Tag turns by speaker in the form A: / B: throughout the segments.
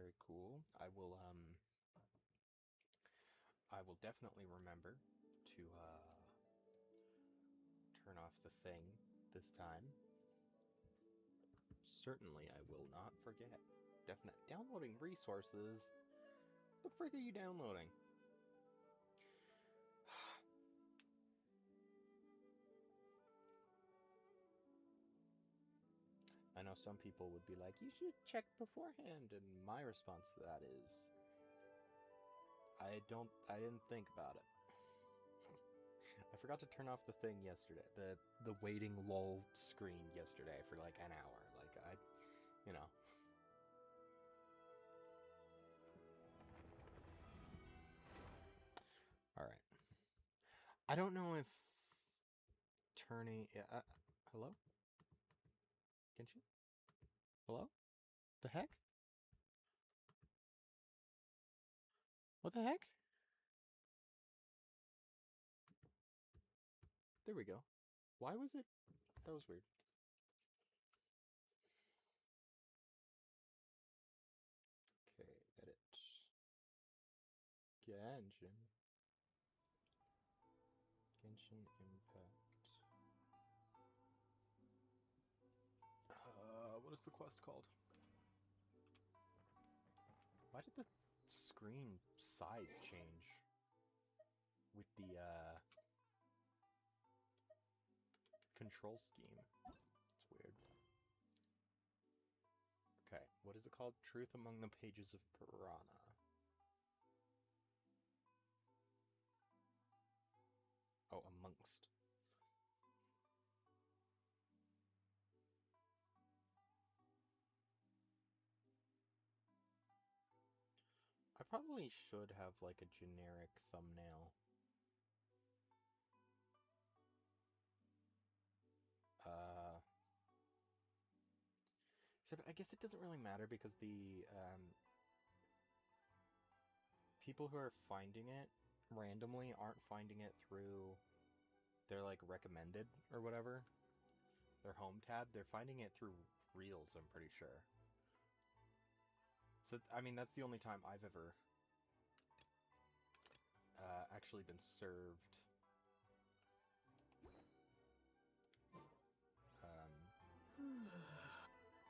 A: very cool. I will definitely remember to turn off the thing this time. Certainly I will not forget. Definite downloading resources. The frick are you downloading? I know some people would be like, you should check beforehand, and my response to that is, I didn't think about it. I forgot to turn off the thing yesterday, the waiting lull screen yesterday for like an hour. Like, you know. Alright. I don't know if turning... hello? Genshin? Hello? The heck? What the heck? There we go. Why was it? That was weird. Okay, edit. Genshin. Genshin Impact. What is the quest called? Why did the screen size change with the control scheme? It's weird. Okay, what is it called? Truth Among the Pages of Piranha. Oh, amongst. I probably should have like a generic thumbnail. Except I guess it doesn't really matter because the people who are finding it randomly aren't finding it through their like recommended or whatever. Their home tab, they're finding it through Reels, I'm pretty sure. So, I mean, that's the only time I've ever actually been served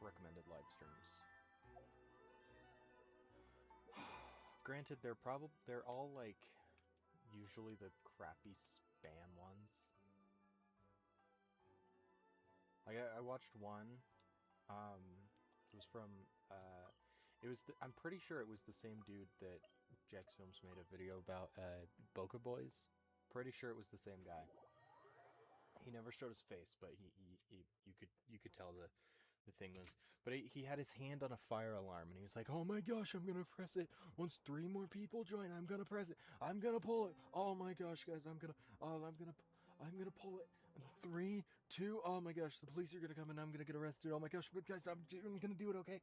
A: recommended live streams. Granted, they're all like usually the crappy spam ones. Like I watched one. It was from I'm pretty sure it was the same dude that Jax Films made a video about Boca Boys. Pretty sure it was the same guy. He never showed his face, but you could tell the thing was. But he had his hand on a fire alarm, and he was like, "Oh my gosh, I'm gonna press it. Once 3 more people join, I'm gonna press it. I'm gonna pull it. Oh my gosh, guys, I'm gonna pull it. 3, 2. Oh my gosh, the police are gonna come, and I'm gonna get arrested. Oh my gosh, but guys, I'm gonna do it, okay?"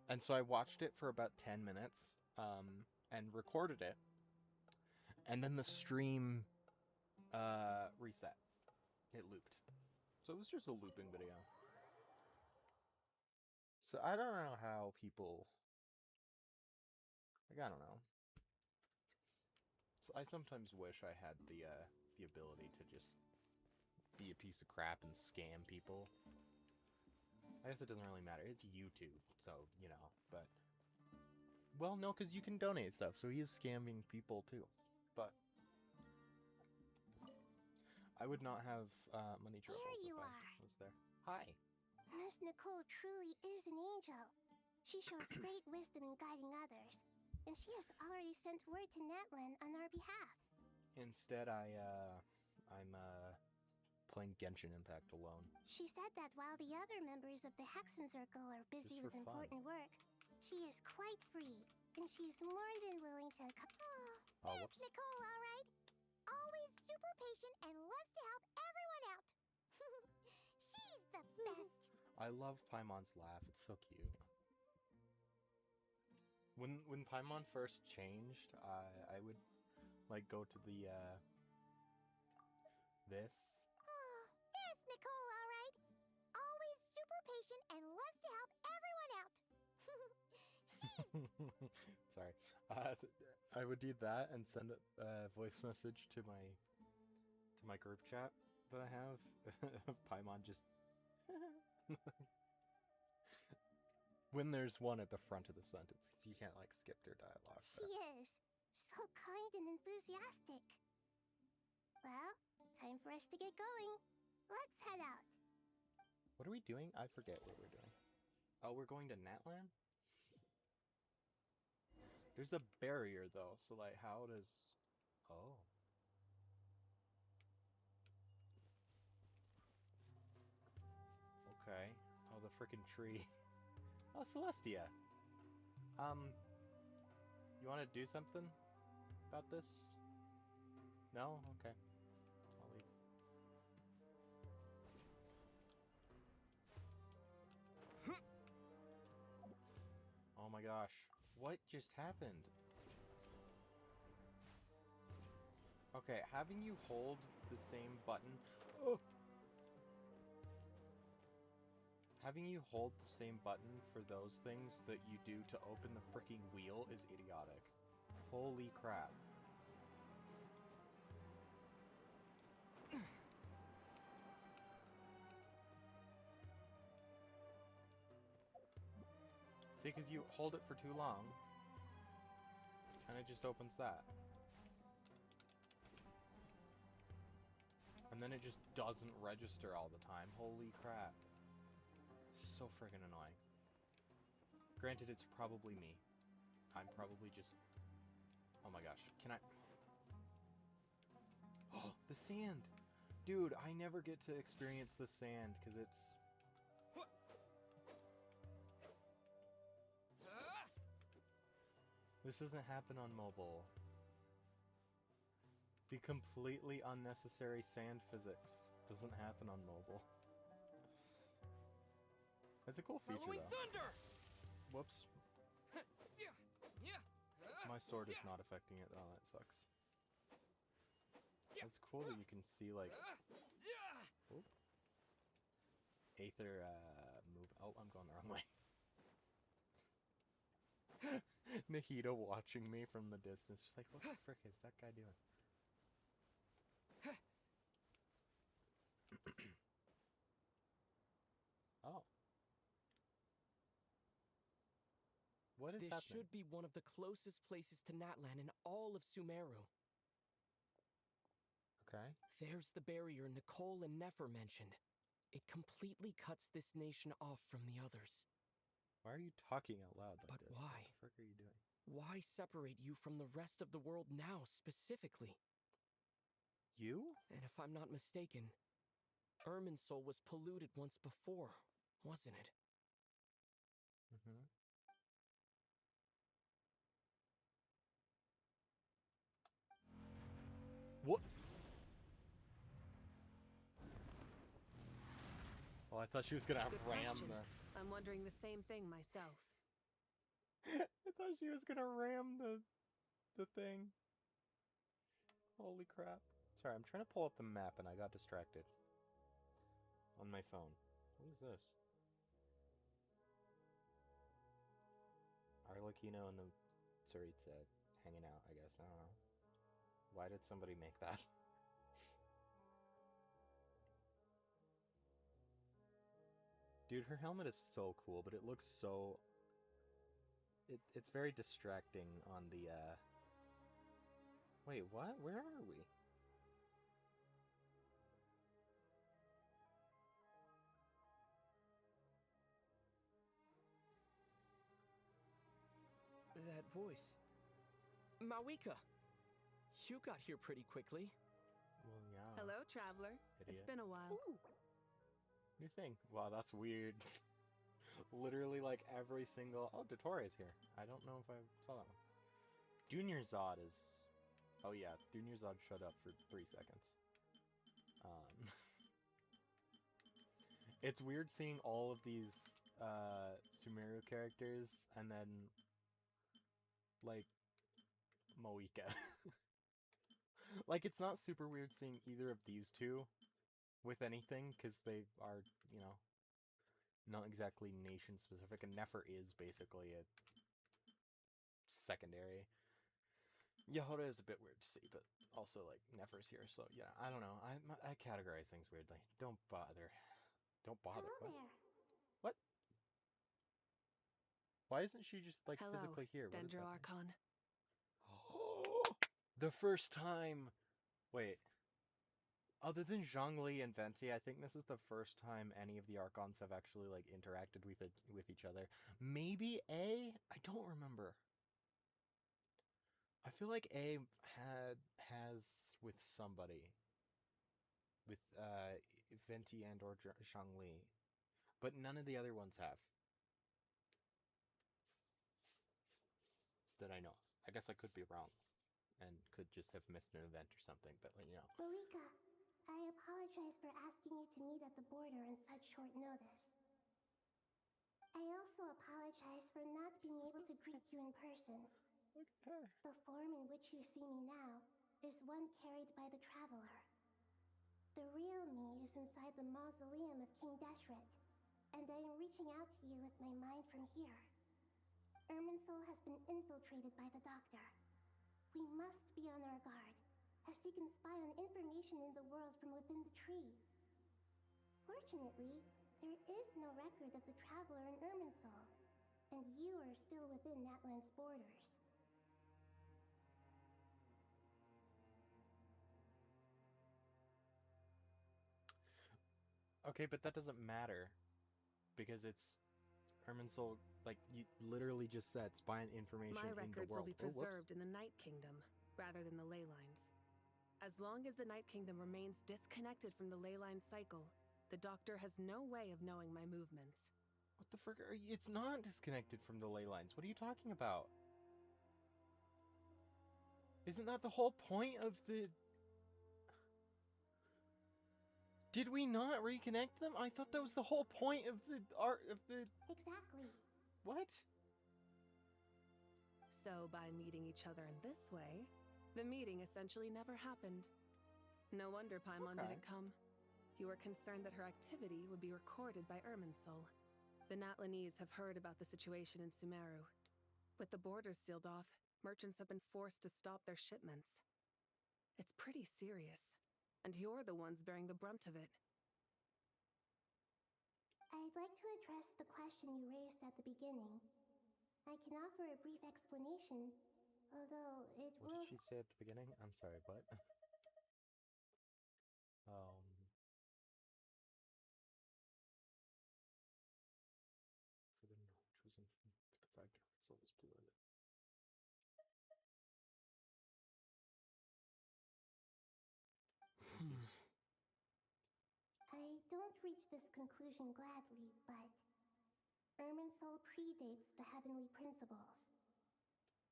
A: And so I watched it for about 10 minutes, and recorded it, and then the stream reset. It looped. So it was just a looping video. So I don't know how people... Like, I don't know. So I sometimes wish I had the ability to just be a piece of crap and scam people. I guess it doesn't really matter. It's YouTube, so, you know, but... Well, no, because you can donate stuff, so he is scamming people, too. But... I would not have money troubles if I was there. Hi.
B: Miss Nicole truly is an angel. She shows great wisdom in guiding others, and she has already sent word to Netlin on our behalf.
A: Instead, I'm playing Genshin Impact alone.
B: She said that while the other members of the Hexen Circle are busy with important work, she is quite free, and she's more than willing to
A: Oh,
B: that's Nicole, all right? Always super patient and loves to help everyone out. She's the best.
A: I love Paimon's laugh. It's so cute. When Paimon first changed, I would like go to the this.
B: Oh, that's Nicole, all right? Always super patient and loves to help everyone out. She's
A: Sorry. I would do that and send a voice message to my group chat that I have of Paimon just when there's one at the front of the sentence, because you can't like skip their dialogue.
B: She is. So kind and enthusiastic. Well, time for us to get going. Let's head out.
A: What are we doing? I forget what we're doing. Oh, we're going to Natlan? There's a barrier though, so like how does... Oh. Okay. Oh, the frickin' tree. Oh, Celestia! You wanna do something about this? No? Okay. I'll leave. Oh my gosh. What just happened? Okay, having you hold the same button... Oh! Having you hold the same button for those things that you do to open the freaking wheel is idiotic. Holy crap. See, because you hold it for too long, and it just opens that. And then it just doesn't register all the time. Holy crap. So friggin' annoying. Granted, it's probably me. I'm probably just... Oh my gosh. Can I... Oh, the sand! Dude, I never get to experience the sand, because it's... This doesn't happen on mobile. The completely unnecessary sand physics doesn't happen on mobile. It's a cool feature, though. Thunder! Whoops. My sword is not affecting it. Oh, that sucks. It's cool that you can see, like... Oh. Aether, move... Oh, I'm going the wrong way. Nahida watching me from the distance, just like, what the frick is that guy doing? Oh. What is happening?
C: This should be one of the closest places to Natlan in all of Sumeru.
A: Okay.
C: There's the barrier Nicole and Nefer mentioned. It completely cuts this nation off from the others.
A: Why are you talking out loud like
C: But
A: this?
C: why?
A: What the frick are you doing?
C: Why separate you from the rest of the world now, specifically?
A: You?
C: And if I'm not mistaken, Irminsul was polluted once before, wasn't it?
A: Mm-hmm. What? Oh, I thought she was gonna
D: Good
A: ram
D: question.
A: the...
D: I'm wondering the same thing myself.
A: I thought she was gonna ram the thing. Holy crap. Sorry, I'm trying to pull up the map and I got distracted. On my phone. What is this? Arlecchino and the Tsaritsa hanging out, I guess. I don't know. Why did somebody make that? Dude, her helmet is so cool, but it looks so... It's very distracting on the, Wait, what? Where are we?
C: That voice. Mawika! You got here pretty quickly.
A: Well, yeah.
D: Hello, traveler.
A: Idiot.
D: It's been a while.
C: Ooh.
A: New thing. Wow, that's weird. Literally, like, every single... Oh, Dottore is here. I don't know if I saw that one. Junior Zod is... Oh, yeah. Junior Zod showed up for 3 seconds. It's weird seeing all of these, Sumeru characters, and then, like, Moika. Like, it's not super weird seeing either of these two with anything, because they are, you know, not exactly nation-specific, and Nefer is basically a secondary. Yehoda is a bit weird to see, but also like Nefer's here, so yeah, I don't know. I categorize things weirdly. Don't bother. Don't bother.
B: Hello
A: What?
B: there.
A: What? Why isn't she just like
D: Hello,
A: physically here? What is
D: Dendro
A: happening?
D: Archon.
A: The first time. Wait. Other than Zhongli and Venti, I think this is the first time any of the Archons have actually like interacted with each other. Maybe A? I don't remember. I feel like A has with somebody. With Venti and or Zhongli. But none of the other ones have. That I know. I guess I could be wrong. And could just have missed an event or something, but you know.
B: Malika, I apologize for asking you to meet at the border on such short notice. I also apologize for not being able to greet you in person.
A: Look at her.
B: The form in which you see me now is one carried by the Traveler. The real me is inside the mausoleum of King Deshret, and I am reaching out to you with my mind from here. Irminsul has been infiltrated by the Doctor. We must be on our guard, as he can spy on information in the world from within the tree. Fortunately, there is no record of the Traveler in Irminsul, and you are still within Natlan's borders.
A: Okay, but that doesn't matter. Because it's Irminsul, like, you literally just said, spying information
D: My
A: in the
D: records
A: world.
D: will be preserved in the Night Kingdom, rather than the ley lines. As long as the Night Kingdom remains disconnected from the ley line cycle, the Doctor has no way of knowing my movements.
A: What the frick are you? It's not disconnected from the ley lines. What are you talking about? Isn't that the whole point of the... Did we not reconnect them? I thought that was the whole point of the art of the...
B: Exactly.
A: What?
D: So, by meeting each other in this way, the meeting essentially never happened. No wonder Paimon
A: Okay.
D: didn't come. You were concerned that her activity would be recorded by Irminsul. The Natlanese have heard about the situation in Sumeru. With the borders sealed off, merchants have been forced to stop their shipments. It's pretty serious, and you're the ones bearing the brunt of it.
B: I'd like to address the question you raised at the beginning. I can offer a brief explanation, although it
A: What
B: will...
A: did she say at the beginning? I'm sorry, what? For the knowledge was infinite, but the fact Irminsul was polluted. Confused.
B: I don't reach this conclusion gladly, but Irminsul predates the Heavenly Principles.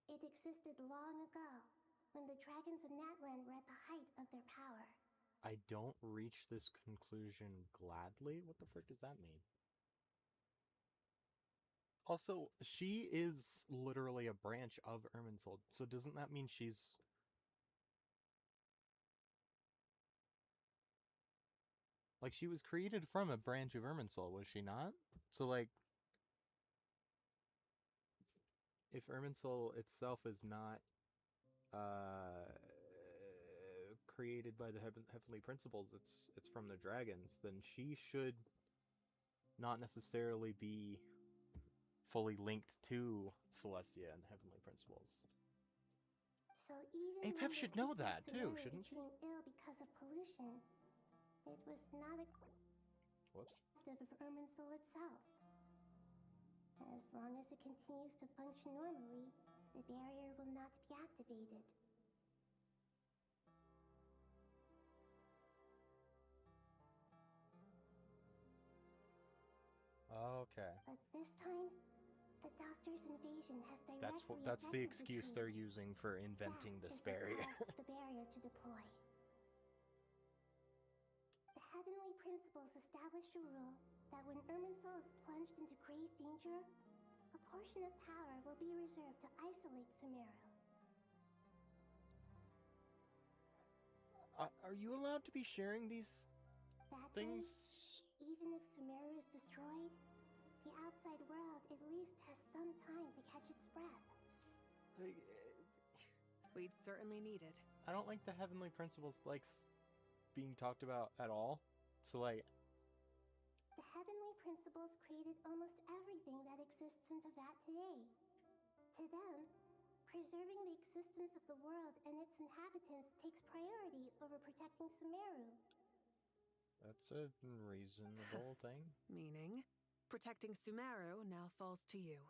B: It existed long ago, when the dragons of Natlan were at the height of their power.
A: I don't reach this conclusion gladly? What the frick does that mean? Also, she is literally a branch of Irminsul, so doesn't that mean she's... Like, she was created from a branch of Irminsul, was she not? So, like... If Irminsul itself is not created by the heavenly principles, it's from the dragons, then she should not necessarily be fully linked to Celestia and the heavenly principles.
B: So even
A: Apep
B: when
A: should
B: the
A: know
B: people
A: that
B: of
A: too,
B: Sumeru
A: shouldn't she?
B: became ill because of pollution, it was not a
A: Whoops.
B: of Irminsul itself. As long as it continues to function normally, the barrier will not be activated.
A: Okay.
B: But this time, the Doctor's invasion has directly
A: That's the
B: affected
A: excuse
B: tree.
A: they're using for inventing
B: That
A: this
B: is what
A: barrier.
B: caused the barrier to deploy. The Heavenly Principles established a rule that when Irminsul is plunged into grave danger, a portion of power will be reserved to isolate Sumeru.
A: Are you allowed to be sharing these
B: That
A: things?
B: way, even if Sumeru is destroyed, the outside world at least has some time to catch its breath.
A: Like,
D: We'd certainly need it.
A: I don't like the heavenly principles being talked about at all. So like,
B: The heavenly principles created almost everything that exists in Teyvat today. To them, preserving the existence of the world and its inhabitants takes priority over protecting Sumeru.
A: that's a reasonable thing.
D: Meaning, protecting Sumeru now falls to you.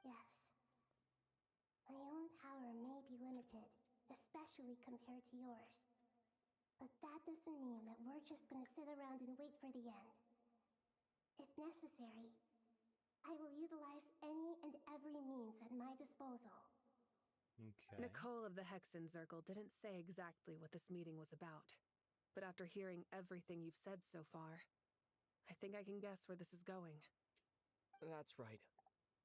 B: Yes. My own power may be limited, especially compared to yours. But that doesn't mean that we're just gonna sit around and wait for the end. If necessary, I will utilize any and every means at my disposal.
A: Okay.
D: Nicole of the Hexen Circle didn't say exactly what this meeting was about. But after hearing everything you've said so far, I think I can guess where this is going.
C: That's right.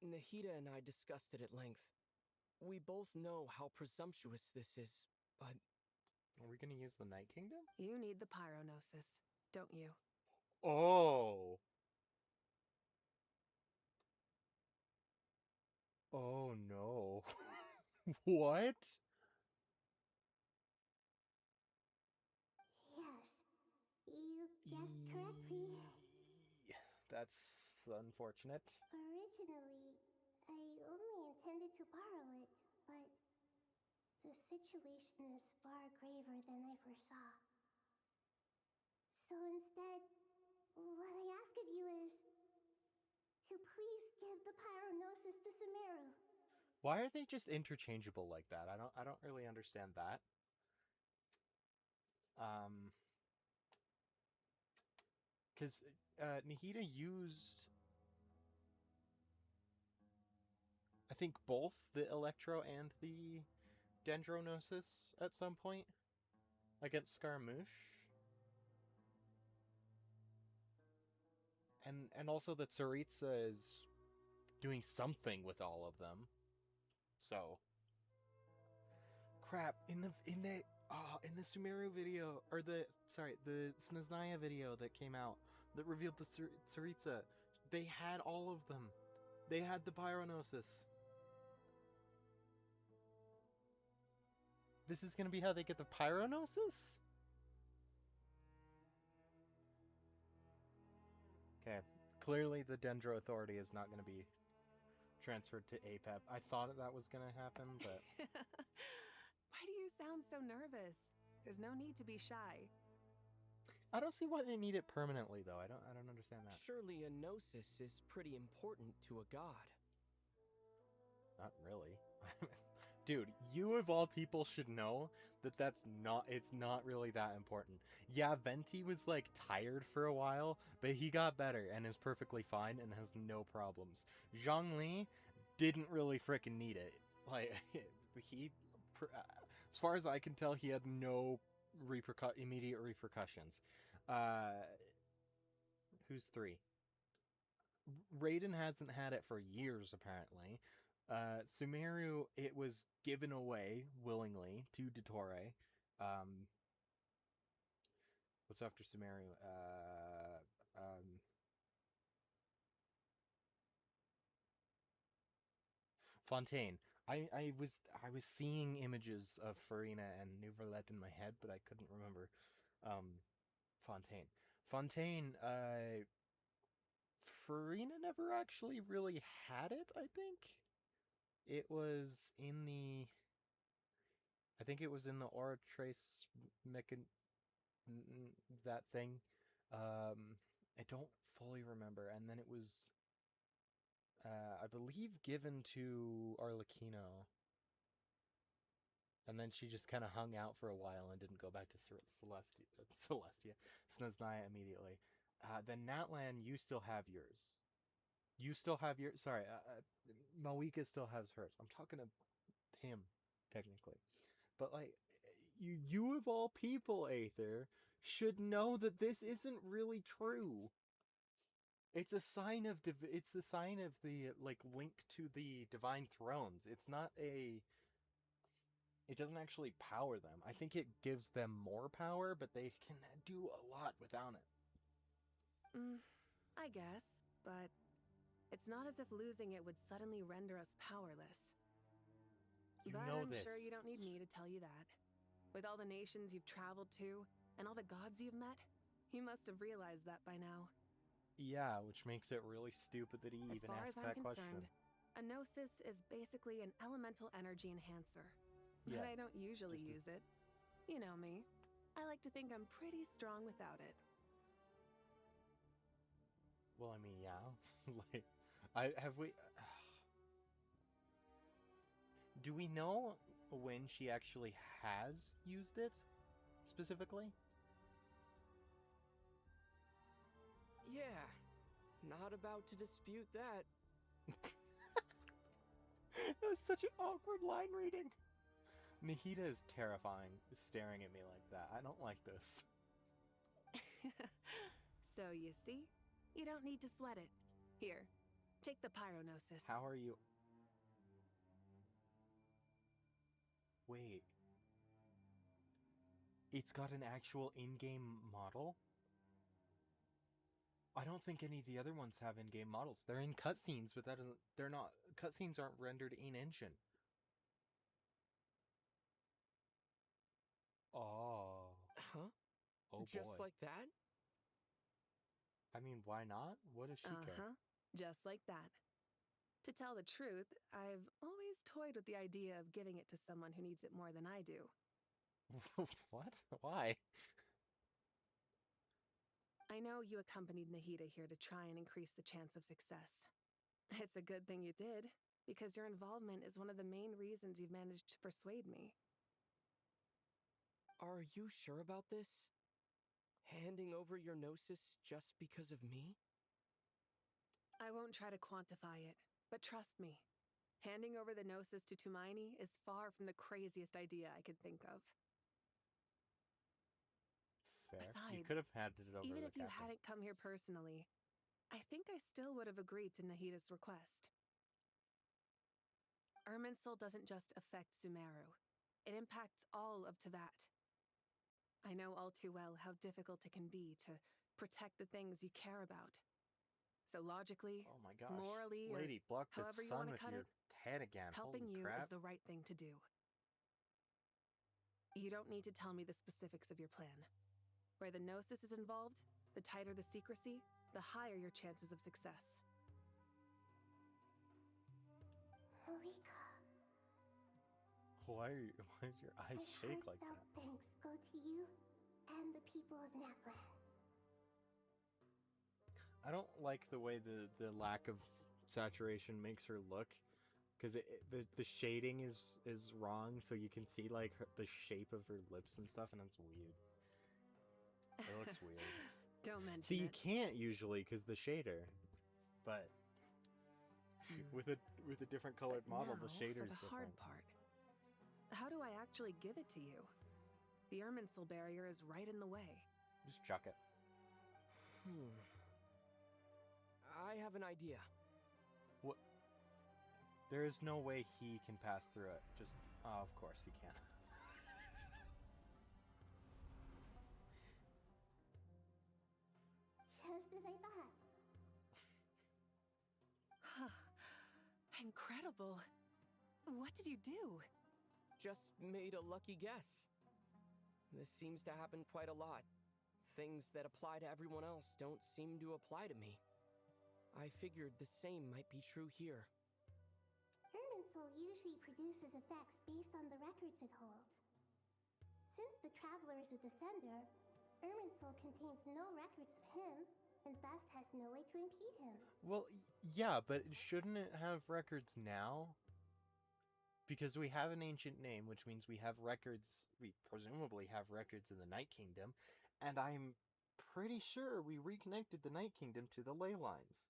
C: Nahida and I discussed it at length. We both know how presumptuous this is, but
A: Are we gonna use the Night Kingdom?
D: You need the pyronosis, don't you?
A: Oh. Oh no. What?
B: Yes, you guessed correctly.
A: That's unfortunate.
B: Originally, I only intended to borrow it, but the situation is far graver than I foresaw. So instead, what I ask of you is to please give the pyronosis to Sumeru.
A: Why are they just interchangeable like that? I don't really understand that. Because Nahida used, I think, both the Electro and the Dendronosis at some point against Scaramouche. And also the Tsaritsa is doing something with all of them. So crap, in the Sumeru video, or the Snaznaya video that came out that revealed the Tsaritsa, they had all of them. They had the Pyronosis. This is gonna be how they get the Pyronosis? Okay, clearly the Dendro Authority is not gonna be transferred to APEP. I thought that was gonna happen, but
D: Why do you sound so nervous? There's no need to be shy.
A: I don't see why they need it permanently, though. I don't understand that.
C: surely a gnosis is pretty important to a god.
A: Not really. Dude, you of all people should know that it's not really that important. Yeah, Venti was like tired for a while, but he got better and is perfectly fine and has no problems. Zhongli didn't really frickin' need it. Like, as far as I can tell, he had no immediate repercussions. Who's 3? Raiden hasn't had it for years, apparently. Sumeru, it was given away willingly to Dottore. What's after Sumeru? Fontaine. I was seeing images of Farina and Nouvelet in my head, but I couldn't remember Fontaine. Fontaine, Farina never actually really had it, I think. It was in the... I think it was in the Aura Trace that thing. I don't fully remember. And then it was, I believe, given to Arlecchino. And then she just kind of hung out for a while and didn't go back to Snaznaya immediately. Then Natlan, you still have yours. You still have your... Sorry, Malika still has hers. I'm talking to him, technically. But, like, you of all people, Aether, should know that this isn't really true. It's a sign of... it's the sign of the, like, link to the Divine Thrones. It's not a... It doesn't actually power them. I think it gives them more power, but they can do a lot without it.
D: I guess, but it's not as if losing it would suddenly render us powerless.
A: You
D: But
A: know
D: I'm
A: this.
D: sure you don't need me to tell you that. With all the nations you've traveled to, and all the gods you've met, you must have realized that by now.
A: Yeah, which makes it really stupid that he
D: As
A: even
D: far as
A: asked
D: I'm
A: that
D: concerned,
A: question.
D: a gnosis is basically an elemental energy enhancer.
A: Yeah.
D: But I don't usually
A: just a-
D: use it. You know me. I like to think I'm pretty strong without it.
A: Well, I mean, yeah. Like, have we? Do we know when she actually has used it specifically?
C: Yeah, not about to dispute that.
A: That was such an awkward line reading. Nahida is terrifying, staring at me like that. I don't like this.
D: So you see, you don't need to sweat it. Here, take the pyronosis.
A: How are you? Wait. It's got an actual in-game model? I don't think any of the other ones have in-game models. They're in cutscenes, but that doesn't. They're not. Cutscenes aren't rendered in engine. Oh.
C: Huh?
A: Oh
C: Just
A: boy.
C: like that?
A: I mean, why not? What does she care?
D: Just like that. To tell the truth, I've always toyed with the idea of giving it to someone who needs it more than I do.
A: What? Why?
D: I know you accompanied Nahida here to try and increase the chance of success. It's a good thing you did, because your involvement is one of the main reasons you've managed to persuade me.
C: Are you sure about this? Handing over your gnosis just because of me?
D: I won't try to quantify it, but trust me, handing over the gnosis to Tumaini is far from the craziest idea I could think of.
A: Fair. You
D: Besides,
A: could have handed it over
D: even
A: to
D: if
A: the
D: you
A: captain.
D: hadn't come here personally, I think I still would have agreed to Nahida's request. Irminsul doesn't just affect Sumeru. It impacts all of Teyvat. I know all too well how difficult it can be to protect the things you care about. So logically,
A: Oh my gosh.
D: morally,
A: Lady, block the
D: however you
A: sun
D: want to
A: with
D: cut
A: your
D: it,
A: head again.
D: helping
A: Holy
D: you
A: crap.
D: is the right thing to do. You don't need to tell me the specifics of your plan. Where the gnosis is involved, the tighter the secrecy, the higher your chances of success.
B: Marika,
A: Why does your eyes
B: my
A: shake like
B: heartfelt
A: that?
B: thanks go to you and the people of Natlan.
A: I don't like the way the lack of saturation makes her look, because the shading is wrong, so you can see like the shape of her lips and stuff, and it's weird. It looks weird.
D: Don't mention
A: See, you
D: it.
A: can't usually because the shader, but with a different colored model,
D: Now,
A: the shader's
D: for the hard
A: different.
D: part. How do I actually give it to you? The Irminsul barrier is right in the way.
A: Just chuck it.
C: I have an idea.
A: What? There is no way he can pass through it. Just, oh, of course he can.
B: Just as I thought.
D: Incredible. What did you do?
C: Just made a lucky guess. This seems to happen quite a lot. Things that apply to everyone else don't seem to apply to me. I figured the same might be true here.
B: Irminsul usually produces effects based on the records it holds. Since the Traveler is a descender, Irminsul contains no records of him, and thus has no way to impede him.
A: Well, yeah, but shouldn't it have records now? Because we have an ancient name, which means we have records, we presumably have records in the Night Kingdom, and I'm pretty sure we reconnected the Night Kingdom to the ley lines.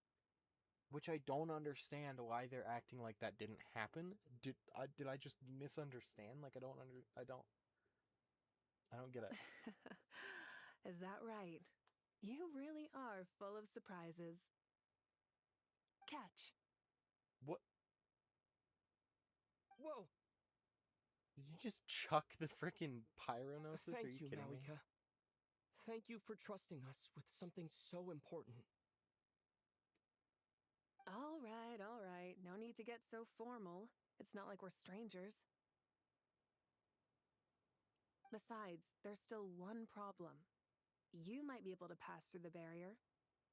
A: Which I don't understand why they're acting like that didn't happen. Did I just misunderstand? Like I don't get it.
D: Is that right? You really are full of surprises. Catch.
A: What?
C: Whoa!
A: Did you just chuck the frickin' pyronosis? Are
C: Thank
A: you
C: you,
A: kidding me?
C: Malika. Thank you for trusting us with something so important.
D: All right, all right. No need to get so formal. It's not like we're strangers. Besides, there's still one problem. You might be able to pass through the barrier,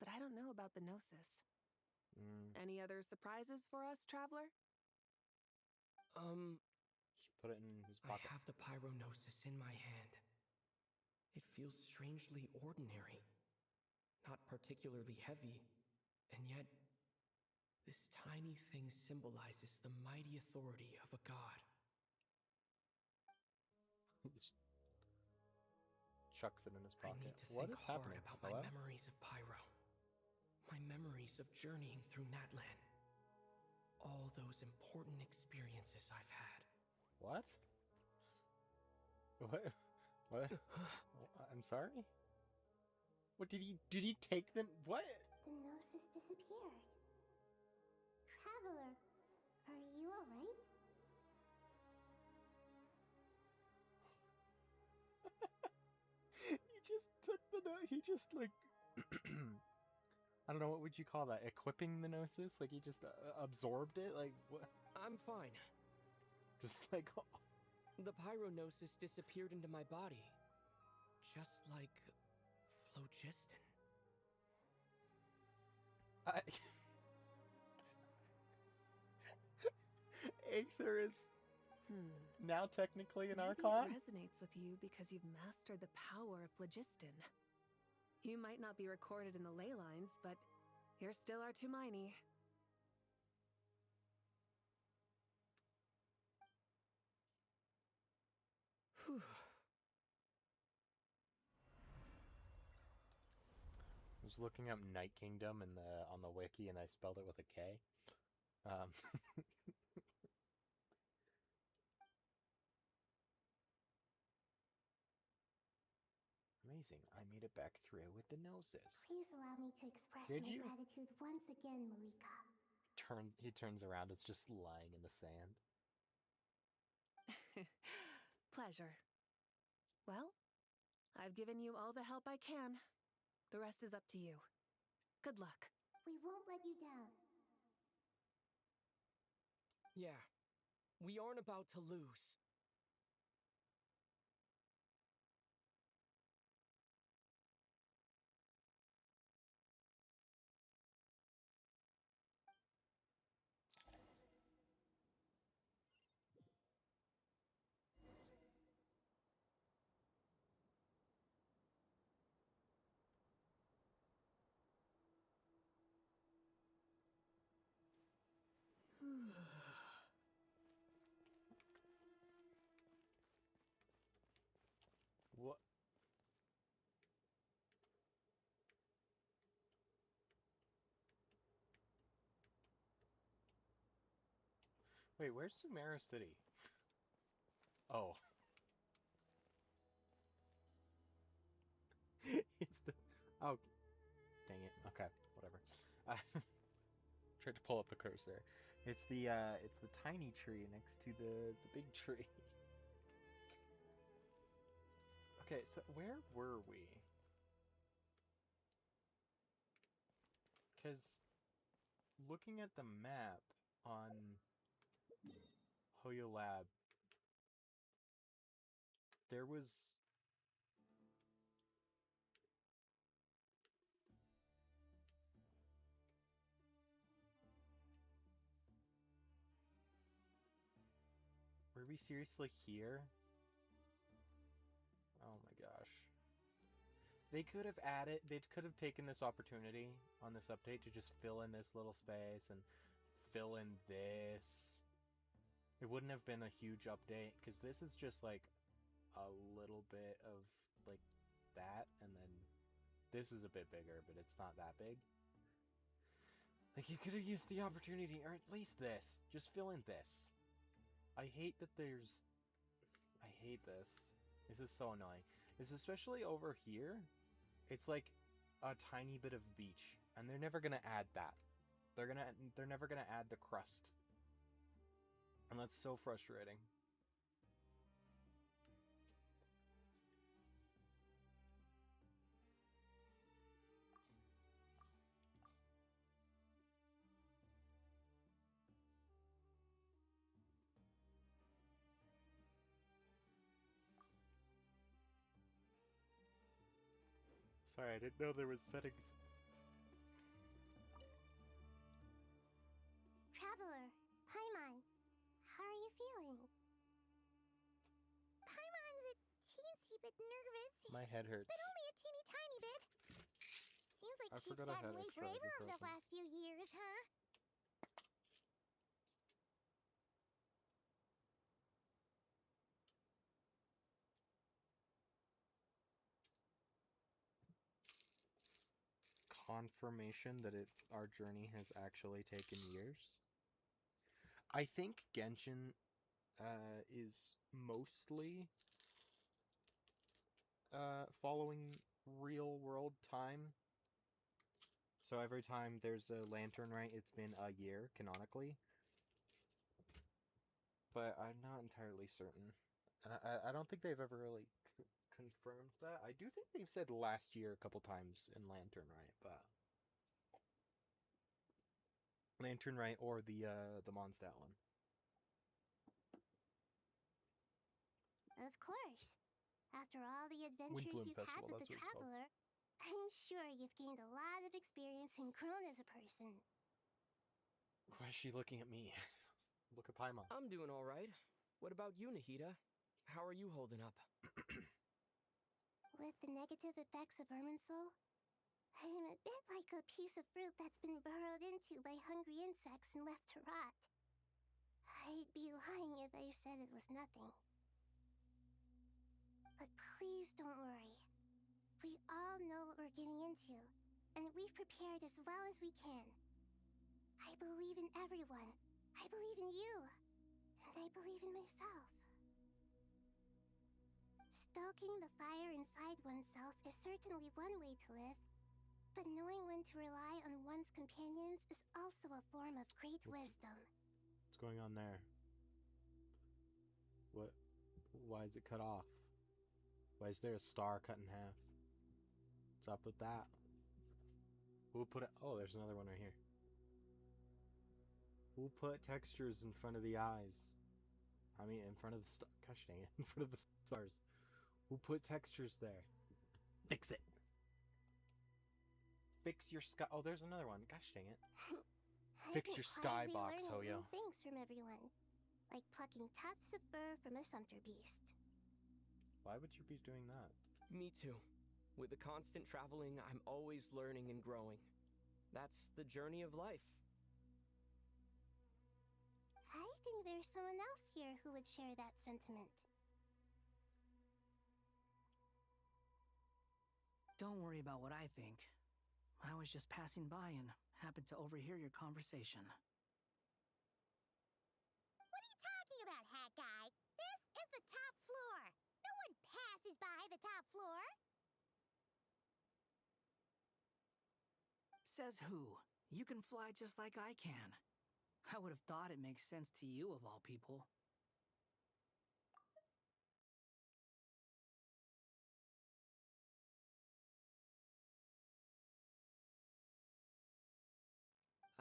D: but I don't know about the Gnosis. Any other surprises for us, traveler?
A: Just put it in his
C: I
A: pocket.
C: have the pyronosis in my hand. It feels strangely ordinary, not particularly heavy, and yet this tiny thing symbolizes the mighty authority of a god.
A: He just chucks it in his
C: I
A: pocket.
C: need to
A: What
C: think
A: is
C: hard
A: happening?
C: about
A: Hello?
C: my memories of Pyro. My memories of journeying through Natlan. All those important experiences I've had.
A: What? What? What? I'm sorry? What did he take the what?
B: The Gnosis disappeared. Traveler, are you alright?
A: He just took the he just like I don't know, what would you call that? Equipping the Gnosis? Like he just absorbed it? Like what?
C: I'm fine.
A: Just like
C: The pyronosis disappeared into my body. Just like phlogiston.
A: Aether is now technically an Archon?
D: Maybe it resonates with you because you've mastered the power of phlogiston. You might not be recorded in the ley lines, but you're still our Tumaini.
C: Whew.
A: I was looking up Night Kingdom in on the wiki and I spelled it with a K. Amazing. I made it back through with the Gnosis.
B: Please allow me to express
A: Did
B: my
A: you?
B: gratitude once again, Malika.
A: He turns around, it's just lying in the sand.
D: Pleasure. Well, I've given you all the help I can. The rest is up to you. Good luck.
B: We won't let you down.
C: Yeah, we aren't about to lose.
A: What? Wait, where's Sumeru City? Oh. It's the... Oh. Dang it. Okay, whatever. Tried to pull up the cursor. It's the tiny tree next to the big tree. Okay, so where were we? Because looking at the map on Hoyo Lab, there was... Were we seriously here? Oh my gosh. They could have taken this opportunity on this update to just fill in this little space and fill in this. It wouldn't have been a huge update, because this is just like a little bit of like that, and then this is a bit bigger, but it's not that big. Like, you could have used the opportunity, or at least this. Just fill in this. I hate that there's... I hate this. This is so annoying. It's especially over here. It's like a tiny bit of beach, and they're never gonna add that. They're never gonna add the crust. And that's so frustrating. Sorry, I didn't know there was settings.
B: Traveler, Paimon, how are you feeling? Paimon's a teensy bit nervous.
A: My head hurts.
B: But only a teeny tiny bit. Seems like
A: I
B: he's
A: forgot I
B: gotten
A: had
B: way
A: extra
B: braver over the
A: ibuprofen.
B: last few years, huh?
A: Confirmation that our journey has actually taken years. I think Genshin is mostly following real world time. So every time there's a lantern rite, it's been a year canonically. But I'm not entirely certain. And I don't think they've ever really confirmed that. I do think they've said last year a couple times in Lantern Rite, but Lantern Rite or the Mondstadt one.
B: Of course. After all the adventures
A: Windbloom
B: you've had
A: Festival,
B: with
A: that's
B: the
A: what it's called.
B: Traveler, I'm sure you've gained a lot of experience and grown as a person.
A: Why is she looking at me? Look at Paimon.
C: I'm doing all right. What about you, Nahida? How are you holding up?
B: With the negative effects of Irminsul, I'm a bit like a piece of fruit that's been burrowed into by hungry insects and left to rot. I'd be lying if I said it was nothing. But please don't worry. We all know what we're getting into, and we've prepared as well as we can. I believe in everyone. I believe in you. And I believe in myself. Stoking the fire inside oneself is certainly one way to live, but knowing when to rely on one's companions is also a form of great wisdom.
A: What's going on there? What? Why is it cut off? Why is there a star cut in half? What's up with that? Who put it? Oh, there's another one right here. Who put textures in front of the eyes? I mean, in front of the gosh dang it, in front of the stars. Who put textures there? Fix it. Fix your sky. Oh, there's another one. Gosh dang it. Fix your skybox, Hoyo.
B: Things from everyone, like plucking tufts of fur from a sumpter beast.
A: Why would you be doing that?
C: Me too. With the constant traveling, I'm always learning and growing. That's the journey of life.
B: I think there's someone else here who would share that sentiment.
E: Don't worry about what I think. I was just passing by and happened to overhear your conversation.
B: What are you talking about, hat guy? This is the top floor. No one passes by the top floor.
E: Says who? You can fly just like I can. I would have thought it makes sense to you of all people.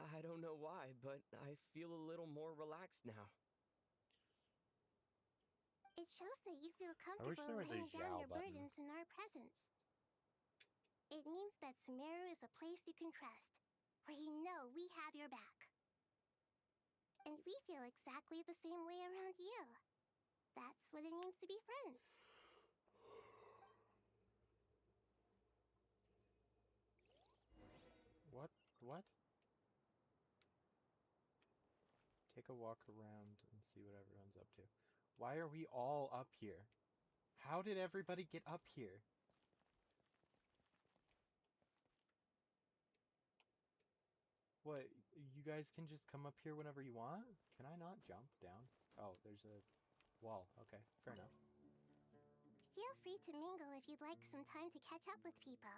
C: I don't know why, but I feel a little more relaxed now.
B: It shows that you feel
A: I wish
B: comfortable
A: there was a
B: laying down
A: Zhao
B: your
A: button.
B: burdens in our presence. It means that Sumeru is a place you can trust, where you know we have your back. And we feel exactly the same way around you. That's what it means to be friends.
A: What? What? Take a walk around and see what everyone's up to. Why are we all up here? How did everybody get up here? What? You guys can just come up here whenever you want? Can I not jump down? Oh, there's a wall. Okay, fair enough.
B: Feel free to mingle if you'd like some time to catch up with people.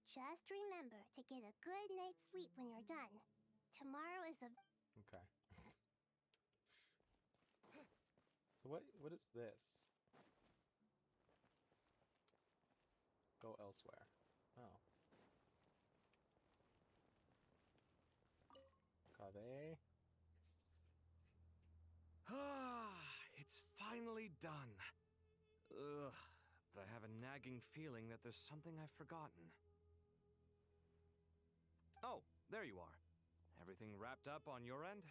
B: Just remember to get a good night's sleep when you're done. Tomorrow is a...
A: Okay. So what is this? Go elsewhere. Oh. Cave.
F: Ah, it's finally done. Ugh, but I have a nagging feeling that there's something I've forgotten. Oh, there you are. Everything wrapped up on your end?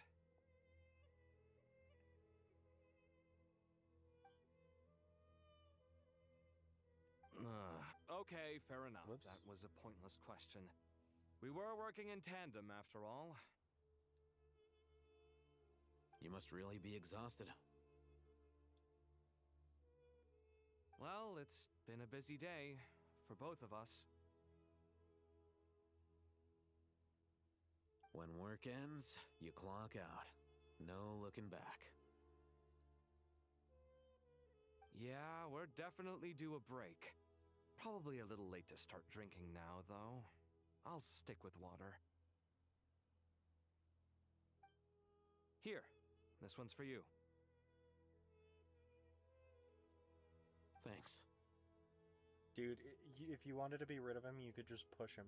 F: Okay, fair enough.
A: Whoops.
F: That was a pointless question. We were working in tandem, after all.
G: You must really be exhausted.
F: Well, it's been a busy day for both of us.
G: When work ends, you clock out. No looking back.
F: Yeah, we're definitely due a break. Probably a little late to start drinking now, though. I'll stick with water. Here, this one's for you.
G: Thanks.
A: Dude, if you wanted to be rid of him, you could just push him.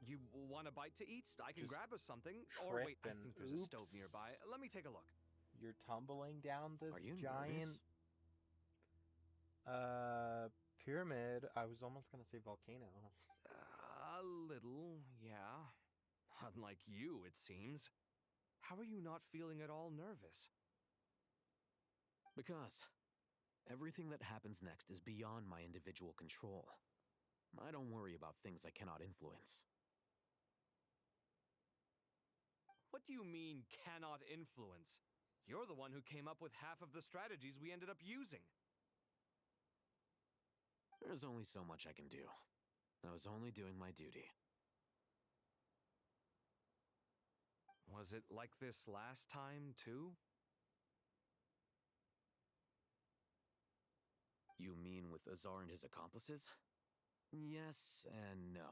F: You want a bite to eat? I can
A: Just
F: grab us something. Or wait, I
A: trip
F: think
A: and
F: there's a stove
A: oops.
F: nearby. Let me take a look.
A: You're tumbling down this
G: Are you
A: giant pyramid. I was almost gonna say volcano.
F: A little, yeah. Unlike you, it seems. How are you not feeling at all nervous?
G: Because everything that happens next is beyond my individual control. I don't worry about things I cannot influence.
F: What do you mean, cannot influence? You're the one who came up with half of the strategies we ended up using.
G: There's only so much I can do. I was only doing my duty.
F: Was it like this last time, too?
G: You mean with Azar and his accomplices? Yes and no.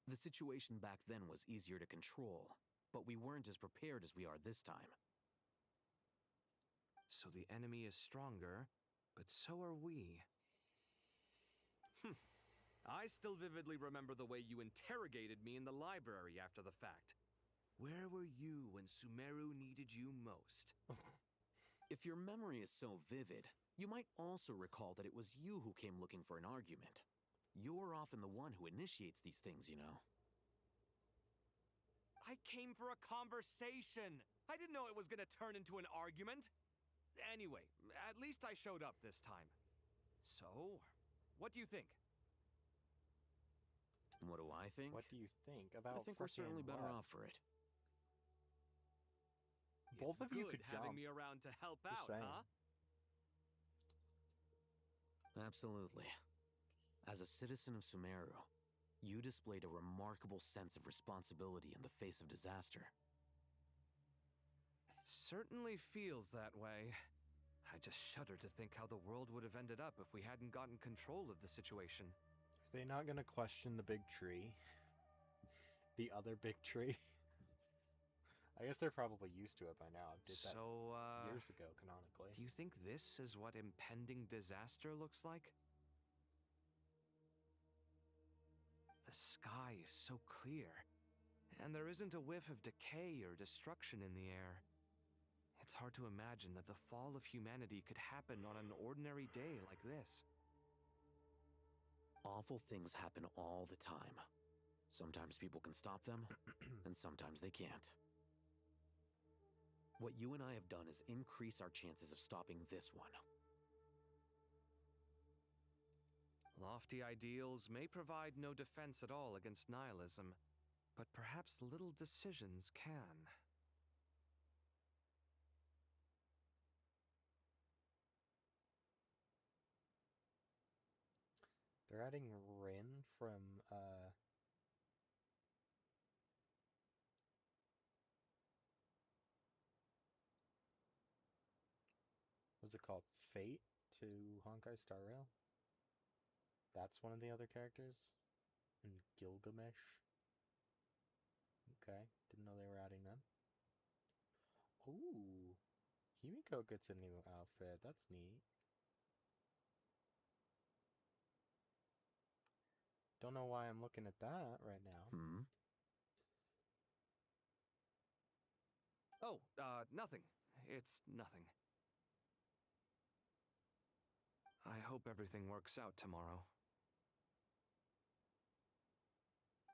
G: The situation back then was easier to control, but we weren't as prepared as we are this time.
F: So the enemy is stronger, but so are we. I still vividly remember the way you interrogated me in the library after the fact. Where were you when Sumeru needed you most?
G: If your memory is so vivid, you might also recall that it was you who came looking for an argument. You're often the one who initiates these things, you know.
F: I came for a conversation. I didn't know it was going to turn into an argument. Anyway, at least I showed up this time. So, what do you think?
G: What do I think?
A: What do you think
G: I
A: about?
G: think we're certainly
A: frickin'
G: better
A: what?
G: off for it.
A: Both
F: It's
A: of you
F: good
A: could
F: having
A: jump.
F: me around to help
A: Just
F: out,
A: saying.
F: huh?
G: Absolutely. As a citizen of Sumeru, you displayed a remarkable sense of responsibility in the face of disaster.
F: Certainly feels that way. I just shudder to think how the world would have ended up if we hadn't gotten control of the situation.
A: Are they not gonna question the big tree? The other big tree? I guess they're probably used to it by now. I did that
F: So,
A: years ago, canonically.
F: do you think this is what impending disaster looks like? The sky is so clear, and there isn't a whiff of decay or destruction in the air. It's hard to imagine that the fall of humanity could happen on an ordinary day like this.
G: Awful things happen all the time. Sometimes people can stop them, and sometimes they can't. What you and I have done is increase our chances of stopping this one.
F: Lofty ideals may provide no defense at all against nihilism, but perhaps little decisions can.
A: They're adding Rin from what's it called? Fate to Honkai Star Rail? That's one of the other characters? And Gilgamesh? Okay, didn't know they were adding them. Ooh, Himiko gets a new outfit. That's neat. Don't know why I'm looking at that right now.
F: Oh, nothing. It's nothing. I hope everything works out tomorrow.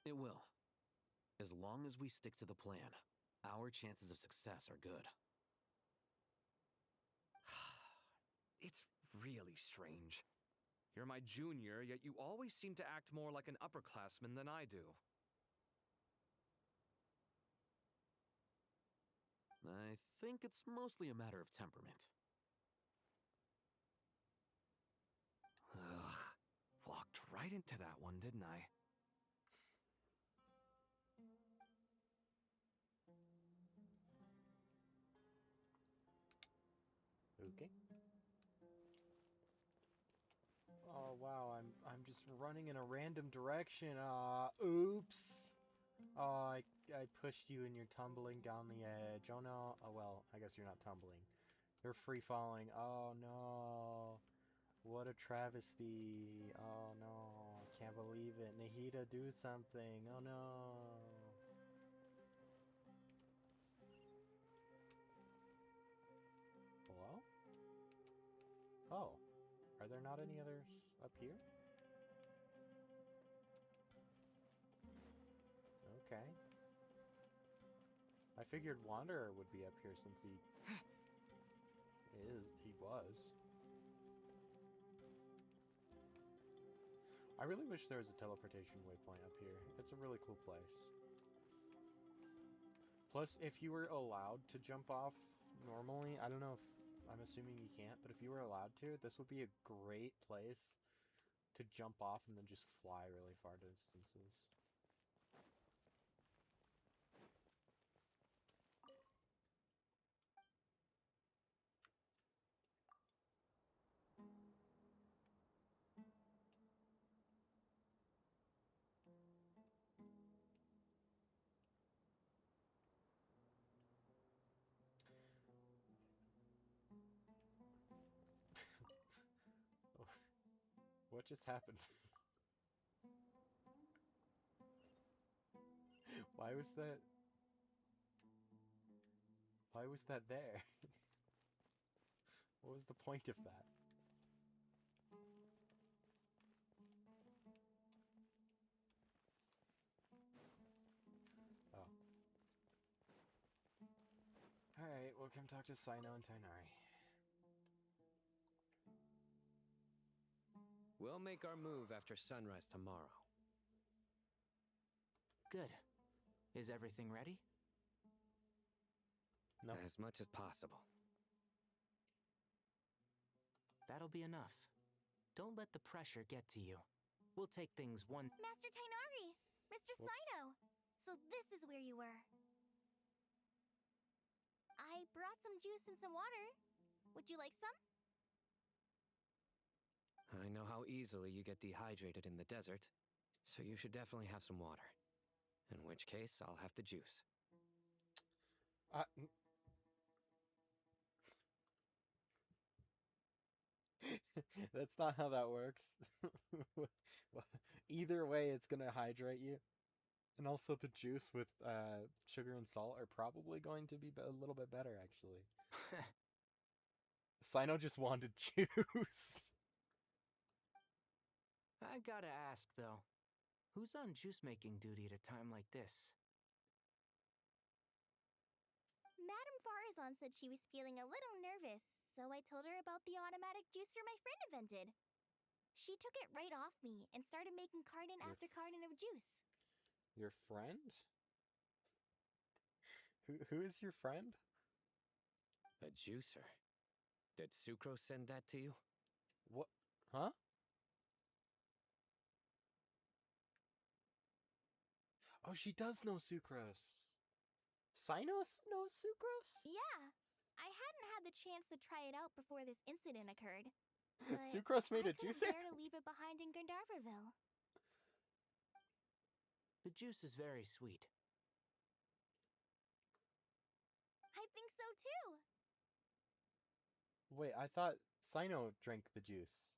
G: It will. As long as we stick to the plan, our chances of success are good.
F: It's really strange. You're my junior, yet you always seem to act more like an upperclassman than I do.
G: I think it's mostly a matter of temperament.
F: Ugh, walked right into that one, didn't I?
A: Okay. Oh wow, I'm just running in a random direction. Oops. Oh, I pushed you and you're tumbling down the edge. Oh no. Oh well, I guess you're not tumbling. You're free falling. Oh no. What a travesty. Oh no. Can't believe it. Nahida, do something. Oh no. Hello? Oh. Are there not any others up here? Okay. I figured Wanderer would be up here since he was. I really wish there was a teleportation waypoint up here. It's a really cool place. Plus, if you were allowed to jump off normally, I don't know if, I'm assuming you can't, but if you were allowed to, this would be a great place to jump off and then just fly really far distances. What just happened? Why was that? Why was that there? What was the point of that? Oh. Alright, we'll come talk to Sino and Tainari.
C: We'll make our move after sunrise tomorrow.
E: Good. Is everything ready?
A: No.
C: As much as possible.
E: That'll be enough. Don't let the pressure get to you. We'll take things one...
B: Master Tainari! Mr.
A: Whoops.
B: Sino! So this is where you were. I brought some juice and some water. Would you like some?
C: I know how easily you get dehydrated in the desert, so you should definitely have some water. In which case, I'll have the juice.
A: That's not how that works. Either way, it's gonna hydrate you. And also the juice with sugar and salt are probably going to be a little bit better, actually. Sino just wanted juice.
E: I gotta ask, though. Who's on juice-making duty at a time like this?
B: Madame Farazan said she was feeling a little nervous, so I told her about the automatic juicer my friend invented. She took it right off me and started making carton after carton of juice.
A: Your friend? Who is your friend?
C: A juicer. Did Sucrose send that to you?
A: What? Huh? Oh, she does know Sucrose. Sinos knows Sucrose?
B: Yeah, I hadn't had the chance to try it out before this incident occurred. But
A: Sucrose made a
B: I couldn't
A: juicer?
B: bear to leave it behind in Gandharville.
E: The juice is very sweet.
B: I think so too.
A: Wait, I thought Sino drank the juice.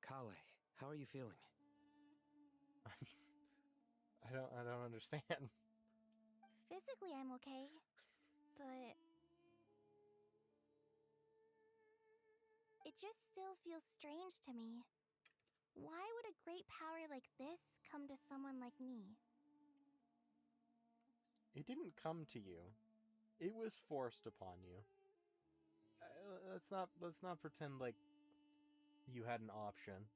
C: Kale, how are you feeling?
A: I don't understand.
B: Physically, I'm okay. But just still feels strange to me. Why would a great power like this come to someone like me?
A: It didn't come to you. It was forced upon you. Let's not pretend like you had an option.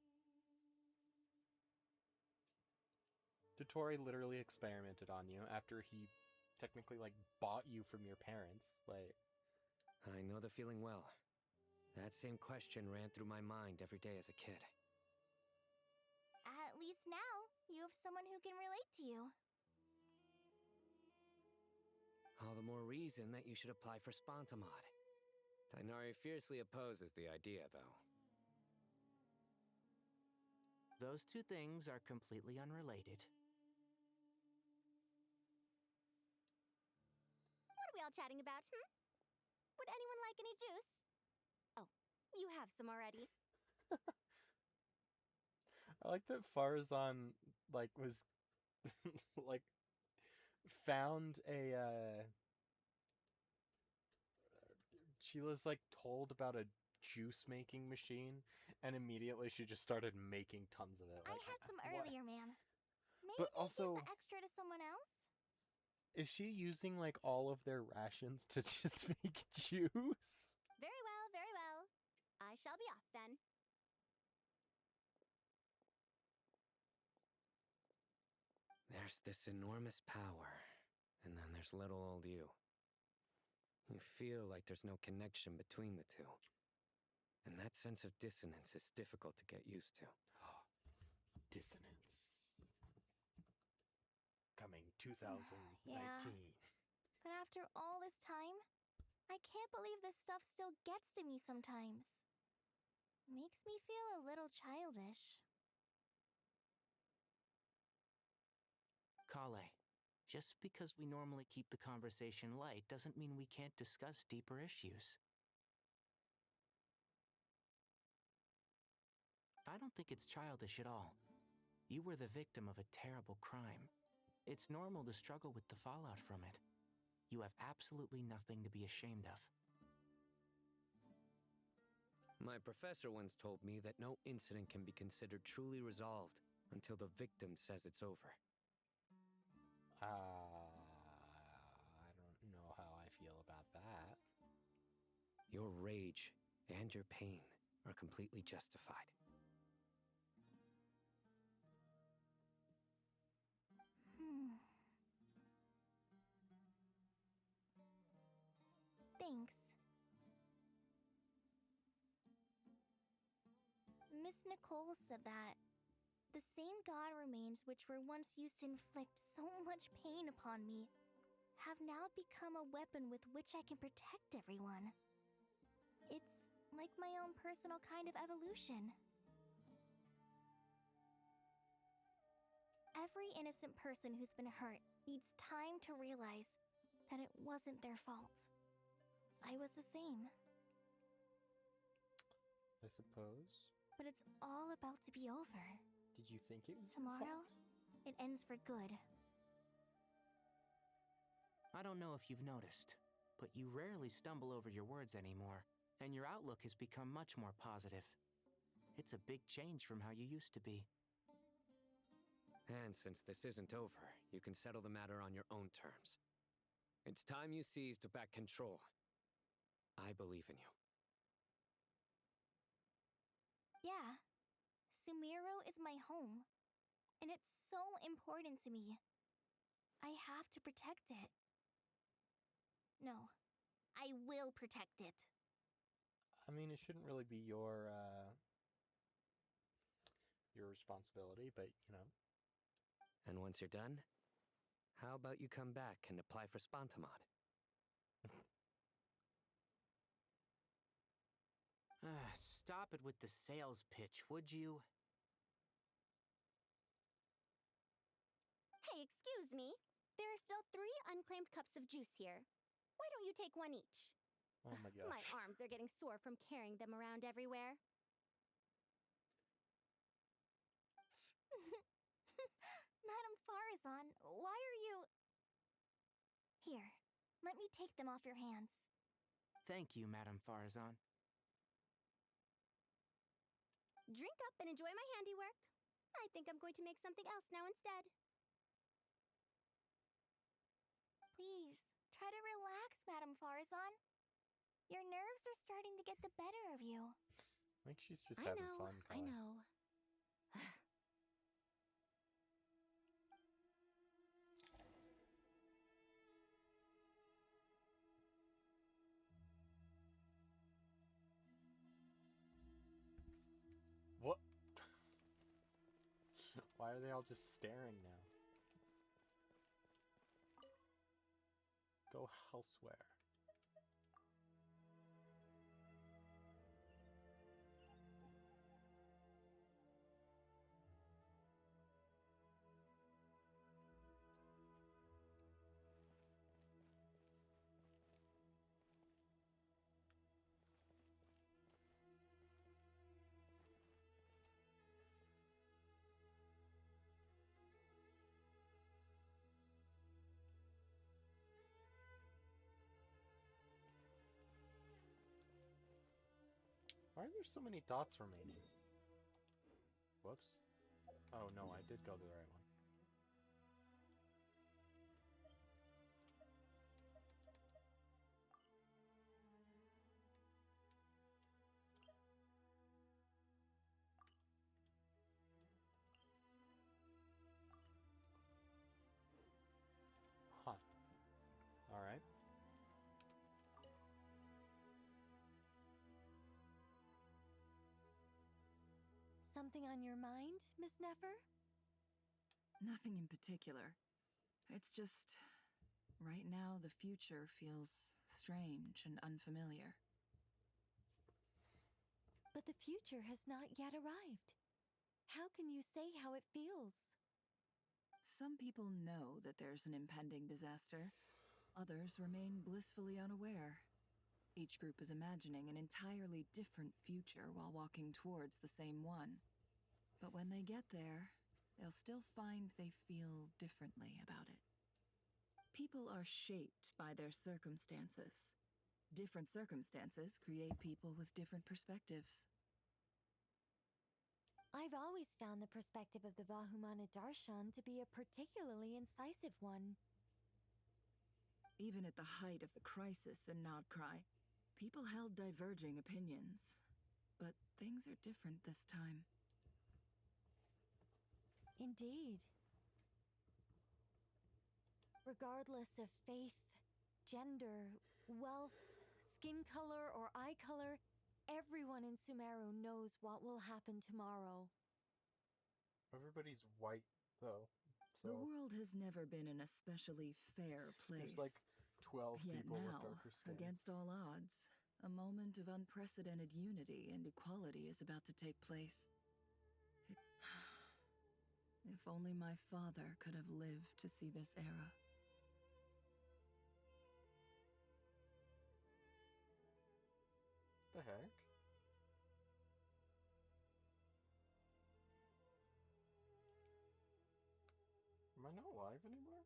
A: Dotori literally experimented on you after he technically like bought you from your parents. Like,
C: I know the feeling well. That same question ran through my mind every day as a kid.
B: At least now, you have someone who can relate to you.
C: All the more reason that you should apply for Spontamod. Tighnari fiercely opposes the idea, though.
E: Those two things are completely unrelated.
B: What are we all chatting about, Would anyone like any juice? Oh, you have some already.
A: I like that Farazan like was like found a she was like told about a juice making machine and immediately she just started making tons of it. Like,
B: I had some
A: what?
B: earlier, ma'am. Maybe
A: But also,
B: give the extra to someone else?
A: is she using like all of their rations to just make juice?
B: Very well, very well. I shall be off then.
C: There's this enormous power, and then there's little old you. You feel like there's no connection between the two. And that sense of dissonance is difficult to get used to.
A: Dissonance. Coming 2019.
B: Yeah. But after all this time, I can't believe this stuff still gets to me sometimes. Makes me feel a little childish.
E: Kale, just because we normally keep the conversation light doesn't mean we can't discuss deeper issues. I don't think it's childish at all. You were the victim of a terrible crime. It's normal to struggle with the fallout from it. You have absolutely nothing to be ashamed of.
C: My professor once told me that no incident can be considered truly resolved until the victim says it's over.
A: I don't know how I feel about that.
C: Your rage and your pain are completely justified.
B: Thanks. Miss Nicole said that the same god remains which were once used to inflict so much pain upon me have now become a weapon with which I can protect everyone. It's like my own personal kind of evolution. Every innocent person who's been hurt needs time to realize that it wasn't their fault. I was the same.
A: I suppose.
B: But it's all about to be over.
A: Did you think it was your
B: Tomorrow,
A: fault?
B: it ends for good.
E: I don't know if you've noticed, but you rarely stumble over your words anymore, and your outlook has become much more positive. It's a big change from how you used to be.
C: And since this isn't over, you can settle the matter on your own terms. It's time you seized back control. I believe in you.
B: Yeah, Sumeru is my home, and it's so important to me. I have to protect it. No, I will protect it.
A: I mean, it shouldn't really be your responsibility, but you know.
C: And once you're done, how about you come back and apply for Spontamod?
E: Stop it with the sales pitch, would you?
B: Hey, excuse me. There are still 3 unclaimed cups of juice here. Why don't you take one each?
A: Oh my gosh.
B: My arms are getting sore from carrying them around everywhere. Madame Farazan, why are you... Here, let me take them off your hands.
E: Thank you, Madame Farazan.
H: Drink up and enjoy my handiwork. I think I'm going to make something else now instead.
I: Please, try to relax, Madame Farazan. Your nerves are starting to get the better of you.
A: I think she's just having fun, Kai.
I: I know.
A: What? Why are they all just staring now? Go elsewhere. Why are there so many dots remaining? Whoops. Oh no, I did go to the right one. Huh. Alright.
I: Something on your mind, Miss Nefer?
J: Nothing in particular. It's just, right now the future feels strange and unfamiliar.
I: But the future has not yet arrived. How can you say how it feels?
J: Some people know that there's an impending disaster. Others remain blissfully unaware. Each group is imagining an entirely different future while walking towards the same one. But when they get there, they'll still find they feel differently about it. People are shaped by their circumstances. Different circumstances create people with different perspectives.
I: I've always found the perspective of the Vahumana Darshan to be a particularly incisive one.
J: Even at the height of the crisis in Nodcry, people held diverging opinions. But things are different this time.
I: Indeed. Regardless of faith, gender, wealth, skin color, or eye color, everyone in Sumeru knows what will happen tomorrow.
A: Everybody's white, though. So
J: The world has never been an especially fair place.
A: there's like 12
J: Yet
A: people with
J: now,
A: darker skin.
J: against all odds, a moment of unprecedented unity and equality is about to take place. If only my father could have lived to see this era.
A: The heck? Am I not live anymore?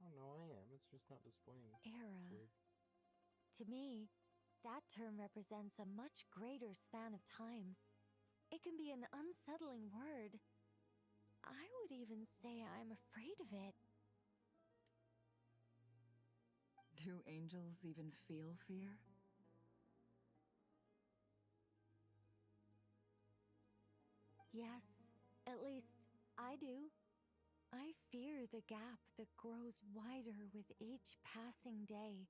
A: Oh no, I am. It's just not displaying.
I: Era.
A: It's weird.
I: To me, that term represents a much greater span of time. It can be an unsettling word. I would even say I'm afraid of it.
J: Do angels even feel fear?
I: Yes, at least I do. I fear the gap that grows wider with each passing day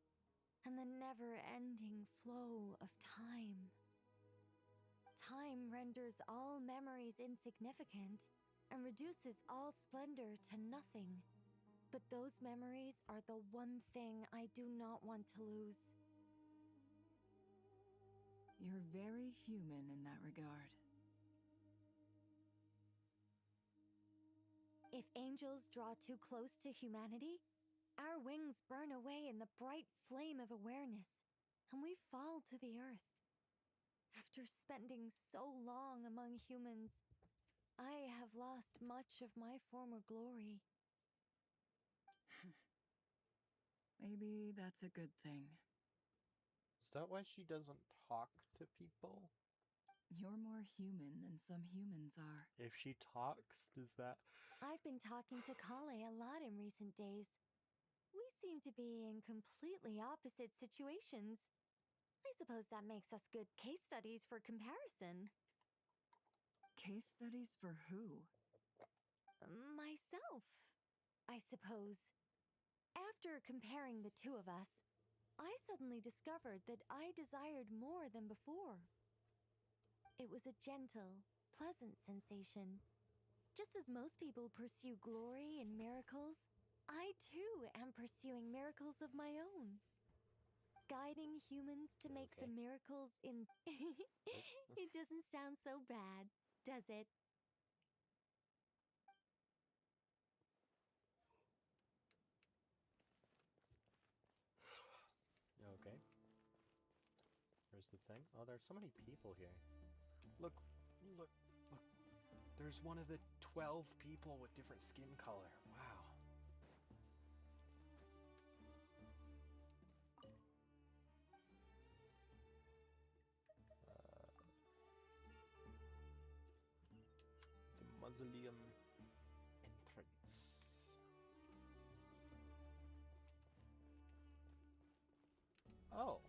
I: and the never-ending flow of time. Time renders all memories insignificant and reduces all splendor to nothing. But those memories are the one thing I do not want to lose.
J: You're very human in that regard.
I: If angels draw too close to humanity, our wings burn away in the bright flame of awareness, and we fall to the earth. After spending so long among humans, I have lost much of my former glory.
J: Maybe that's a good thing.
A: Is that why she doesn't talk to people?
J: You're more human than some humans are.
A: If she talks, does that...
I: I've been talking to Kale a lot in recent days. We seem to be in completely opposite situations. I suppose that makes us good case studies for comparison.
J: Case studies for who?
I: Myself, I suppose. After comparing the two of us, I suddenly discovered that I desired more than before. It was a gentle, pleasant sensation. Just as most people pursue glory and miracles, I too am pursuing miracles of my own. Guiding humans to make the miracles in... It doesn't sound so bad, does it?
A: Okay. Where's the thing? Oh, there's so many people here. Look, look, look. There's one of the 12 people with different skin color. Wow. The mausoleum entrance. Oh.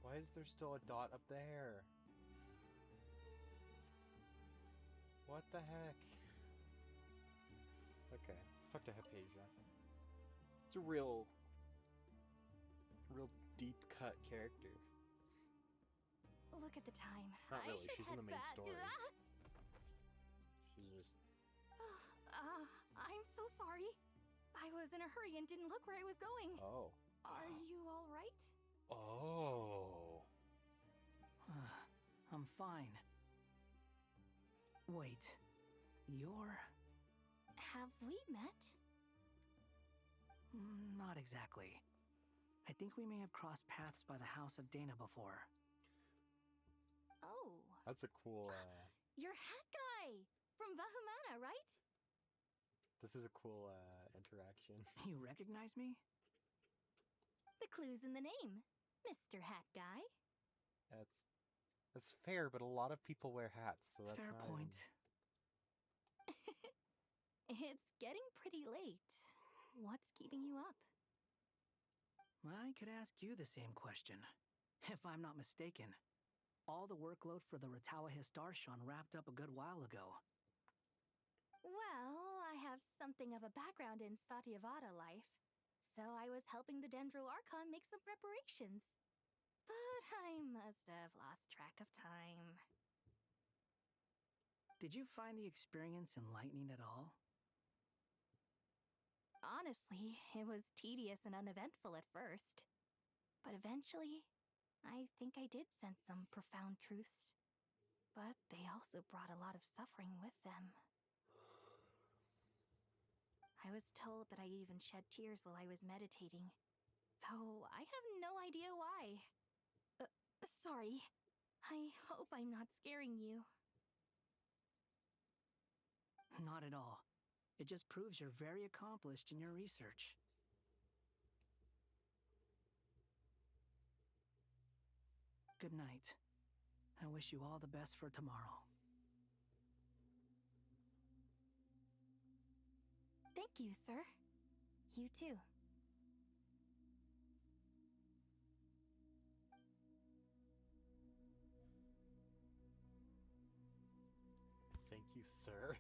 A: Why is there still a dot up there? What the heck? Okay, let's talk to Hypatia. It's a real deep cut character.
H: Look at the time.
A: Not
H: I
A: really,
H: should
A: she's in
H: head
A: the main
H: back.
A: story. She's just...
H: I'm so sorry. I was in a hurry and didn't look where I was going.
A: Oh.
H: Are you all right?
A: Oh.
E: I'm fine. Wait, you're...
H: Have we met?
E: Not exactly. I think we may have crossed paths by the house of Dana before.
H: Oh.
A: That's a cool,
H: You're Hat Guy from Bahumana, right?
A: This is a cool, interaction.
E: You recognize me?
H: The clue's in the name, Mr. Hat Guy.
A: That's fair, but a lot of people wear hats, so that's
E: Fair
A: not
E: point.
H: It's getting pretty late. What's keeping you up?
E: I could ask you the same question. If I'm not mistaken, all the workload for the Ratawa Histarshan wrapped up a good while ago.
H: Well, I have something of a background in Satyavada life, so I was helping the Dendro Archon make some preparations. But I must have lost track of time.
E: Did you find the experience enlightening at all?
H: Honestly, it was tedious and uneventful at first. But eventually, I think I did sense some profound truths. But they also brought a lot of suffering with them. I was told that I even shed tears while I was meditating, though I have no idea why. Sorry. I hope I'm not scaring you.
E: Not at all. It just proves you're very accomplished in your research. Good night. I wish you all the best for tomorrow.
H: Thank you, sir. You too.
A: Thank you, sir.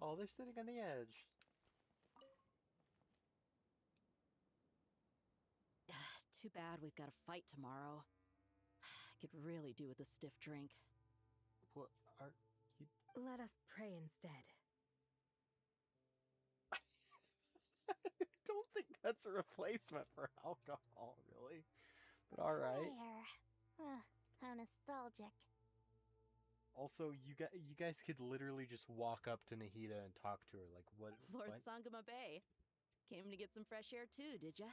A: Oh, they're sitting on the edge.
K: Too bad we've got a fight tomorrow. Could really do with a stiff drink.
A: What are you...
D: Let us pray instead.
A: I don't think that's a replacement for alcohol, really. But alright.
H: There. How nostalgic.
A: Also, you guys could literally just walk up to Nahida and talk to her. Like, what?
K: Lord
A: what?
K: Sangama Bay. Came to get some fresh air too, did ya?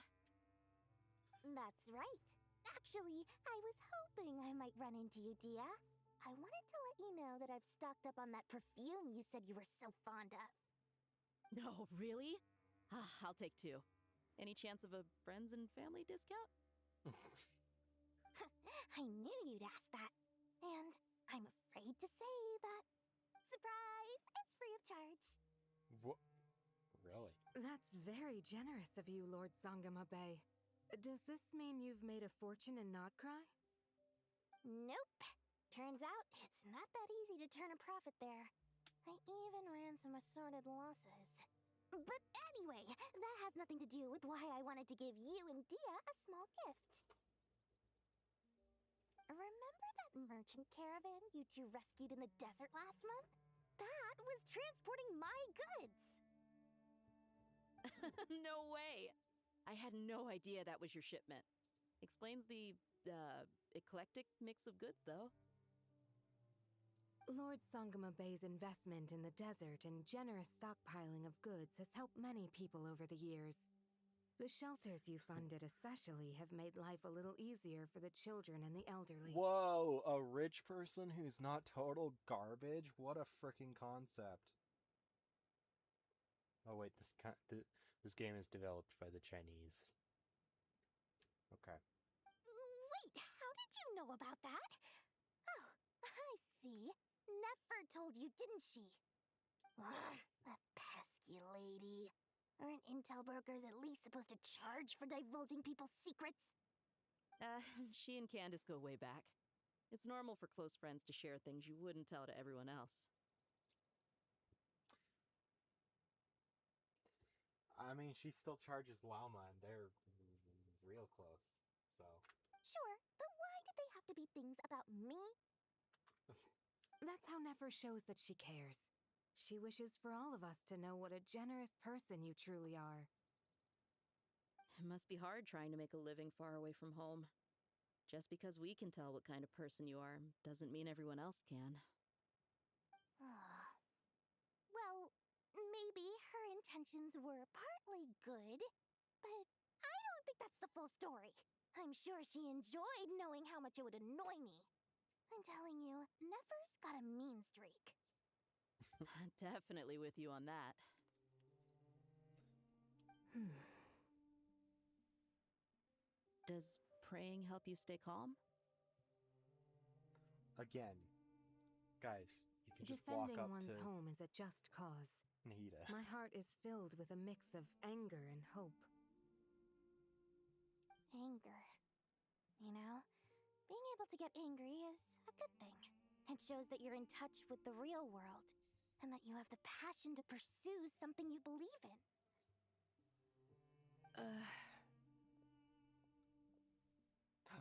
B: That's right. Actually, I was hoping I might run into you, Dia. I wanted to let you know that I've stocked up on that perfume you said you were so fond of.
K: No, really? Ah, I'll take 2. Any chance of a friends and family discount?
B: I knew you'd ask that. And I'm afraid to say that, surprise, it's free of charge.
A: What? Really?
L: That's very generous of you, Lord Sangama Bay. Does this mean you've made a fortune in Notcry?
B: Nope. Turns out it's not that easy to turn a profit there. I even ran some assorted losses. But anyway, that has nothing to do with why I wanted to give you and Dia a small gift. Remember that merchant caravan you two rescued in the desert last month? That was transporting my goods!
K: No way! I had no idea that was your shipment. Explains the, eclectic mix of goods, though.
L: Lord Sangama Bay's investment in the desert and generous stockpiling of goods has helped many people over the years. The shelters you funded especially have made life a little easier for the children and the elderly.
A: Whoa, a rich person who's not total garbage? What a freaking concept. Oh wait, this game is developed by the Chinese. Okay.
B: Wait, how did you know about that? Oh, I see. Nefer told you, didn't she? Ugh, that pesky lady. Aren't intel brokers at least supposed to charge for divulging people's secrets?
K: She and Candace go way back. It's normal for close friends to share things you wouldn't tell to everyone else.
A: I mean, she still charges Lauma, and they're real close, so...
B: Sure, but why did they have to be things about me?
L: That's how Nefer shows that she cares. She wishes for all of us to know what a generous person you truly are.
K: It must be hard trying to make a living far away from home. Just because we can tell what kind of person you are doesn't mean everyone else can.
B: Well, maybe her intentions were partly good, but I don't think that's the full story. I'm sure she enjoyed knowing how much it would annoy me. I'm telling you, Nefer's got a mean streak.
K: Definitely with you on that. Does praying help you stay calm?
A: Again, guys, you can just walk
L: Defending
A: up
L: one's
A: to
L: home is a just cause.
A: Nahida.
L: My heart is filled with a mix of anger and hope.
B: Anger. You know, being able to get angry is a good thing. It shows that you're in touch with the real world, and that you have the passion to pursue something you believe in.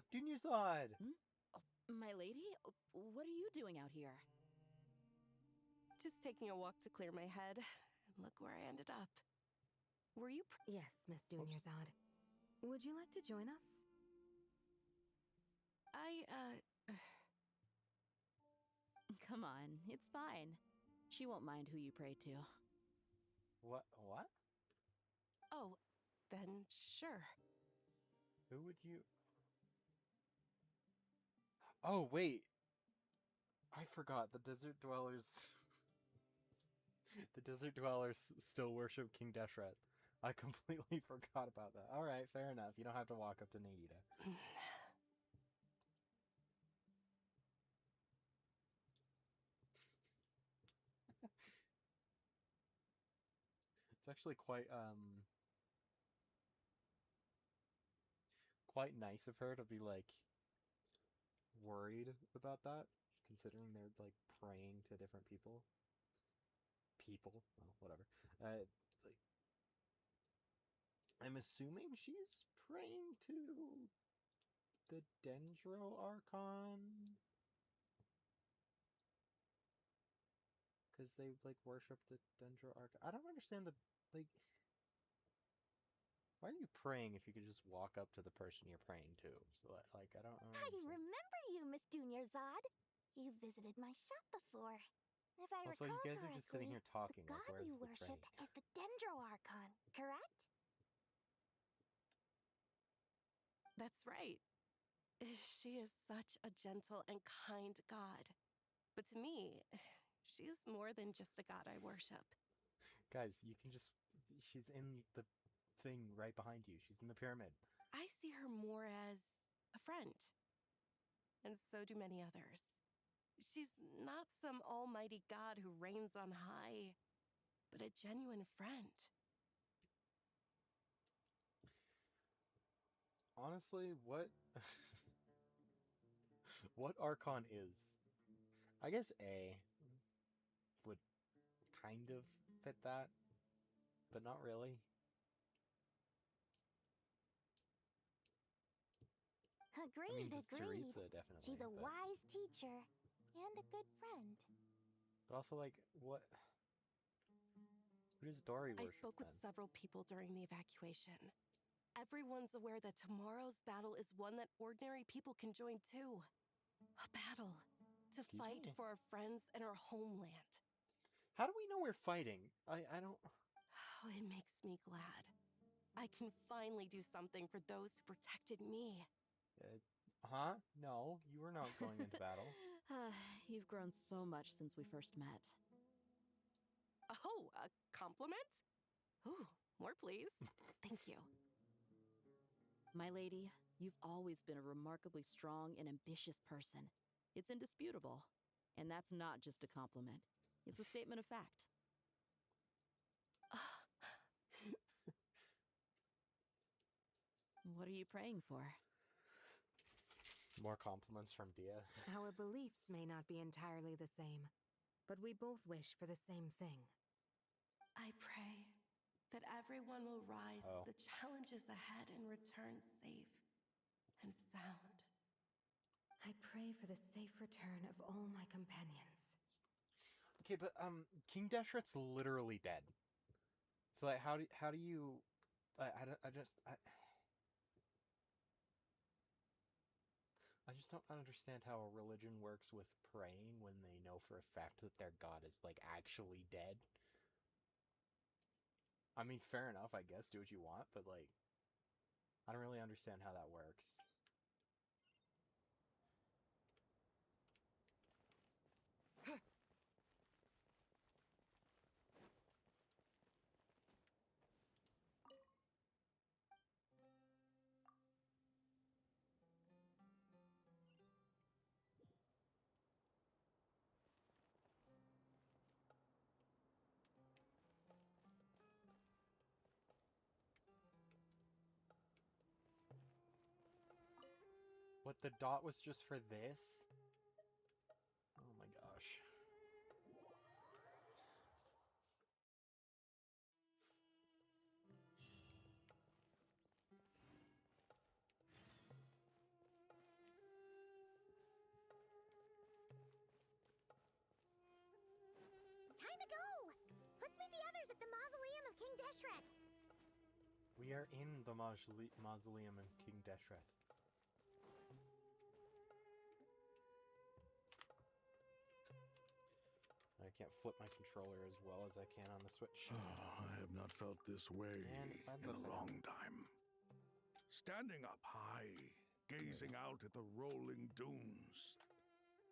A: Dunyazad!
K: My lady, what are you doing out here?
D: Just taking a walk to clear my head. And look where I ended up. Were you...
L: Yes, Miss Dunyazad. Would you like to join us?
K: Come on, it's fine. She won't mind who you pray to.
A: What?
D: Oh, then sure.
A: Who would you... Oh, wait! I forgot, the Desert Dwellers... the Desert Dwellers still worship King Deshret. I completely forgot about that. Alright, fair enough. You don't have to walk up to Nahida. It's actually quite nice of her to be, like, worried about that, considering they're, like, praying to different people. Well, whatever. Like, I'm assuming she's praying to the Dendro Archon? Because they, like, worship the Dendro Archon. I don't understand the, like... Why are you praying if you could just walk up to the person you're praying to? So, like, I don't
B: I remember you, Miss Dunyazad. You visited my shop before. If I
A: Also,
B: recall
A: you guys are just sitting here talking.
B: the
A: Like,
B: god
A: where's
B: you
A: the
B: worship
A: praying?
B: is the Dendro Archon, correct?
M: That's right. She is such a gentle and kind god. But to me, she's more than just a god I worship.
A: Guys, you can just... She's in the thing right behind you. She's in the pyramid.
M: I see her more as a friend. And so do many others. She's not some almighty god who reigns on high, but a genuine friend.
A: Honestly, what... what Archon is? I guess A would kind of fit that, but not really.
B: Agreed, agreed.
A: Tsaritsa, definitely.
B: She's a wise teacher and a good friend.
A: But also, like, what... Who does Dory worship,
M: I spoke with several people during the evacuation. Everyone's aware that tomorrow's battle is one that ordinary people can join too. A battle to fight for our friends and our homeland.
A: How do we know we're fighting? I don't...
M: Oh, it makes me glad. I can finally do something for those who protected me.
A: Huh? No, you were not going into battle.
K: You've grown so much since we first met.
M: Oh, a compliment? Ooh, more please. Thank you.
K: My lady, you've always been a remarkably strong and ambitious person. It's indisputable. And that's not just a compliment. It's a statement of fact. What are you praying for?
A: More compliments from Dia.
L: Our beliefs may not be entirely the same, but we both wish for the same thing.
M: I pray that everyone will rise to the challenges ahead and return safe and sound.
L: I pray for the safe return of all my companions.
A: Okay, but King Deshret's literally dead. So like, how do you? I just don't understand how a religion works with praying when they know for a fact that their god is like actually dead. I mean, fair enough, I guess. Do what you want, but like, I don't really understand how that works. What, the dot was just for this? Oh my gosh.
B: Time to go! Let's meet the others at the mausoleum of King Deshret.
A: We are in the mausoleum of King Deshret. I can't flip my controller as well as I can on the Switch.
N: I have not felt this way in a long time. Standing up high, gazing out at the rolling dunes.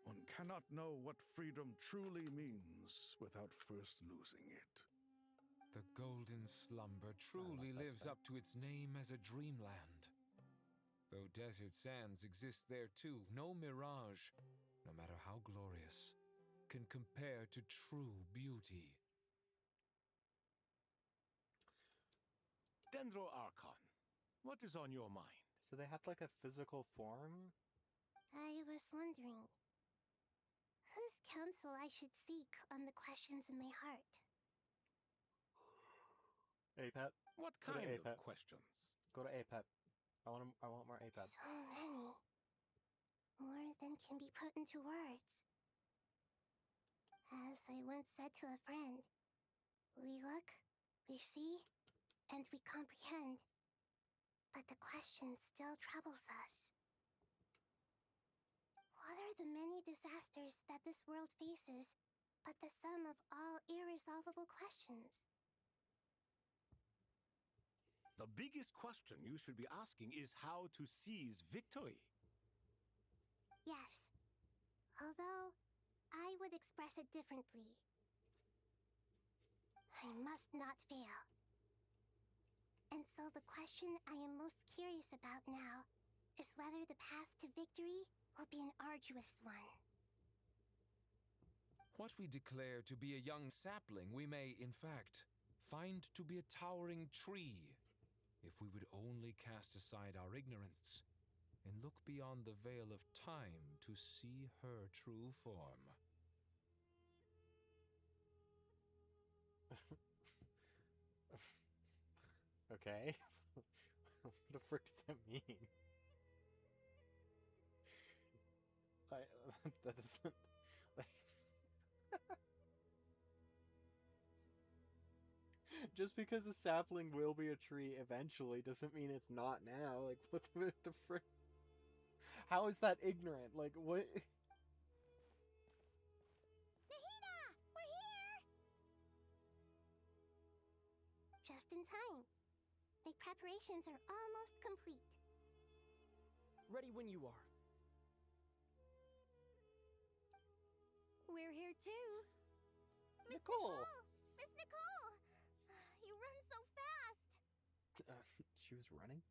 N: One cannot know what freedom truly means without first losing it.
O: The golden slumber truly lives up to its name as a dreamland. Though desert sands exist there too, no mirage, no matter how glorious, can compare to true beauty.
P: Dendro Archon, what is on your mind?
A: So they had like a physical form?
B: I was wondering whose counsel I should seek on the questions in my heart.
A: APEP.
P: What kind of questions?
A: Go to APEP. I want more APEP.
B: So many. More than can be put into words. As I once said to a friend, we look, we see, and we comprehend. But the question still troubles us. What are the many disasters that this world faces, but the sum of all irresolvable questions?
P: The biggest question you should be asking is how to seize victory.
B: Yes. Although, I would express it differently. I must not fail. And so the question I am most curious about now is whether the path to victory will be an arduous one.
O: What we declare to be a young sapling, we may, in fact, find to be a towering tree, if we would only cast aside our ignorance and look beyond the veil of time to see her true form.
A: Okay. What the frick does that mean? That doesn't... Like... Just because a sapling will be a tree eventually doesn't mean it's not now. Like, what the frick? How is that ignorant? Like, what?
B: Nahida! We're here! Just in time. My preparations are almost complete.
C: Ready when you are.
I: We're here too.
A: Nicole!
I: Miss Nicole! You run so fast!
A: She was running?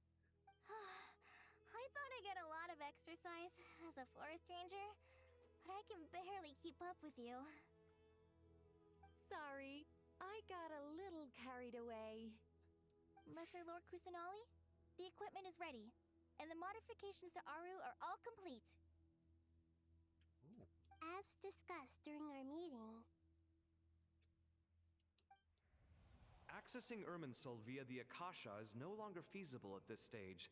I: I thought I'd get a lot of exercise as a forest ranger, but I can barely keep up with you. Sorry, I got a little carried away. Lesser Lord Kusanali, the equipment is ready, and the modifications to Aru are all complete.
A: Ooh.
B: As discussed during our meeting,
F: Accessing Irminsul via the Akasha is no longer feasible at this stage.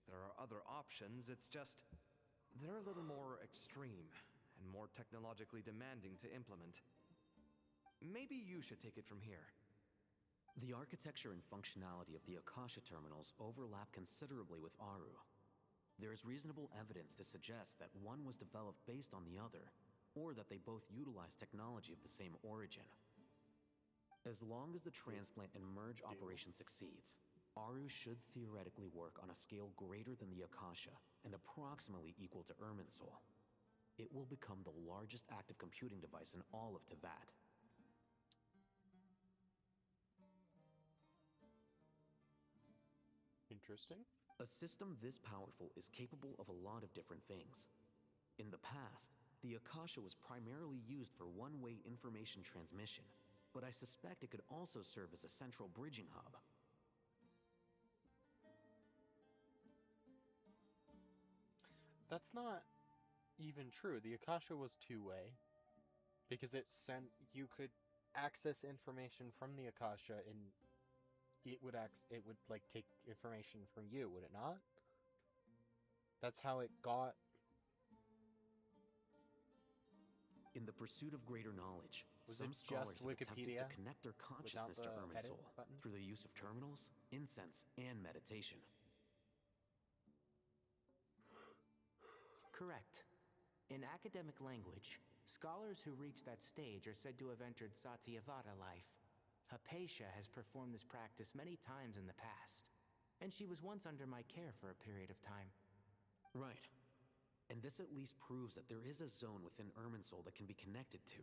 F: There are other options, it's just... they're a little more extreme, and more technologically demanding to implement. Maybe you should take it from here.
G: The architecture and functionality of the Akasha terminals overlap considerably with Aru. There is reasonable evidence to suggest that one was developed based on the other, or that they both utilize technology of the same origin. As long as the transplant and merge operation succeeds, Aru should theoretically work on a scale greater than the Akasha and approximately equal to Irminsul. It will become the largest active computing device in all of Teyvat.
A: Interesting.
G: A system this powerful is capable of a lot of different things. In the past, the Akasha was primarily used for one-way information transmission, but I suspect it could also serve as a central bridging hub.
A: That's not even true. The Akasha was two-way, because it sent... you could access information from the Akasha, and it would like take information from you, would it not? That's how it got...
G: In the pursuit of greater knowledge,
A: Was
G: some
A: it
G: scholars
A: just
G: have attempted
A: Wikipedia
G: to connect their consciousness to
A: the edit
G: Irminsul
A: button?
G: through the use of terminals, incense, and meditation.
E: Correct. In academic language, scholars who reach that stage are said to have entered Satyavada life. Hypatia has performed this practice many times in the past, and she was once under my care for a period of time.
G: Right. And this at least proves that there is a zone within Irminsul that can be connected to.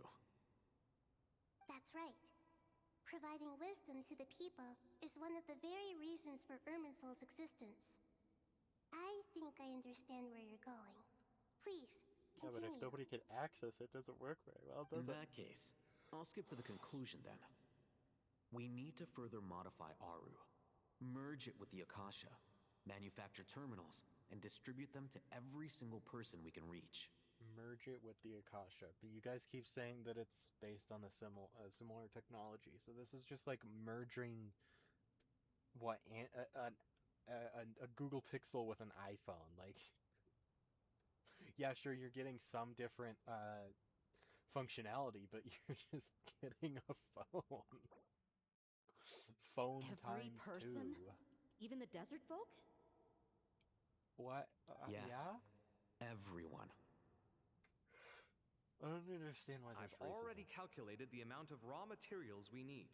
B: that's right. Providing wisdom to the people is one of the very reasons for Irminsul's existence. I think I understand where you're going. Please,
A: Yeah, but if
B: continue.
A: nobody can access it, doesn't work very well, does
G: In
A: it?
G: that case, I'll skip to the conclusion then. We need to further modify Aru, merge it with the Akasha, manufacture terminals, and distribute them to every single person we can reach.
A: Merge it with the Akasha. But you guys keep saying that it's based on the similar technology. So this is just like merging what a Google Pixel with an iPhone. Like, yeah, sure, you're getting some different functionality, but you're just getting a phone. Phone
K: Every
A: times
K: person?
A: 2.
K: Even the desert folk?
A: What?
G: Yes.
A: Yeah?
G: Everyone.
A: I don't understand why there's
F: I've
A: racism.
F: already calculated the amount of raw materials we need.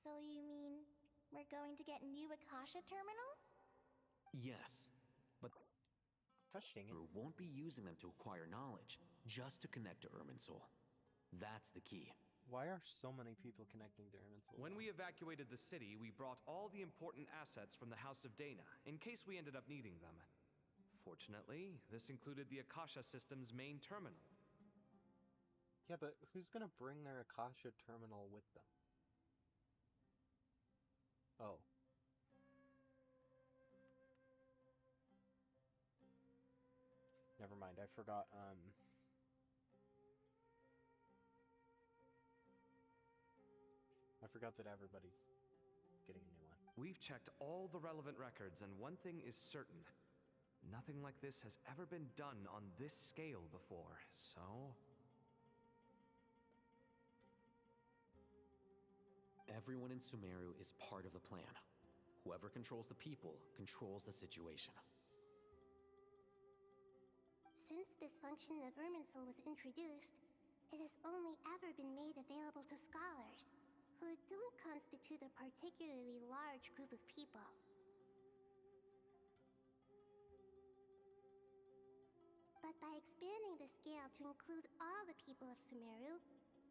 B: So you mean We're going to get new Akasha terminals?
G: Yes, but
A: Hushing
G: won't be using them to acquire knowledge, just to connect to Irminsul. That's the key.
A: Why are so many people connecting to Irminsul?
F: When we evacuated the city, we brought all the important assets from the House of Dana, in case we ended up needing them. Fortunately, this included the Akasha system's main terminal.
A: Yeah, but who's gonna bring their Akasha terminal with them? Oh. Never mind, I forgot, I forgot that everybody's getting a new one.
F: We've checked all the relevant records, and one thing is certain. Nothing like this has ever been done on this scale before, so...
G: Everyone in Sumeru is part of the plan. Whoever controls the people controls the situation.
B: Since this function of Irminsul was introduced, it has only ever been made available to scholars, who don't constitute a particularly large group of people. But by expanding the scale to include all the people of Sumeru,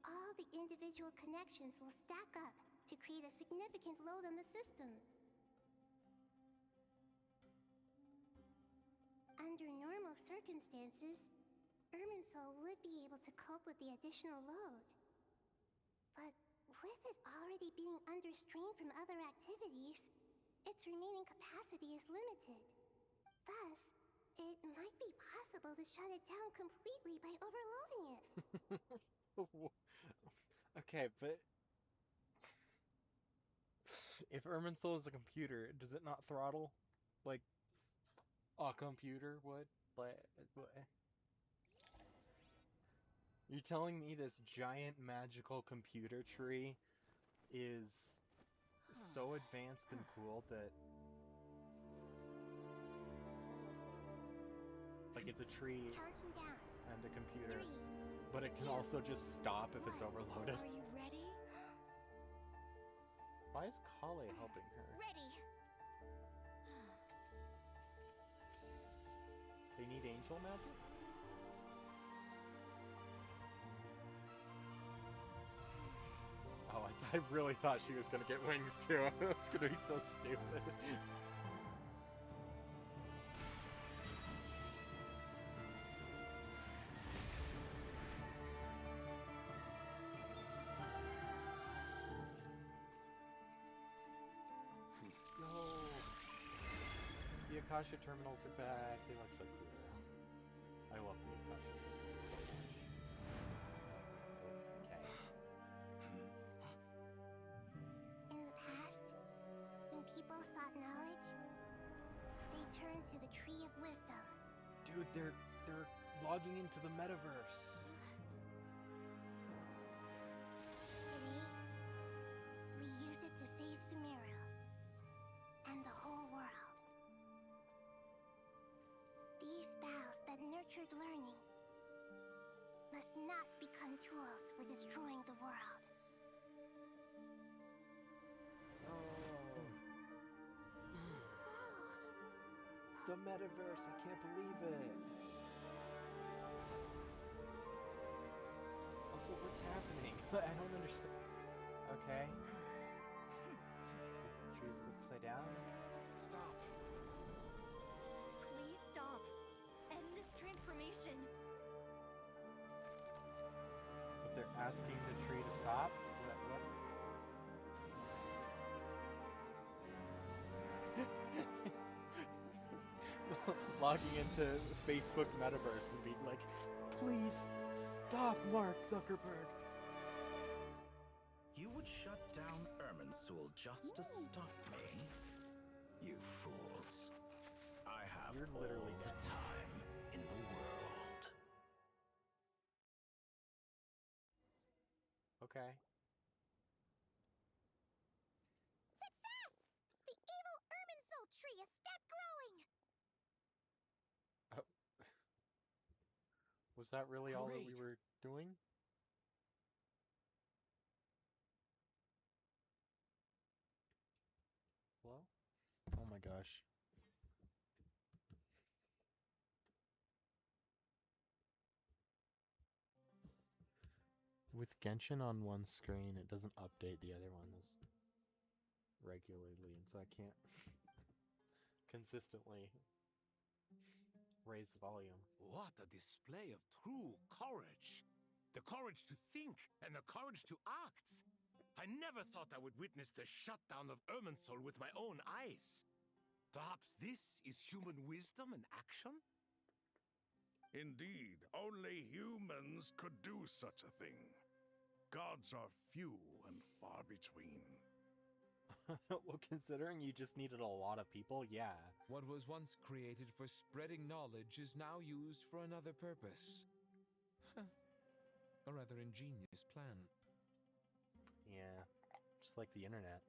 B: all the individual connections will stack up to create a significant load on the system. Under normal circumstances, Irminsul would be able to cope with the additional load. But with it already being under strain from other activities, its remaining capacity is limited. Thus, it might be possible to shut it down completely by overloading it.
A: Okay, but if Irminsul is a computer, does it not throttle like a computer would? Like, what? You're telling me this giant magical computer tree is so advanced and cool that, like, it's a tree and a computer, but it can also just stop if it's overloaded?
B: Are you ready?
A: Why is Kale helping her?
B: Ready!
A: They need angel magic? Oh, I really thought she was gonna get wings too. It was gonna be so stupid. Yo! The Akasha terminals are back. They look so cool. I love the Akasha terminals so much.
B: In the past, when people sought knowledge, they turned to the Tree of Wisdom.
A: Dude, they're logging into the metaverse.
B: Today, we use it to save Sumeru and the whole world. These vows that nurtured learning must not become tools for destroying the world.
A: The metaverse, I can't believe it. Also, what's happening? I don't understand. Okay. Choose to play down.
F: Stop.
H: Please stop. End this transformation.
A: But they're asking the tree to stop? What? Logging into Facebook Metaverse and being like, please stop, Mark Zuckerberg.
Q: You would shut down Irminsul just to stop me? You fools. I have
A: literally
Q: all the time in the world.
A: Okay.
B: Success! The evil Irminsul tree is step growing!
A: Was that really all that we
C: Great.
A: were doing? gosh. With Genshin on one screen, it doesn't update the other one as regularly, and so I can't consistently raise the volume.
P: What a display of true courage! The courage to think and the courage to act! I never thought I would witness the shutdown of Irminsul with my own eyes. Perhaps this is human wisdom in action?
N: Indeed, only humans could do such a thing. Gods are few and far between.
A: Well, considering you just needed a lot of people, yeah.
O: What was once created for spreading knowledge is now used for another purpose. A rather ingenious plan.
A: Yeah, just like the internet.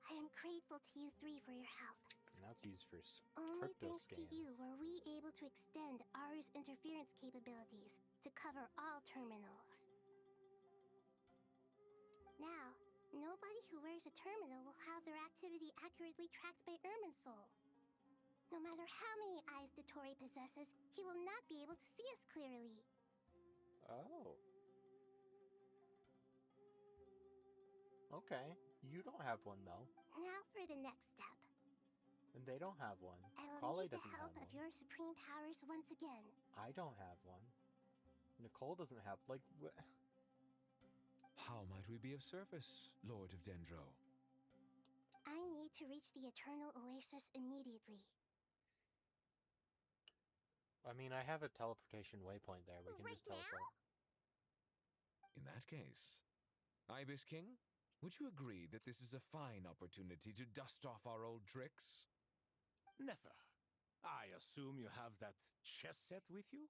B: I am grateful to you three for your help.
A: Now it's used for
B: Only
A: crypto
B: thanks
A: scams.
B: to you were we able to extend Aru's interference capabilities to cover all terminals. Now, nobody who wears a terminal will have their activity accurately tracked by Irminsul. No matter how many eyes Dottore possesses, he will not be able to see us clearly.
A: Oh. Okay, you don't have one though.
B: Now for the next step.
A: And they don't have one.
B: I will
A: Kale
B: need the
A: doesn't
B: help
A: have
B: of
A: one.
B: your supreme powers once again.
A: I don't have one. Nicole doesn't have, like,
O: How might we be of service, Lord of Dendro?
B: I need to reach the Eternal Oasis immediately.
A: I mean, I have a teleportation waypoint there. We can just teleport.
O: In that case, Ibis King, would you agree that this is a fine opportunity to dust off our old tricks?
P: Never. I assume you have that chess set with you?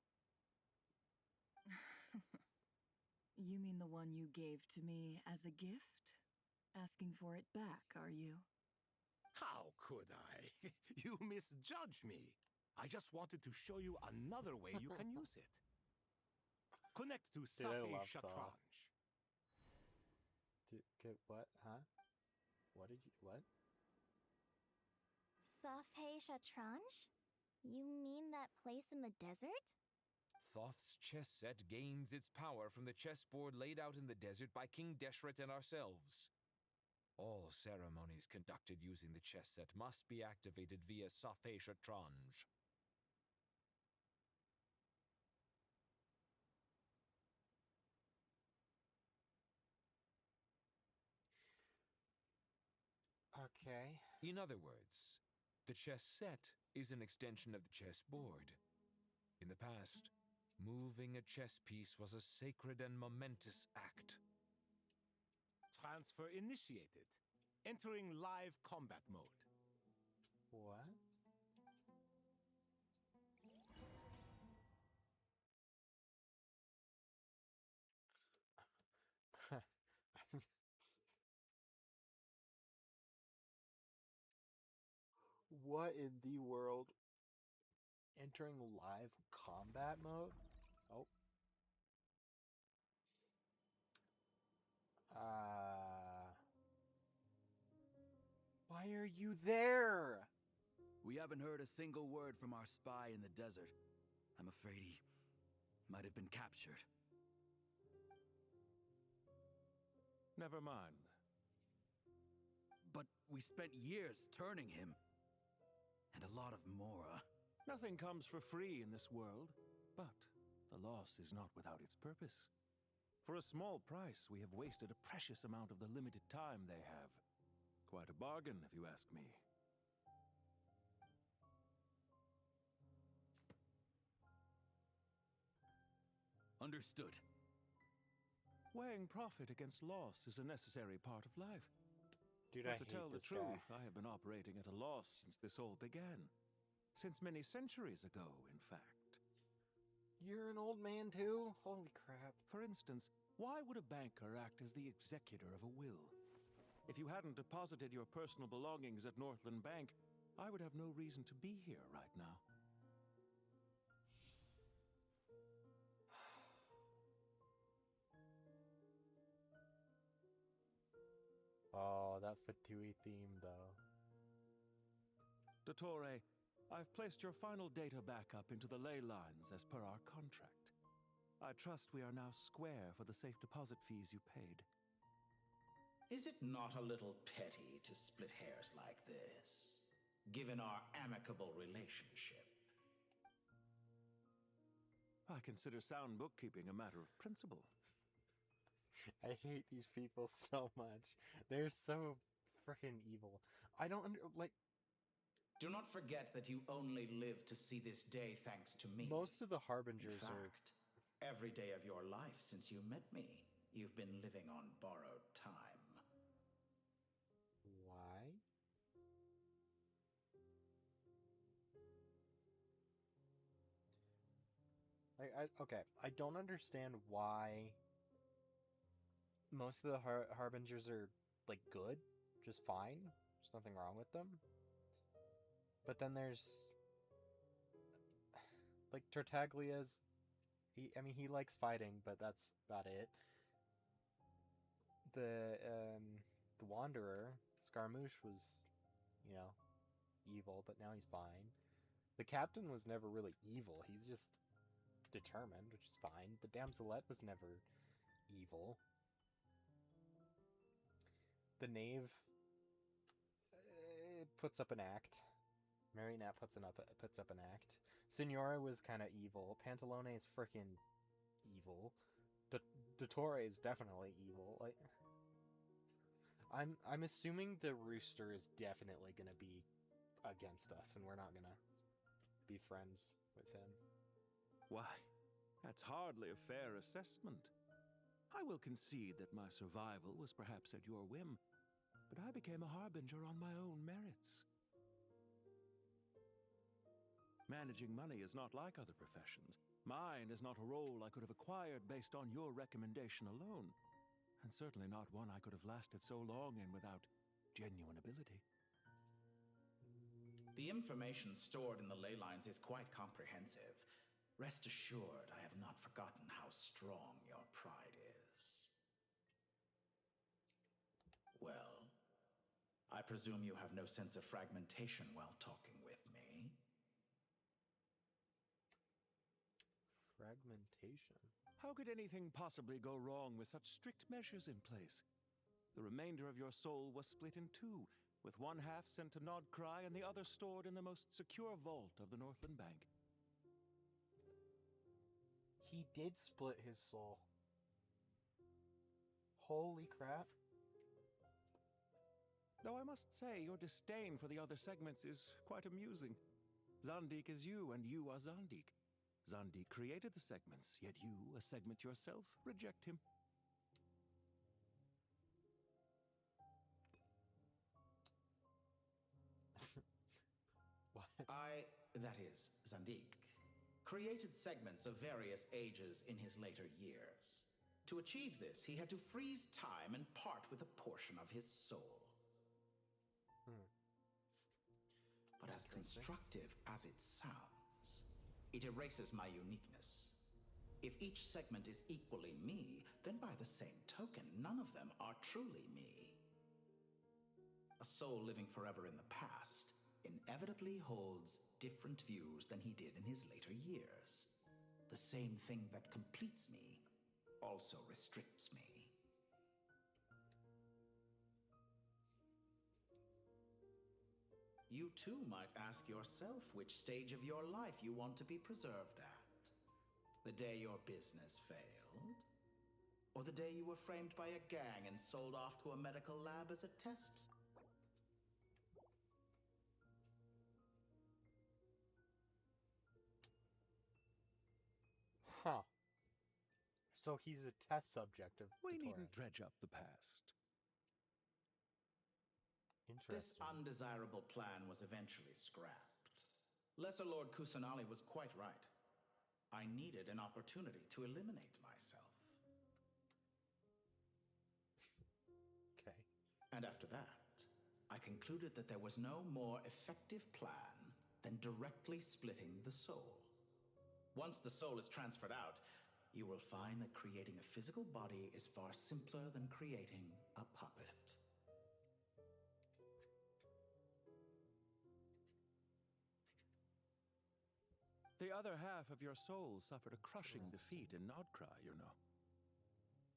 J: You mean the one you gave to me as a gift? Asking for it back, are you?
P: How could I? You misjudge me. I just wanted to show you another way you can use it. Connect to Safe Shatranj.
A: What? Huh? What did you... What?
H: Safe Shatranj? You mean that place in the desert?
O: Thoth's chess set gains its power from the chessboard laid out in the desert by King Deshret and ourselves. All ceremonies conducted using the chess set must be activated via Safe Shatranj.
A: Okay.
O: In other words, the chess set is an extension of the chessboard. In the past, moving a chess piece was a sacred and momentous act.
P: Transfer initiated. Entering live combat mode.
A: What? What in the world? Entering live combat mode? Oh. Why are you there?
R: We haven't heard a single word from our spy in the desert. I'm afraid he might have been captured.
P: Never mind.
R: But we spent years turning him. And a lot of Mora.
F: Nothing comes for free in this world, but the loss is not without its purpose. For a small price, we have wasted a precious amount of the limited time they have. Quite a bargain, if you ask me.
R: Understood.
F: Weighing profit against loss is a necessary part of life.
A: Dude,
F: but
A: I
F: to tell
A: hate
F: the
A: this
F: truth,
A: guy.
F: I have been operating at a loss since this all began. Since many centuries ago, in fact.
A: You're an old man too? Holy crap.
F: For instance, why would a banker act as the executor of a will? If you hadn't deposited your personal belongings at Northland Bank, I would have no reason to be here right now.
A: Oh, that Fatui theme though.
F: Dottore, I've placed your final data backup into the ley lines as per our contract. I trust we are now square for the safe deposit fees you paid.
Q: Is it not a little petty to split hairs like this, given our amicable relationship?
F: I consider sound bookkeeping a matter of principle.
A: I hate these people so much. They're so freaking evil. I don't like.
Q: Do not forget that you only live to see this day thanks to me.
A: Most of the harbingers
Q: In fact, every day of your life since you met me, you've been living on borrowed time.
A: Why? Okay, I don't understand why most of the harbingers are like good, just fine. There's nothing wrong with them. But then there's like Tartaglia's. He likes fighting, but that's about it. The Wanderer, Scaramouche was, evil, but now he's fine. The captain was never really evil. He's just determined, which is fine. The damselette was never evil. The knave puts up an act. Marionette puts up an act. Signora was kind of evil. Pantalone is freaking evil. Dottore is definitely evil. Like, I'm assuming the rooster is definitely gonna be against us, and we're not gonna be friends with him.
F: Why, that's hardly a fair assessment. I will concede that my survival was perhaps at your whim, but I became a harbinger on my own merits. Managing money is not like other professions. Mine is not a role I could have acquired based on your recommendation alone, and certainly not one I could have lasted so long in without genuine ability.
Q: The information stored in the ley lines is quite comprehensive. Rest assured, I have not forgotten how strong your pride is. Well, I presume you have no sense of fragmentation while talking with me.
A: Fragmentation?
F: How could anything possibly go wrong with such strict measures in place? The remainder of your soul was split in two, with one half sent to Nodcry and the other stored in the most secure vault of the Northland Bank.
A: He did split his soul. Holy crap.
F: Though I must say, your disdain for the other segments is quite amusing. Zandik is you, and you are Zandik. Zandik created the segments, yet you, a segment yourself, reject him.
A: What?
Q: That is, Zandik, created segments of various ages in his later years. To achieve this, he had to freeze time and part with a portion of his soul. But as constructive as it sounds, it erases my uniqueness. If each segment is equally me, then by the same token, none of them are truly me. A soul living forever in the past inevitably holds different views than he did in his later years. The same thing that completes me also restricts me. You too might ask yourself which stage of your life you want to be preserved at. The day your business failed? Or the day you were framed by a gang and sold off to a medical lab as a test?
A: Huh. So he's a test subject of
F: We
A: Dottore's.
F: needn't dredge up the past.
Q: This undesirable plan was eventually scrapped. Lesser Lord Kusanali was quite right. I needed an opportunity to eliminate myself.
A: Okay.
Q: And after that, I concluded that there was no more effective plan than directly splitting the soul. Once the soul is transferred out, you will find that creating a physical body is far simpler than creating a puppet.
F: other half of your soul suffered a crushing defeat in Nodcry, you know.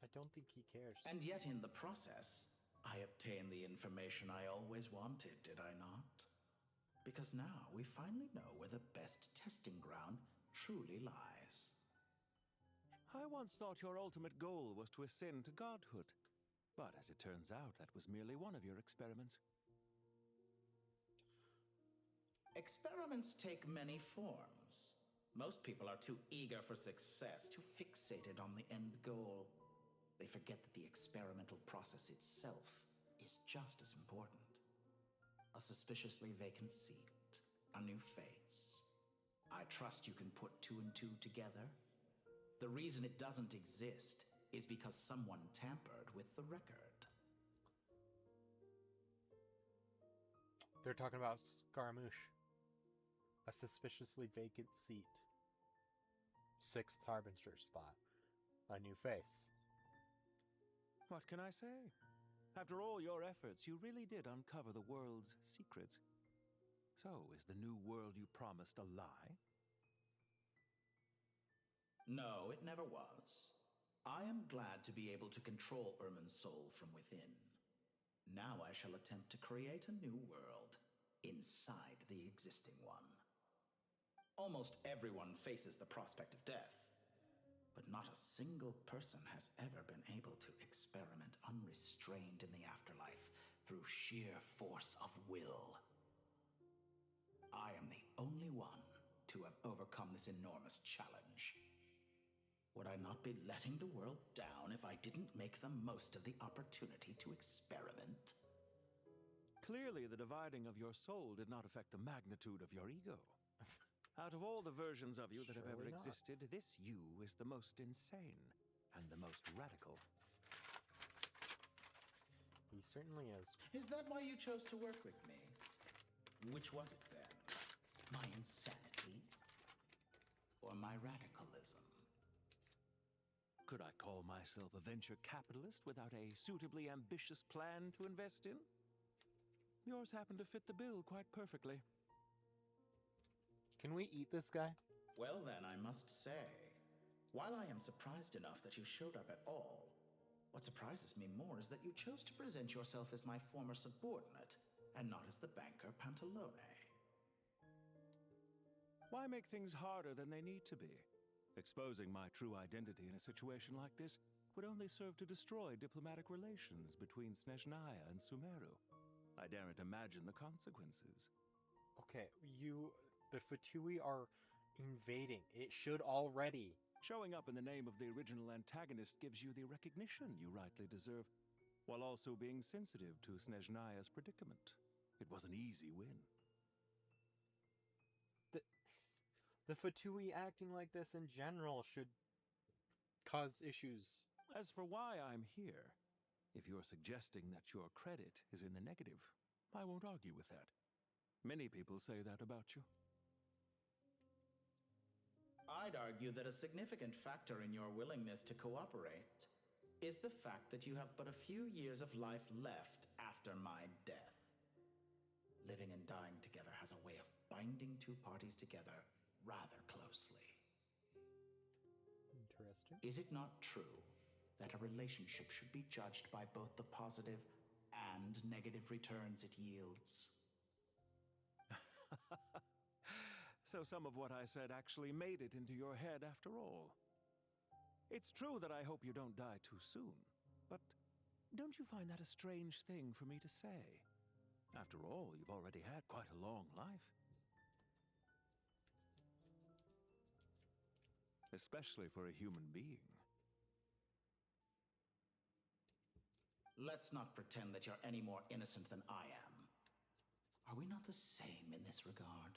A: I don't think he cares.
Q: And yet in the process, I obtained the information I always wanted, did I not? Because now we finally know where the best testing ground truly lies.
F: I once thought your ultimate goal was to ascend to godhood. But as it turns out, that was merely one of your experiments.
Q: Experiments take many forms. Most people are too eager for success, too fixated on the end goal. They forget that the experimental process itself is just as important. A suspiciously vacant seat, a new face. I trust you can put two and two together. The reason it doesn't exist is because someone tampered with the record.
A: They're talking about Scaramouche. A suspiciously vacant seat. 6th Harbinger spot. A new face.
F: What can I say? After all your efforts, you really did uncover the world's secrets. So, is the new world you promised a lie?
Q: No, it never was. I am glad to be able to control Irmin's soul from within. Now I shall attempt to create a new world inside the existing one. Almost everyone faces the prospect of death, but not a single person has ever been able to experiment unrestrained in the afterlife through sheer force of will. I am the only one to have overcome this enormous challenge. Would I not be letting the world down if I didn't make the most of the opportunity to experiment?
F: Clearly, the dividing of your soul did not affect the magnitude of your ego. Out of all the versions of you that have ever existed, this you is the most insane and the most radical.
A: He certainly is.
Q: Is that why you chose to work with me? Which was it then? My insanity? Or my radicalism?
F: Could I call myself a venture capitalist without a suitably ambitious plan to invest in? Yours happened to fit the bill quite perfectly.
A: Can we eat this guy?
Q: Well then, I must say, while I am surprised enough that you showed up at all, what surprises me more is that you chose to present yourself as my former subordinate, and not as the banker Pantalone.
F: Why make things harder than they need to be? Exposing my true identity in a situation like this would only serve to destroy diplomatic relations between Snezhnaya and Sumeru. I daren't imagine the consequences.
A: Okay, the Fatui are invading. It should already.
F: Showing up in the name of the original antagonist gives you the recognition you rightly deserve, while also being sensitive to Snezhnaya's predicament. It was an easy win.
A: The Fatui acting like this in general should cause issues.
F: As for why I'm here, if you're suggesting that your credit is in the negative, I won't argue with that. Many people say that about you.
Q: I'd argue that a significant factor in your willingness to cooperate is the fact that you have but a few years of life left after my death. Living and dying together has a way of binding two parties together rather closely.
A: Interesting.
Q: Is it not true that a relationship should be judged by both the positive and negative returns it yields?
F: So some of what I said actually made it into your head after all. It's true that I hope you don't die too soon, but don't you find that a strange thing for me to say? After all, you've already had quite a long life. Especially for a human being.
Q: Let's not pretend that you're any more innocent than I am. Are we not the same in this regard?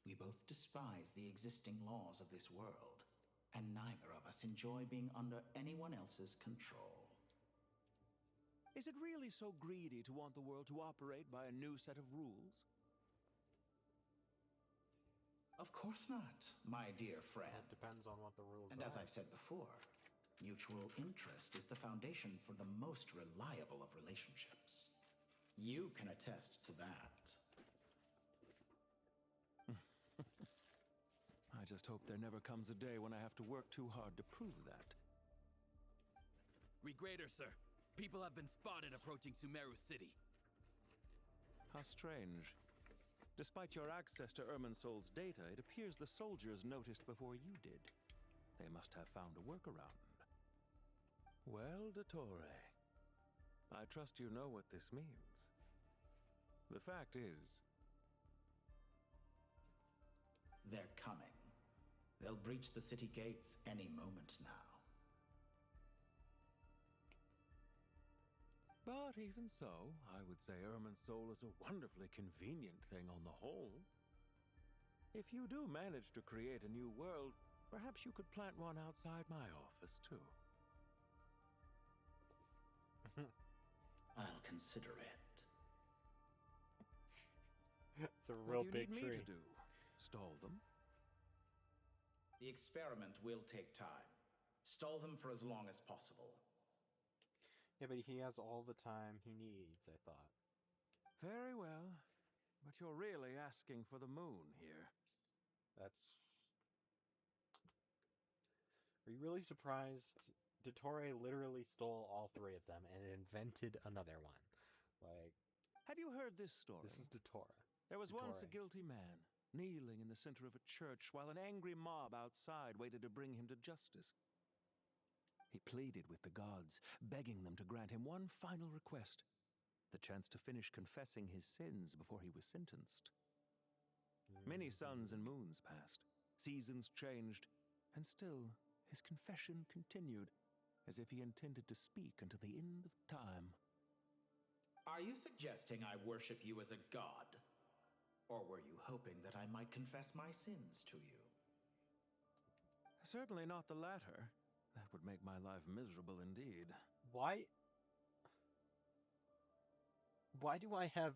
Q: We both despise the existing laws of this world, and neither of us enjoy being under anyone else's control.
F: Is it really so greedy to want the world to operate by a new set of rules?
Q: Of course not, my dear friend.
A: It depends on what the rules
Q: are. And as
A: are.
Q: I've said before, mutual interest is the foundation for the most reliable of relationships. You can attest to that.
F: I just hope there never comes a day when I have to work too hard to prove that.
R: Regrader, sir. People have been spotted approaching Sumeru City.
F: How strange. Despite your access to Irminsol's data, it appears the soldiers noticed before you did. They must have found a workaround. Well, Dottore, I trust you know what this means. The fact is...
Q: They're coming. They'll breach the city gates any moment now.
F: But even so, I would say Irminsol is a wonderfully convenient thing on the whole. If you do manage to create a new world, perhaps you could plant one outside my office, too.
Q: I'll consider it.
A: It's a real big tree.
F: What do you need me to do? Stall them?
Q: The experiment will take time. Stall them for as long as possible.
A: Yeah, but he has all the time he needs, I thought.
F: Very well. But you're really asking for the moon here.
A: That's... Are you really surprised? Dottore literally stole all three of them and invented another one. Like...
F: Have you heard this story?
A: This is Dottore.
F: There was once a guilty man, kneeling in the center of a church while an angry mob outside waited to bring him to justice. He pleaded with the gods, begging them to grant him one final request, the chance to finish confessing his sins before he was sentenced. Many suns and moons passed, seasons changed, and still his confession continued, as if he intended to speak until the end of time.
Q: Are you suggesting I worship you as a god? Or were you hoping that I might confess my sins to you?
F: Certainly not the latter. That would make my life miserable indeed.
A: Why do I have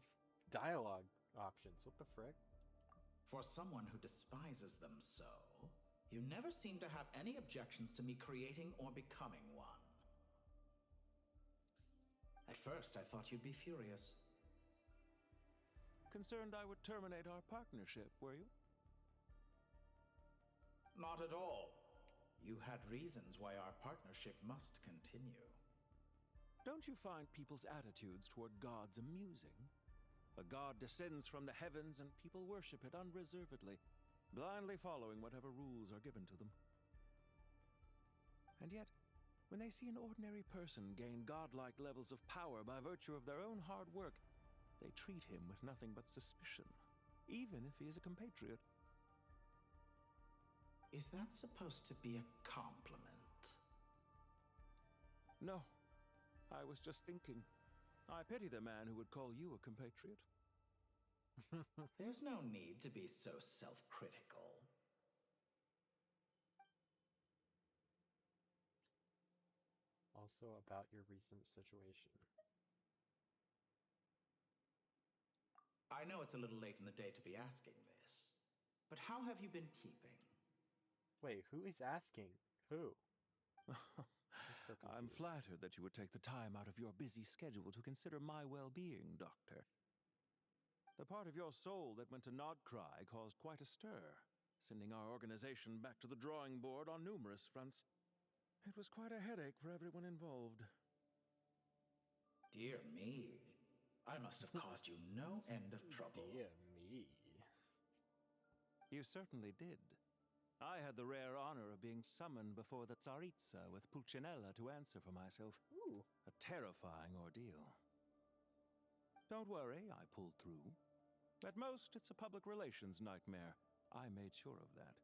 A: dialogue options? What the frick?
Q: For someone who despises them so, you never seem to have any objections to me creating or becoming one. At first, I thought you'd be furious.
F: Concerned I would terminate our partnership, were you?
Q: Not at all. You had reasons why our partnership must continue.
F: Don't you find people's attitudes toward gods amusing? A god descends from the heavens and people worship it unreservedly, blindly following whatever rules are given to them. And yet, when they see an ordinary person gain godlike levels of power by virtue of their own hard work, they treat him with nothing but suspicion, even if he is a compatriot.
Q: Is that supposed to be a compliment?
F: No. I was just thinking. I pity the man who would call you a compatriot.
Q: There's no need to be so self-critical.
A: Also about your recent situation.
Q: I know it's a little late in the day to be asking this, but how have you been keeping?
A: Wait, who is asking? Who?
F: I'm flattered that you would take the time out of your busy schedule to consider my well-being, Doctor. The part of your soul that went to Nodcry caused quite a stir, sending our organization back to the drawing board on numerous fronts. It was quite a headache for everyone involved.
Q: Dear me. I must have caused you no end of trouble.
A: Dear me.
F: You certainly did. I had the rare honor of being summoned before the Tsaritsa with Pulcinella to answer for myself.
A: Ooh.
F: A terrifying ordeal. Don't worry, I pulled through. At most, it's a public relations nightmare. I made sure of that.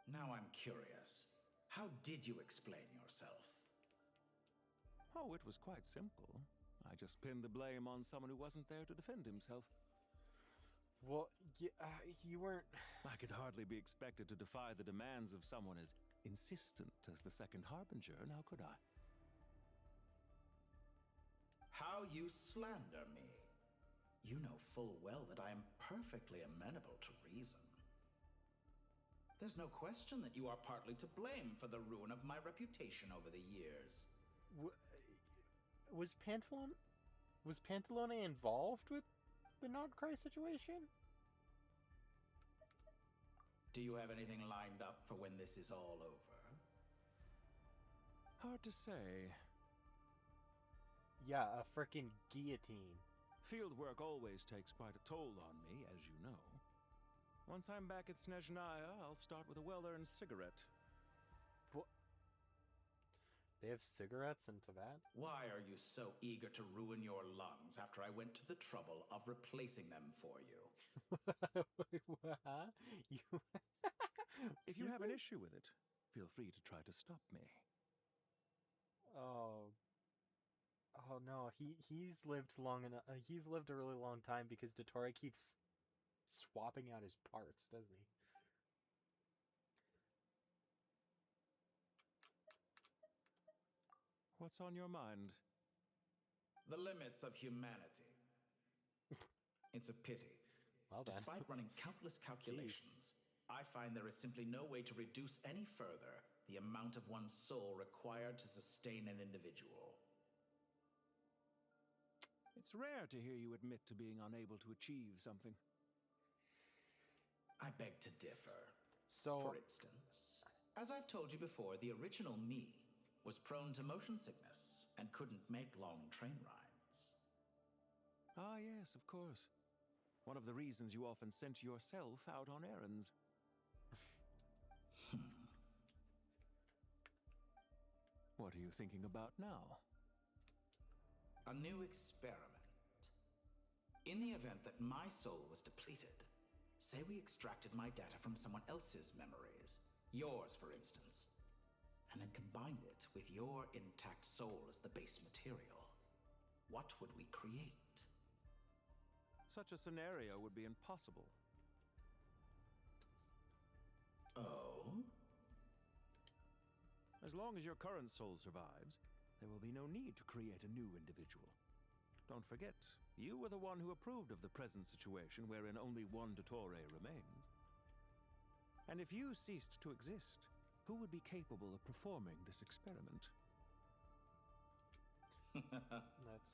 Q: Now I'm curious. How did you explain yourself?
F: Oh, it was quite simple. I just pinned the blame on someone who wasn't there to defend himself.
A: Well, you weren't...
F: I could hardly be expected to defy the demands of someone as insistent as the Second Harbinger, now could I?
Q: How you slander me. You know full well that I am perfectly amenable to reason. There's no question that you are partly to blame for the ruin of my reputation over the years.
A: Was Pantalone involved with the Nodcry situation?
Q: Do you have anything lined up for when this is all over?
F: Hard to say.
A: Yeah, a frickin' guillotine.
F: Field work always takes quite a toll on me, as you know. Once I'm back at Snezhnaya, I'll start with a well-earned cigarette.
A: What? They have cigarettes in Tibet?
Q: Why are you so eager to ruin your lungs after I went to the trouble of replacing them for you?
A: Huh?
F: If you have an issue with it, feel free to try to stop me.
A: Oh. Oh no, he's lived long enough. He's lived a really long time because Dottore keeps swapping out his parts, doesn't he?
F: What's on your mind?
Q: The limits of humanity. It's a pity.
A: Well then.
Q: Despite running countless calculations, I find there is simply no way to reduce any further the amount of one's soul required to sustain an individual.
F: It's rare to hear you admit to being unable to achieve something.
Q: I beg to differ.
A: So,
Q: for instance, as I've told you before, the original me was prone to motion sickness and couldn't make long train rides.
F: Ah, yes, of course. One of the reasons you often sent yourself out on errands. What are you thinking about now?
Q: A new experiment. In the event that my soul was depleted, say we extracted my data from someone else's memories, yours for instance, and then combined it with your intact soul as the base material, what would we create?
F: Such a scenario would be impossible.
Q: Oh?
F: As long as your current soul survives, there will be no need to create a new individual. Don't forget, you were the one who approved of the present situation wherein only one Dottore remains. And if you ceased to exist, who would be capable of performing this experiment?
A: That's...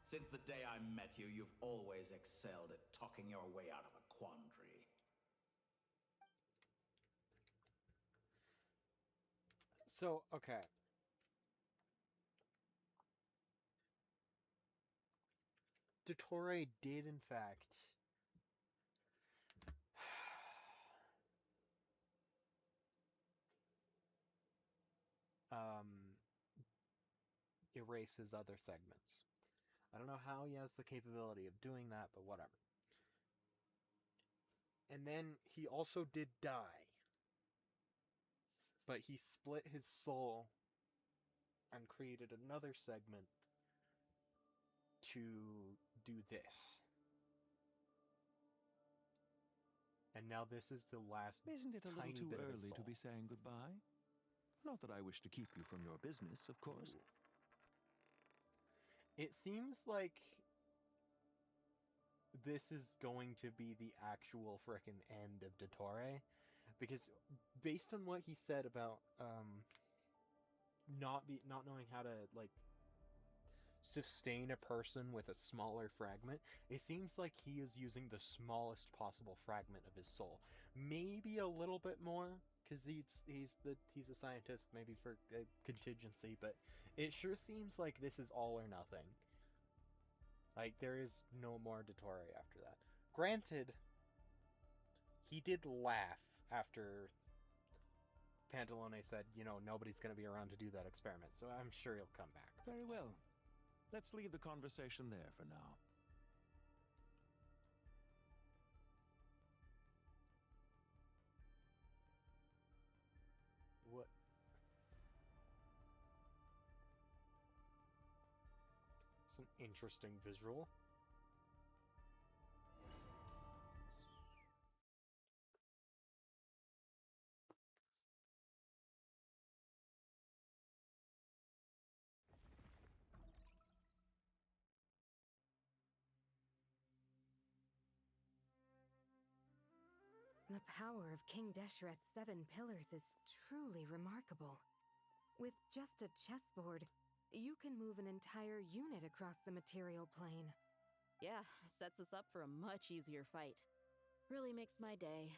Q: Since the day I met you, you've always excelled at talking your way out of a quandary.
A: So, okay. Dottore did, in fact, erase his other segments. I don't know how he has the capability of doing that, but whatever. And then he also did die. But he split his soul and created another segment to do this. And now this is the last
F: Isn't it a little
A: tiny
F: too
A: bit of his
F: early
A: soul.
F: to be saying goodbye? Not that I wish to keep you from your business, of course.
A: Ooh. It seems like this is going to be the actual frickin' end of Dottore, because based on what he said about not knowing how to like sustain a person with a smaller fragment, it seems like he is using the smallest possible fragment of his soul. Maybe a little bit more, because he's a scientist, maybe for a contingency, but it sure seems like this is all or nothing. Like, there is no more Dottore after that. Granted, he did laugh after Pantalone said, you know, nobody's going to be around to do that experiment, so I'm sure he'll come back.
F: Very well. Let's leave the conversation there for now.
A: What? It's an interesting visual.
L: The power of King Deshret's 7 pillars is truly remarkable. With just a chessboard, you can move an entire unit across the material plane.
K: Yeah, sets us up for a much easier fight. Really makes my day.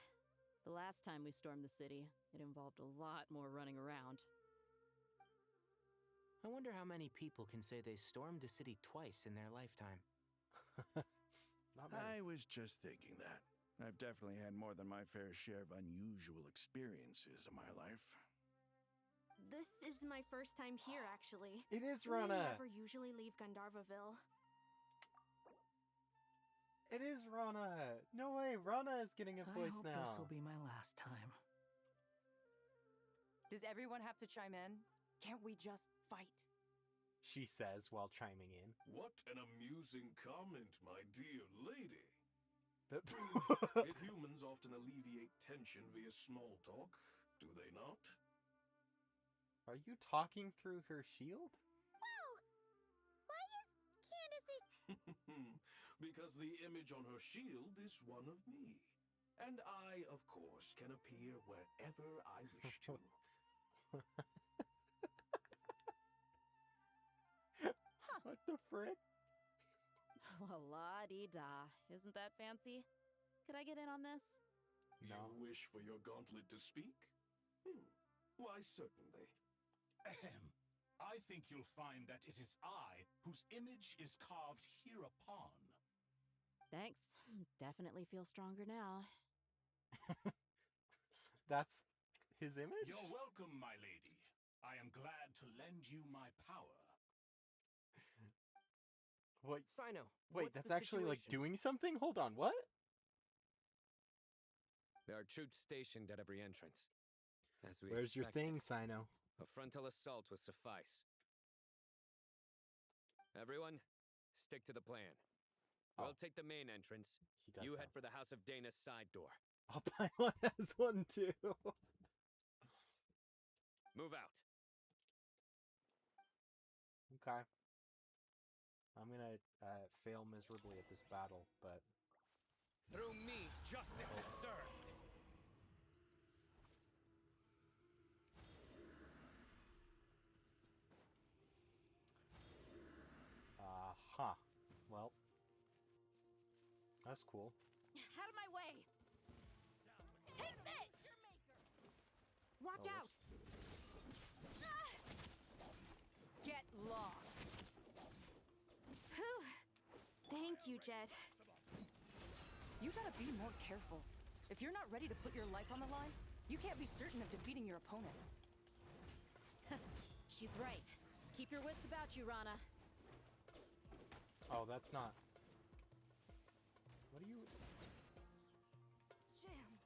K: The last time we stormed the city, it involved a lot more running around.
E: I wonder how many people can say they stormed a city twice in their lifetime.
A: Not many.
N: I was just thinking that. I've definitely had more than my fair share of unusual experiences in my life.
S: This is my first time here, actually.
A: It is
S: We
A: Rana.
S: never usually leave Gandharvaville.
A: It is Rana. No way, Rana is getting a voice now.
T: This will be my last time.
U: Does everyone have to chime in? Can't we just fight?
A: She says while chiming in.
V: What an amusing comment, my dear lady.
A: But
V: Humans often alleviate tension via small talk, do they not?
A: Are you talking through her shield?
B: Whoa! Why is Candace
V: Because the image on her shield is one of me. And I, of course, can appear wherever I wish to.
A: What the frick?
K: Well, la-di-da. Isn't that fancy? Could I get in on this?
V: No. You wish for your gauntlet to speak? Why, certainly.
P: Ahem. I think you'll find that it is I whose image is carved hereupon.
K: Thanks. Definitely feel stronger now.
A: That's his image?
P: You're welcome, my lady. I am glad to lend you my power.
A: Wait,
C: Sino,
A: wait, that's actually like doing something? Hold on, what?
W: There are troops stationed at every entrance. As we
A: Where's your
W: expected,
A: thing, Sino?
W: A frontal assault will suffice. Everyone, stick to the plan. We'll take the main entrance. You head for the House of Dana's side door.
A: Oh, Paimon has one too.
W: Move out.
A: Okay. I'm gonna fail miserably at this battle, but...
W: Through me, justice is served.
A: Well, that's cool.
S: Out of my way! Take this! Watch out!
U: Get lost!
S: Whew. Thank you, Jet.
U: You gotta be more careful. If you're not ready to put your life on the line, you can't be certain of defeating your opponent.
K: She's right. Keep your wits about you, Rana.
A: Oh, that's not... What are you...
S: Jammed.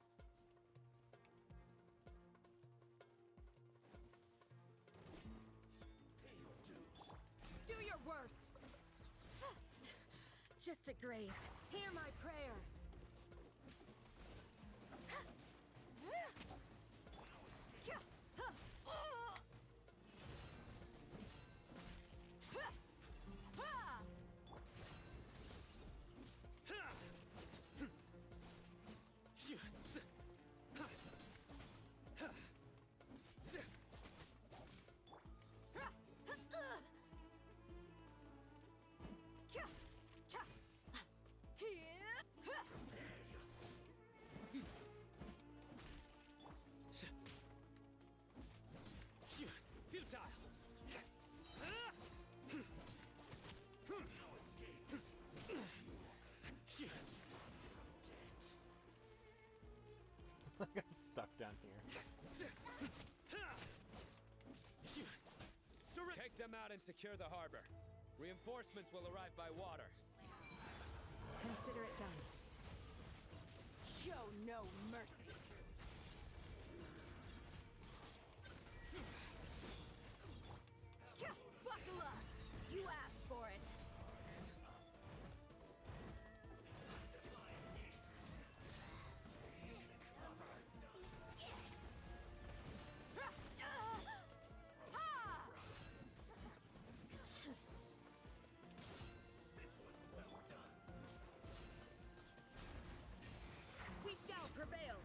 U: Do your worst!
S: Just a graze. Hear my prayer.
A: I got stuck down here.
W: Take them out and secure the harbor. Reinforcements will arrive by water.
S: Consider it done.
U: Show no mercy.
S: Buckle up! You asked for it!
U: We shall prevail!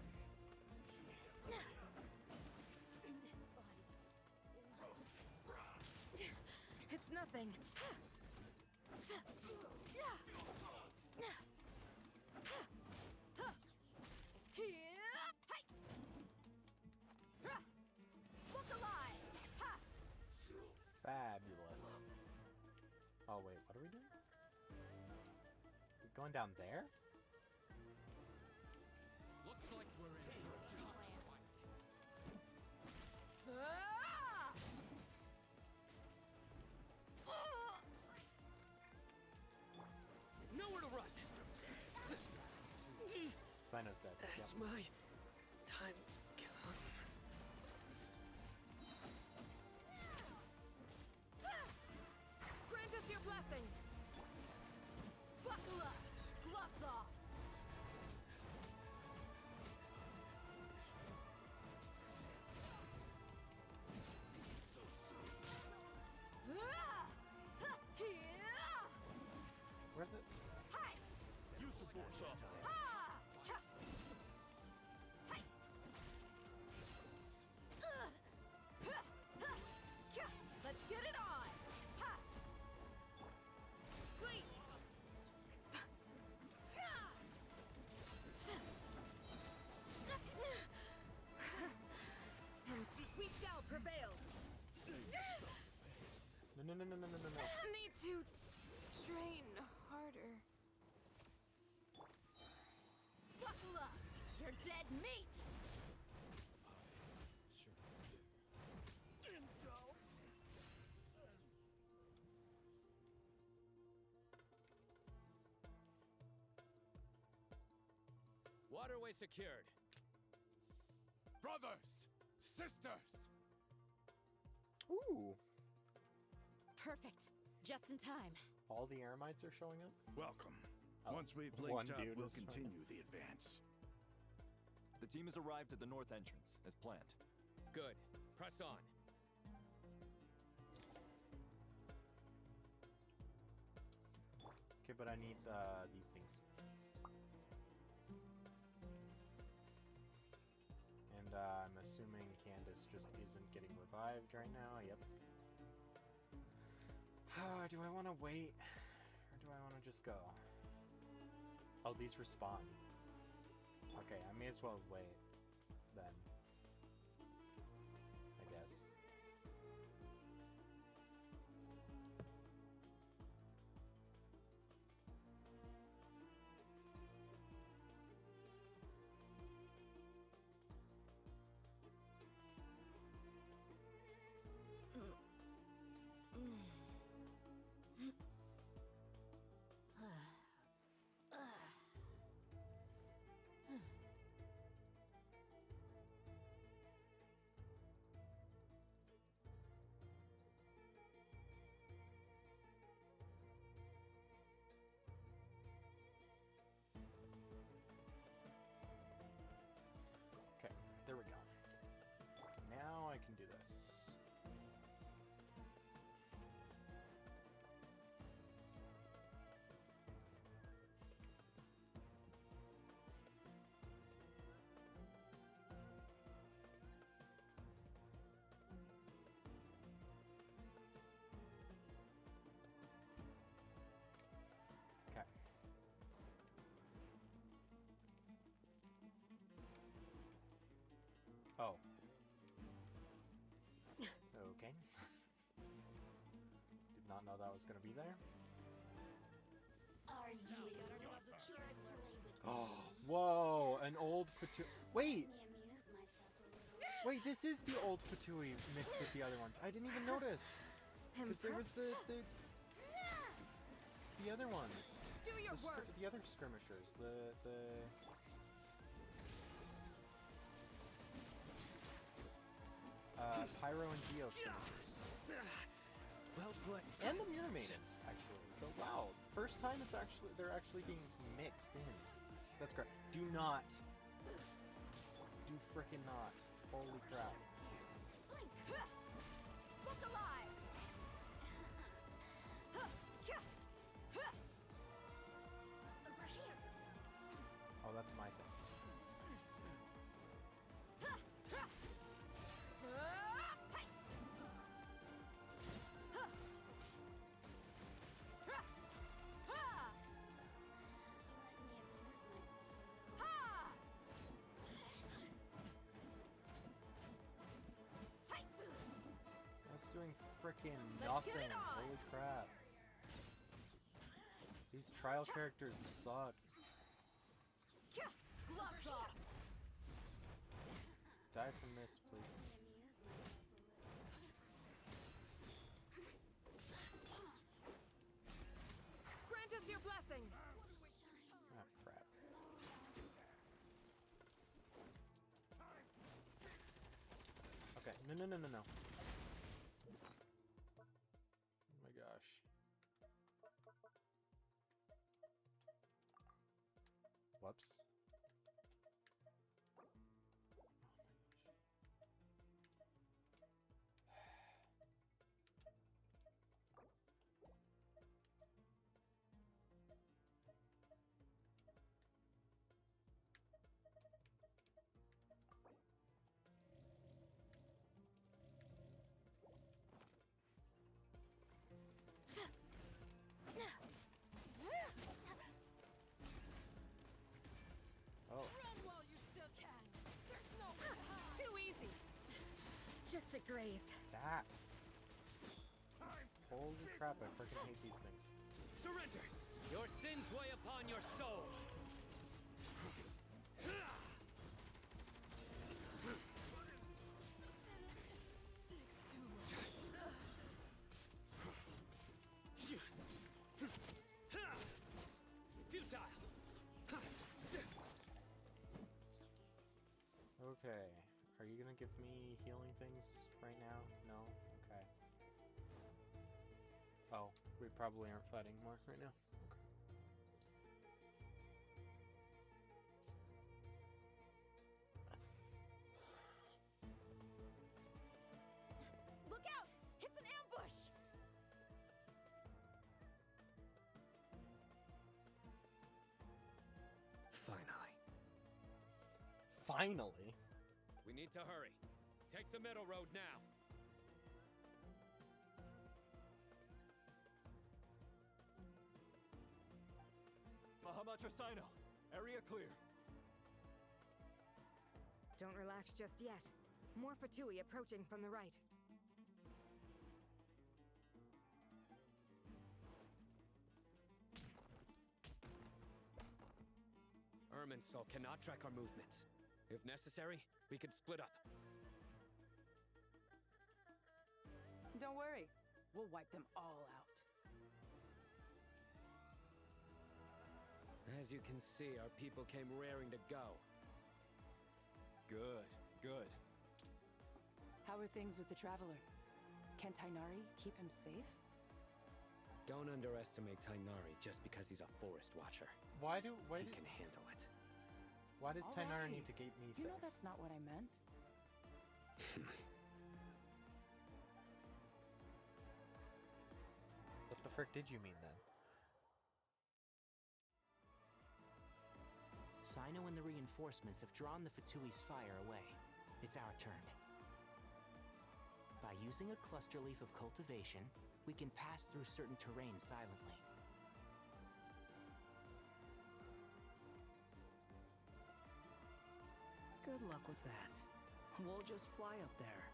S: It's nothing.
A: Fabulous. Oh wait, what are we doing? We're going down there?
W: Looks like we're in a tough fight.
C: Nowhere to run.
A: Sino's dead.
C: That's
A: yep.
C: my time come.
U: Grant us your blessing. Buckle up. Gloves off.
A: Where the...
V: Use the force off.
U: Let's get it on. Clean. We shall prevail.
A: No.
U: Need to train harder. Buckle up. You're dead meat.
W: Waterway secured.
P: Brothers! Sisters!
A: Ooh.
K: Perfect. Just in time.
A: All the Eremites are showing up?
N: Welcome.
A: Oh,
N: Once we've
A: one
N: linked up,
A: dude
N: we'll
A: is showing
N: continue
A: up.
N: the advance.
D: The team has arrived at the north entrance, as planned.
W: Good. Press on.
A: Okay, but I need these things. And I'm assuming Candace just isn't getting revived right now. Yep. Do I want to wait? Or do I want to just go? Oh, these respawn. Okay, I may as well wait then. I guess. Okay, there we go. Now I can do this. Okay. Oh. Okay. Did not know that was gonna be there.
B: Are you here to play with
A: Oh, whoa, an old Fatui. Wait!
B: me? Amuse myself a little.
A: Wait, this is the old Fatui mixed with the other ones. I didn't even notice. Because there was the other ones.
U: Do your work.
A: The other skirmishers. Pyro and Geo skirmishers.
C: Well put.
A: And the Mirror Maidens, actually. So wow, first time they're actually being mixed in. That's correct. Do not. Do frickin' not. Holy crap.
U: Look alive.
B: Over here.
A: Oh, that's my thing. doing frickin' nothing. Holy crap. These trial characters suck.
U: Gloves off.
A: Die from this, please.
U: Grant us your blessing.
A: Ah, crap. Okay, no. Oh my gosh. Whoops. Oh.
U: Run while you still can. There's no way to hide. Too easy.
L: Just a graze.
A: Stop. Holy crap, I freaking hate these things.
W: Surrender! Your sins weigh upon your soul! Futile!
A: Okay. Are you gonna give me healing things right now? No? Okay. Oh, we probably aren't fighting more right now. Okay.
U: Look out! It's an ambush!
A: Finally?
W: We need to hurry. Take the middle road now.
D: Mahamacho Sino, area clear.
L: Don't relax just yet. More Fatui approaching from the right.
W: Irminsul cannot track our movements. If necessary, we can split up.
U: Don't worry. We'll wipe them all out.
W: As you can see, our people came raring to go.
D: Good, good.
U: How are things with the Traveler? Can Tainari keep him safe?
W: Don't underestimate Tainari just because he's a forest watcher.
A: Why
W: he can handle it.
A: Why does
U: All
A: Tainari
U: right.
A: need to keep me safe?
U: You know that's not what I meant.
A: What the frick did you mean then?
E: Sino and the reinforcements have drawn the Fatui's fire away. It's our turn. By using a cluster leaf of cultivation, we can pass through certain terrain silently.
U: Good luck with that. We'll just fly up there.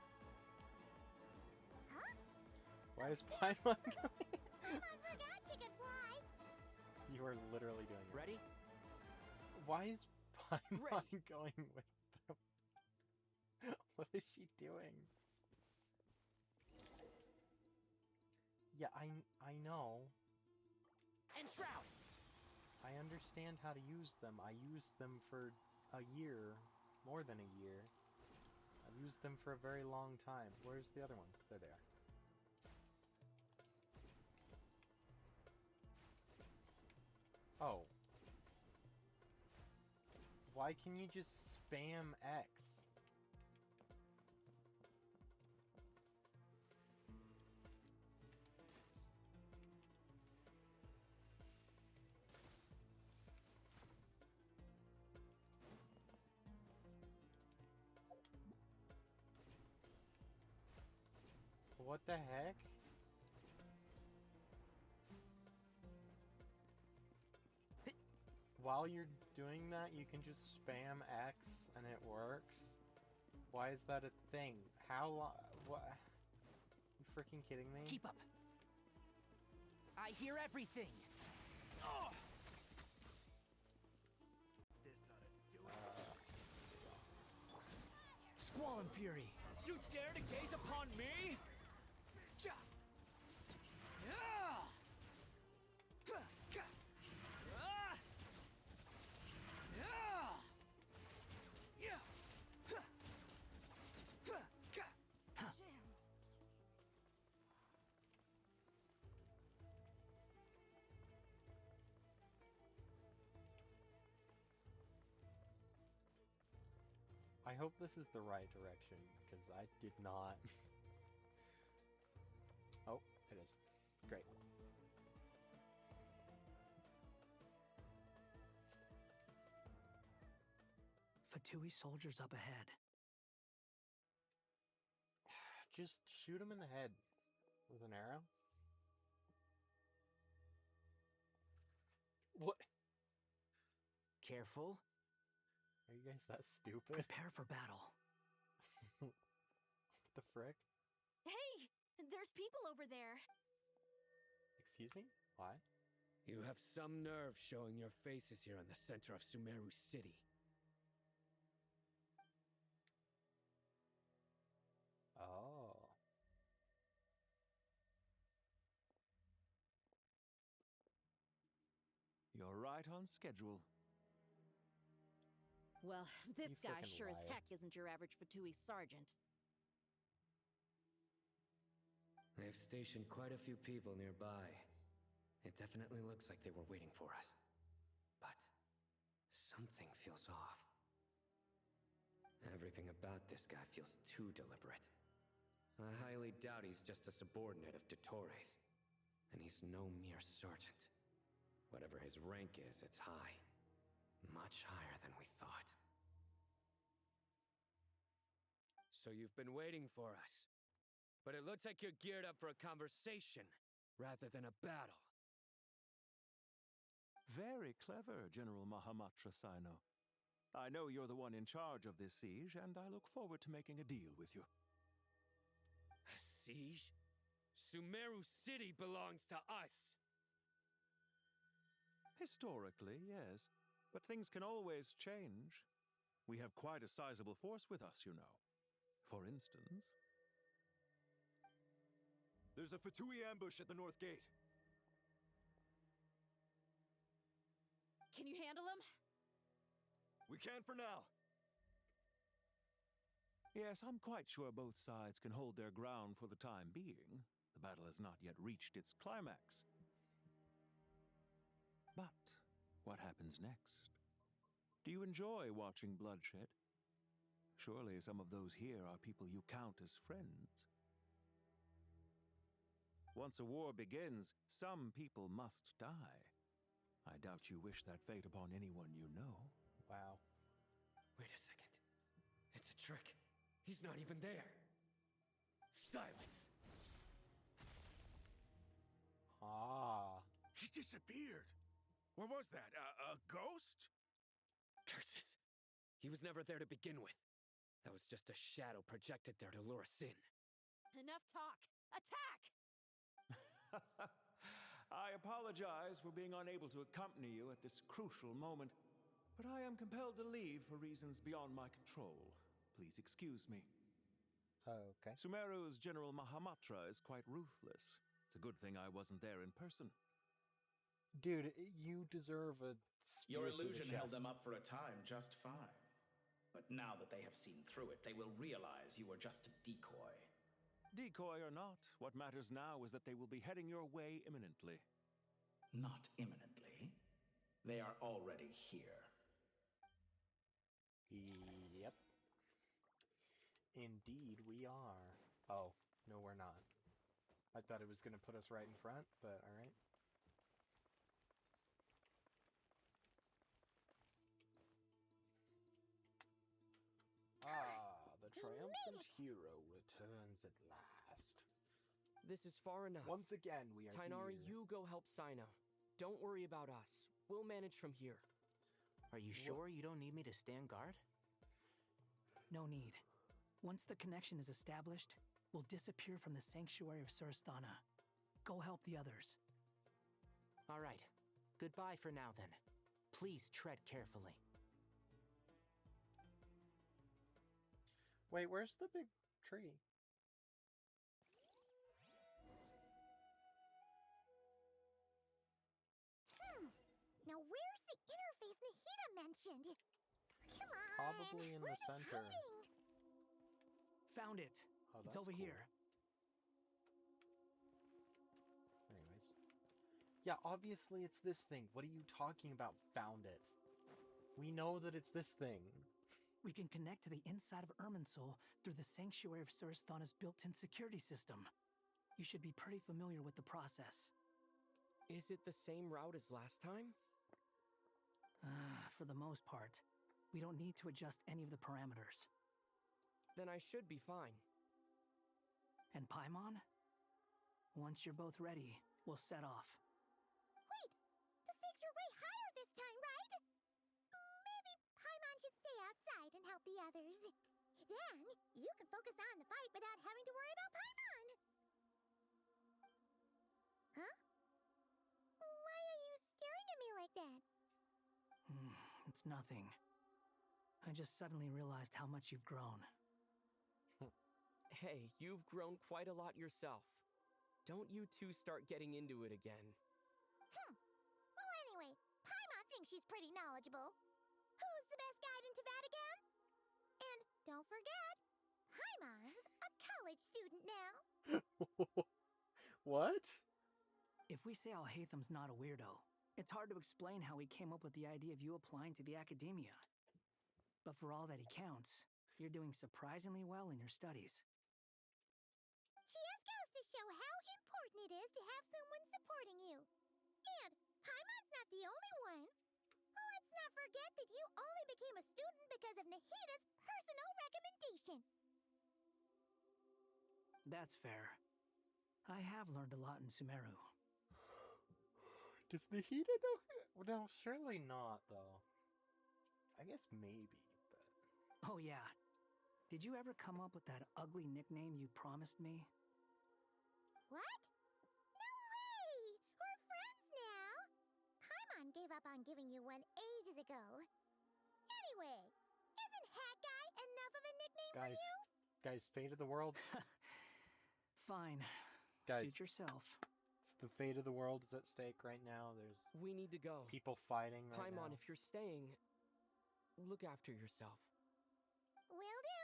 B: Huh?
A: Why is Paimon going?
B: I forgot she could fly.
A: You are literally doing it.
E: Ready?
A: Why is Paimon going with them? What is she doing? Yeah, I know.
U: Enshroud!
A: I understand how to use them. I used them for a year. More than a year. I've used them for a very long time. Where's the other ones? There they are. Oh. Why can you just spam X? What the heck? While you're doing that, you can just spam X and it works? Why is that a thing? How long? What? You freaking kidding me?
I: Keep up. I hear everything. Oh! This ought to do it. Squall and Fury.
C: You dare to gaze upon me?
I: Ja! Yeah!
A: I hope this is the right direction, because I did not... Oh, it is. Great.
I: Fatui soldiers up ahead.
A: Just shoot him in the head with an arrow. What?
I: Careful.
A: Are you guys that stupid?
I: Prepare for battle.
A: What the frick?
S: Hey! There's people over there.
A: Excuse me? Why?
W: You have some nerve showing your faces here in the center of Sumeru City.
A: Oh.
F: You're right on schedule.
K: Well, this
A: You
K: guy
A: frickin'
K: sure as
A: liar.
K: heck isn't your average Fatui sergeant.
W: They've stationed quite a few people nearby. It definitely looks like they were waiting for us. But something feels off. Everything about this guy feels too deliberate. I highly doubt he's just a subordinate of Dottores. And he's no mere sergeant. Whatever his rank is, it's high. Much higher than we thought. So you've been waiting for us. But it looks like you're geared up for a conversation, rather than a battle.
F: Very clever, General Mahamatra Sino. I know you're the one in charge of this siege, and I look forward to making a deal with you.
W: A siege? Sumeru City belongs to us!
F: Historically, yes. But things can always change. We have quite a sizable force with us, you know. For instance...
D: There's a Fatui ambush at the north gate.
K: Can you handle him?
D: We can for now.
F: Yes, I'm quite sure both sides can hold their ground for the time being. The battle has not yet reached its climax. But what happens next? Do you enjoy watching bloodshed? Surely some of those here are people you count as friends. Once a war begins, some people must die. I doubt you wish that fate upon anyone you know.
A: Wow.
W: Wait a second. It's a trick. He's not even there. Silence!
A: Ah.
V: He disappeared. What was that? A ghost?
W: Curses! He was never there to begin with. That was just a shadow projected there to lure us in.
K: Enough talk! Attack!
F: I apologize for being unable to accompany you at this crucial moment, but I am compelled to leave for reasons beyond my control. Please excuse me.
A: Okay.
F: Sumeru's General Mahamatra is quite ruthless. It's a good thing I wasn't there in person.
A: Dude, you deserve a spear
Q: Your
A: through the
Q: illusion held
A: chest.
Q: them up for a time just fine. But now that they have seen through it, they will realize you were just a decoy.
F: Decoy or not, what matters now is that they will be heading your way imminently.
Q: Not imminently. They are already here.
A: Yep. Indeed, we are. Oh, no, we're not. I thought it was going to put us right in front, but alright. Ah, the triumphant hero returns at last.
C: This is far enough.
A: Once again, we are
C: Tainari,
A: here.
C: you go help Sino. Don't worry about us. We'll manage from here.
E: Are you sure you don't need me to stand guard?
I: No need. Once the connection is established, will disappear from the sanctuary of Surasthana. Go help the others.
E: All right. Goodbye for now, then. Please tread carefully.
A: Wait, where's the big tree?
B: Now where's the interface Nahida mentioned? Come on.
A: Probably in the center.
B: Hiding?
I: Found it.
A: Oh,
I: It's
A: that's
I: over
A: cool.
I: here.
A: Anyways. Yeah, obviously it's this thing. What are you talking about? Found it. We know that it's this thing.
I: We can connect to the inside of Irminsul through the Sanctuary of Surasthana's built-in security system. You should be pretty familiar with the process.
C: Is it the same route as last time?
I: For the most part. We don't need to adjust any of the parameters.
C: Then I should be fine.
I: And Paimon? Once you're both ready, we'll set off.
B: Wait! The stakes are way higher this time, right? Maybe Paimon should stay outside and help the others. Then, you can focus on the fight without having to worry about Paimon. Huh? Why are you staring at me like that?
I: It's nothing. I just suddenly realized how much you've grown.
C: Hey, you've grown quite a lot yourself. Don't you two start getting into it again.
B: Well, anyway, Paimon thinks she's pretty knowledgeable. Who's the best guide in Teyvat again? And don't forget, Paimon's a college student now.
A: What?
I: If we say Alhaitham's not a weirdo, it's hard to explain how he came up with the idea of you applying to the academia. But for all that he counts, you're doing surprisingly well in your studies.
B: Just goes to show how important it is to have someone supporting you. And Paimon's not the only one. Let's not forget that you only became a student because of Nahida's personal recommendation.
I: That's fair. I have learned a lot in Sumeru.
A: Does Nahida know? No, surely not, though. I guess maybe, but...
I: Oh yeah. Did you ever come up with that ugly nickname you promised me?
B: What? No way! We're friends now! Paimon gave up on giving you one ages ago. Anyway, isn't Hat Guy enough of a nickname for you?
A: Guys, fate of the world.
I: Fine.
A: Guys,
I: suit yourself.
A: It's the fate of the world is at stake right now. There's
C: We need to go.
A: people fighting right now.
C: Paimon, if you're staying, look after yourself.
B: Will do.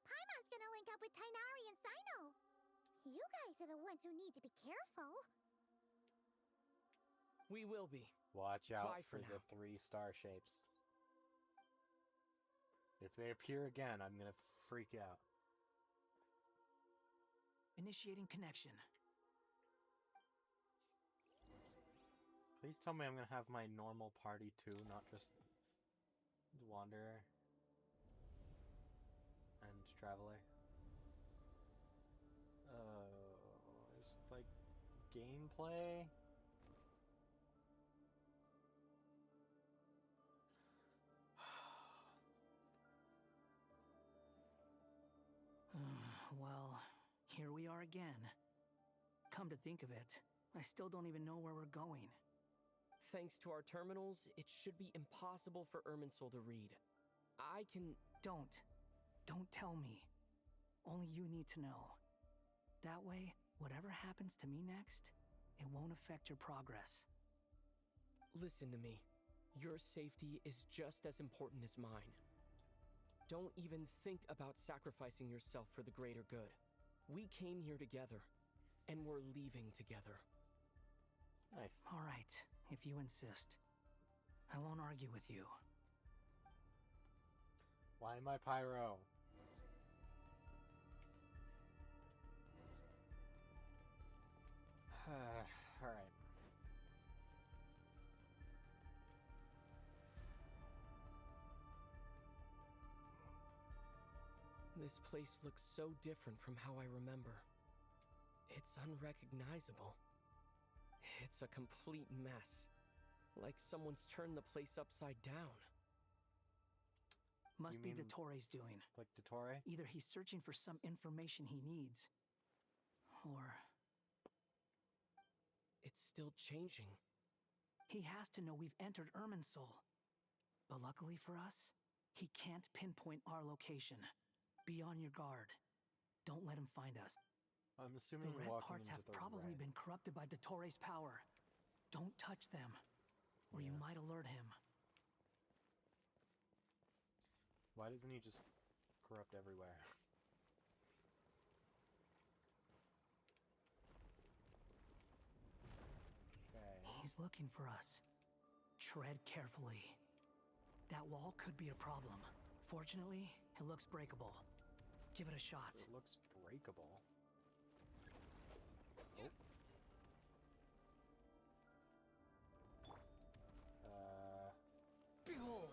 B: Paimon's gonna link up with Tighnari and Sino. You guys are the ones who need to be careful.
C: We will be.
A: Watch out
C: Bye
A: for
C: for
A: the 3 star shapes. If they appear again, I'm gonna freak out.
I: Initiating connection.
A: Please tell me I'm gonna have my normal party too, not just Wanderer and Traveler. It's like gameplay.
I: Well, here we are again. Come to think of it, I still don't even know where we're going.
C: Thanks to our terminals, it should be impossible for Irminsul to read. I can...
I: Don't tell me. Only you need to know. That way, whatever happens to me next, it won't affect your progress.
C: Listen to me. Your safety is just as important as mine. Don't even think about sacrificing yourself for the greater good. We came here together, and we're leaving together.
A: Nice.
I: All right, if you insist. I won't argue with you.
A: Why am I Pyro? Alright.
C: This place looks so different from how I remember. It's unrecognizable. It's a complete mess. Like someone's turned the place upside down.
I: Must be Dottoro's doing.
A: Like Dottore?
I: Either he's searching for some information he needs, or...
C: It's still changing.
I: He has to know we've entered Irminsul. But luckily for us, he can't pinpoint our location. Be on your guard. Don't let him find us.
A: I'm assuming
I: the red
A: walking
I: parts
A: into
I: have
A: the
I: probably
A: red.
I: been corrupted by Dottores' power. Don't touch them, or you might alert him.
A: Why doesn't he just corrupt everywhere? Okay.
I: He's looking for us. Tread carefully. That wall could be a problem. Fortunately, it looks breakable. Give it a shot.
A: It looks breakable. Oh.
I: Behold!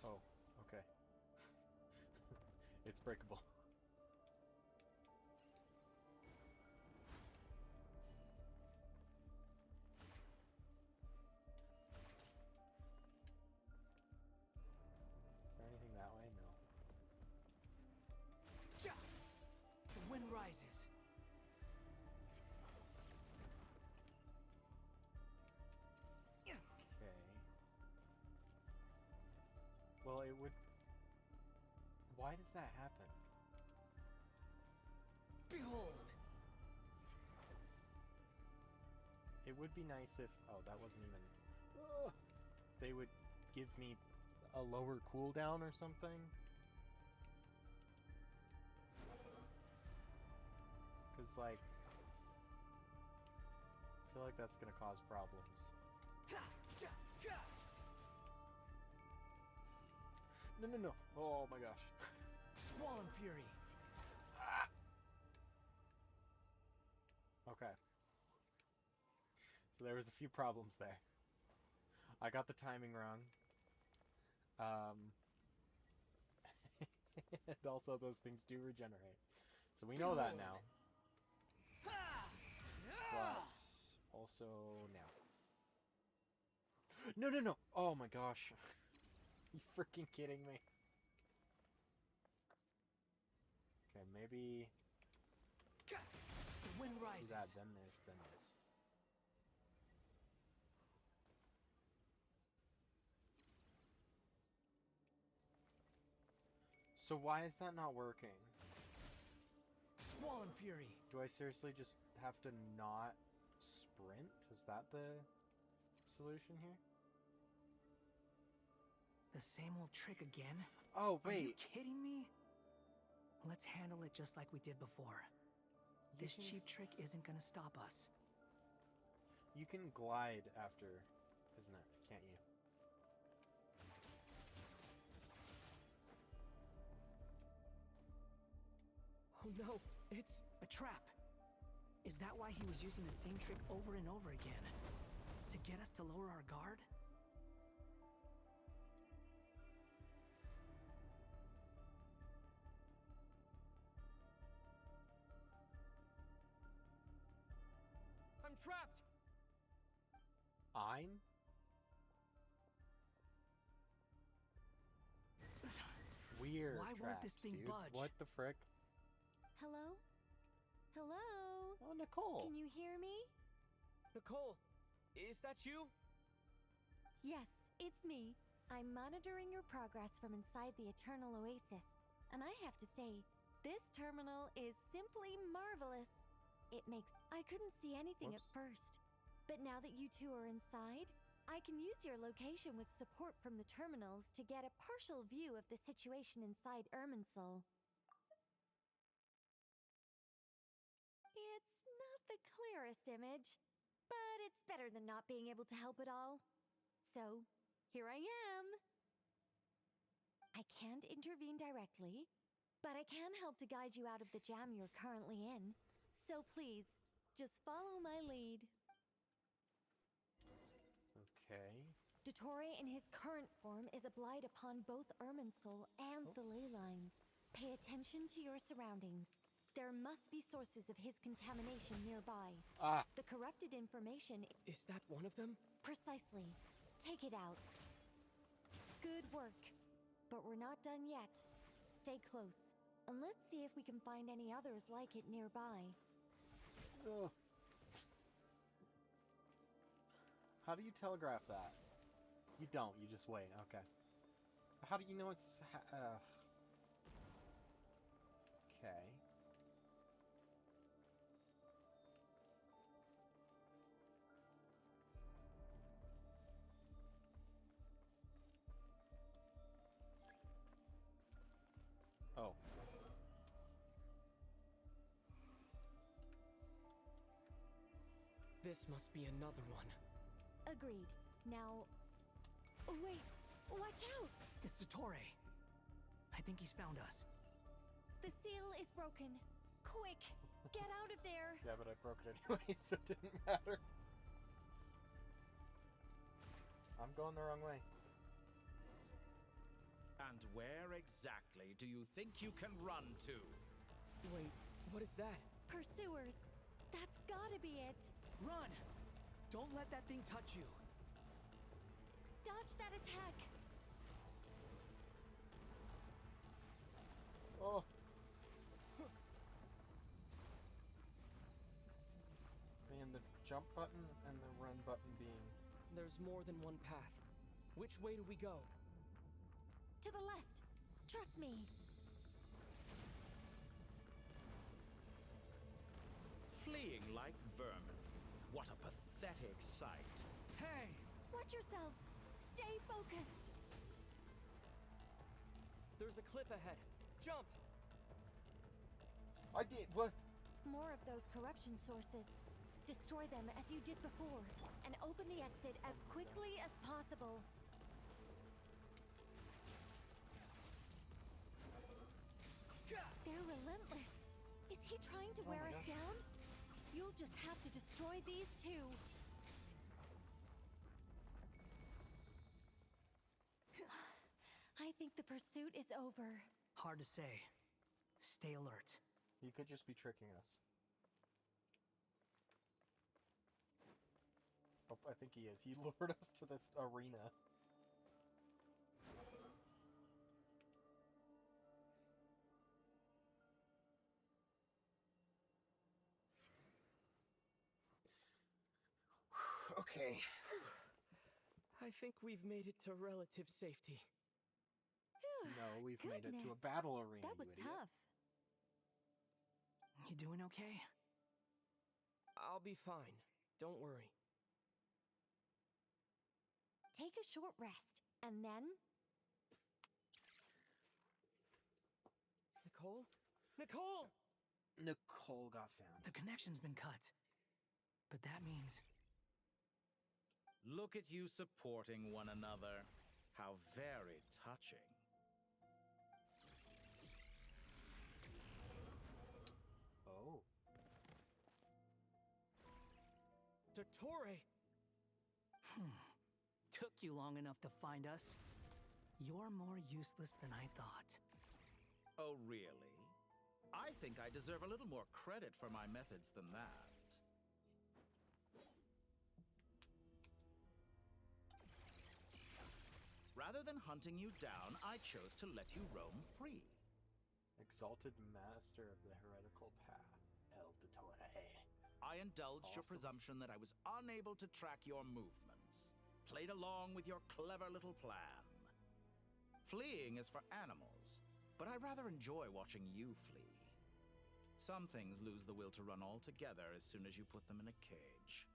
A: Oh, okay. It's breakable. Is there anything that way? No.
I: The wind rises.
A: Okay. Well, it would... Why does that happen?
I: Behold!
A: It would be nice if... Oh, that wasn't even... They would give me a lower cooldown or something. Because, like... I feel like that's gonna cause problems. No. Oh my gosh.
I: Squall and Fury.
A: Okay. So there was a few problems there. I got the timing wrong. And also those things do regenerate. So we know that now. But also now. No. Oh my gosh. You freaking kidding me? Okay, maybe...
I: The wind rises.
A: Do that, then this, then this. So why is that not working?
I: Squall and Fury.
A: Do I seriously just have to not sprint? Is that the solution here?
I: The same old trick again?
A: Oh, wait.
I: Are you kidding me? Let's handle it just like we did before. This cheap trick isn't gonna stop us.
A: You can glide after, isn't it? Can't you?
I: Oh no, it's a trap. Is that why he was using the same trick over and over again? To get us to lower our guard?
C: I'm trapped!
A: I'm? Weird.
I: Why won't this thing
A: dude.
I: budge?
A: What the frick?
B: Hello? Hello?
A: Oh, Nicole.
B: Can you hear me?
C: Nicole, is that you?
B: Yes, it's me. I'm monitoring your progress from inside the Eternal Oasis. And I have to say, this terminal is simply marvelous. I couldn't see anything at first. But now that you two are inside, I can use your location with support from the terminals to get a partial view of the situation inside Irminsul. It's not the clearest image, but it's better than not being able to help at all. So, here I am. I can't intervene directly, but I can help to guide you out of the jam you're currently in. So please, just follow my lead.
A: Okay.
B: Dottore in his current form is a blight upon both Irminsul and the ley lines. Pay attention to your surroundings. There must be sources of his contamination nearby. The corrupted information...
C: Is that one of them?
B: Precisely. Take it out. Good work. But we're not done yet. Stay close.
H: And let's see if we can find any others like it nearby.
A: Ugh. How do you telegraph that? You don't, you just wait, okay. How do you know it's... Okay. Oh.
C: This must be another one.
H: Agreed. Now... Oh, wait! Watch out!
I: It's Dottore. I think he's found us.
H: The seal is broken. Quick! Get out of there!
A: Yeah, but I broke it anyway, so it didn't matter. I'm going the wrong way.
Q: And where exactly do you think you can run to?
C: Wait, what is that?
H: Pursuers! That's gotta be it!
I: Run! Don't let that thing touch you!
H: Dodge that attack!
A: Oh! Man, the jump button and the run button being...
C: There's more than one path. Which way do we go?
H: To the left! Trust me!
Q: Fleeing like vermin. What a pathetic sight.
I: Hey!
H: Watch yourselves! Stay focused!
C: There's a cliff ahead. Jump!
A: I did, what?
H: More of those corruption sources. Destroy them as you did before, and open the exit as quickly as possible. They're relentless. Is he trying to wear us down? You'll just have to destroy these too. I think the pursuit is over.
I: Hard to say. Stay alert.
A: He could just be tricking us. Oh, I think he is. He lured us to this arena. Okay.
C: I think we've made it to relative safety.
A: No, we've made it to a battle arena.
H: That was tough.
I: You doing okay?
C: I'll be fine. Don't worry.
H: Take a short rest, and then...
C: Nicole? Nicole!
A: Nicole got found.
I: The connection's been cut. But that means...
Q: Look at you supporting one another. How very touching.
A: Oh.
C: Dottore!
I: Took you long enough to find us. You're more useless than I thought.
Q: Oh, really? I think I deserve a little more credit for my methods than that. Rather than hunting you down, I chose to let you roam free.
A: Exalted Master of the Heretical Path, El Dottore.
Q: I indulged your
A: awesome.
Q: presumption that I was unable to track your movements. Played along with your clever little plan. Fleeing is for animals, but I rather enjoy watching you flee. Some things lose the will to run altogether as soon as you put them in a cage.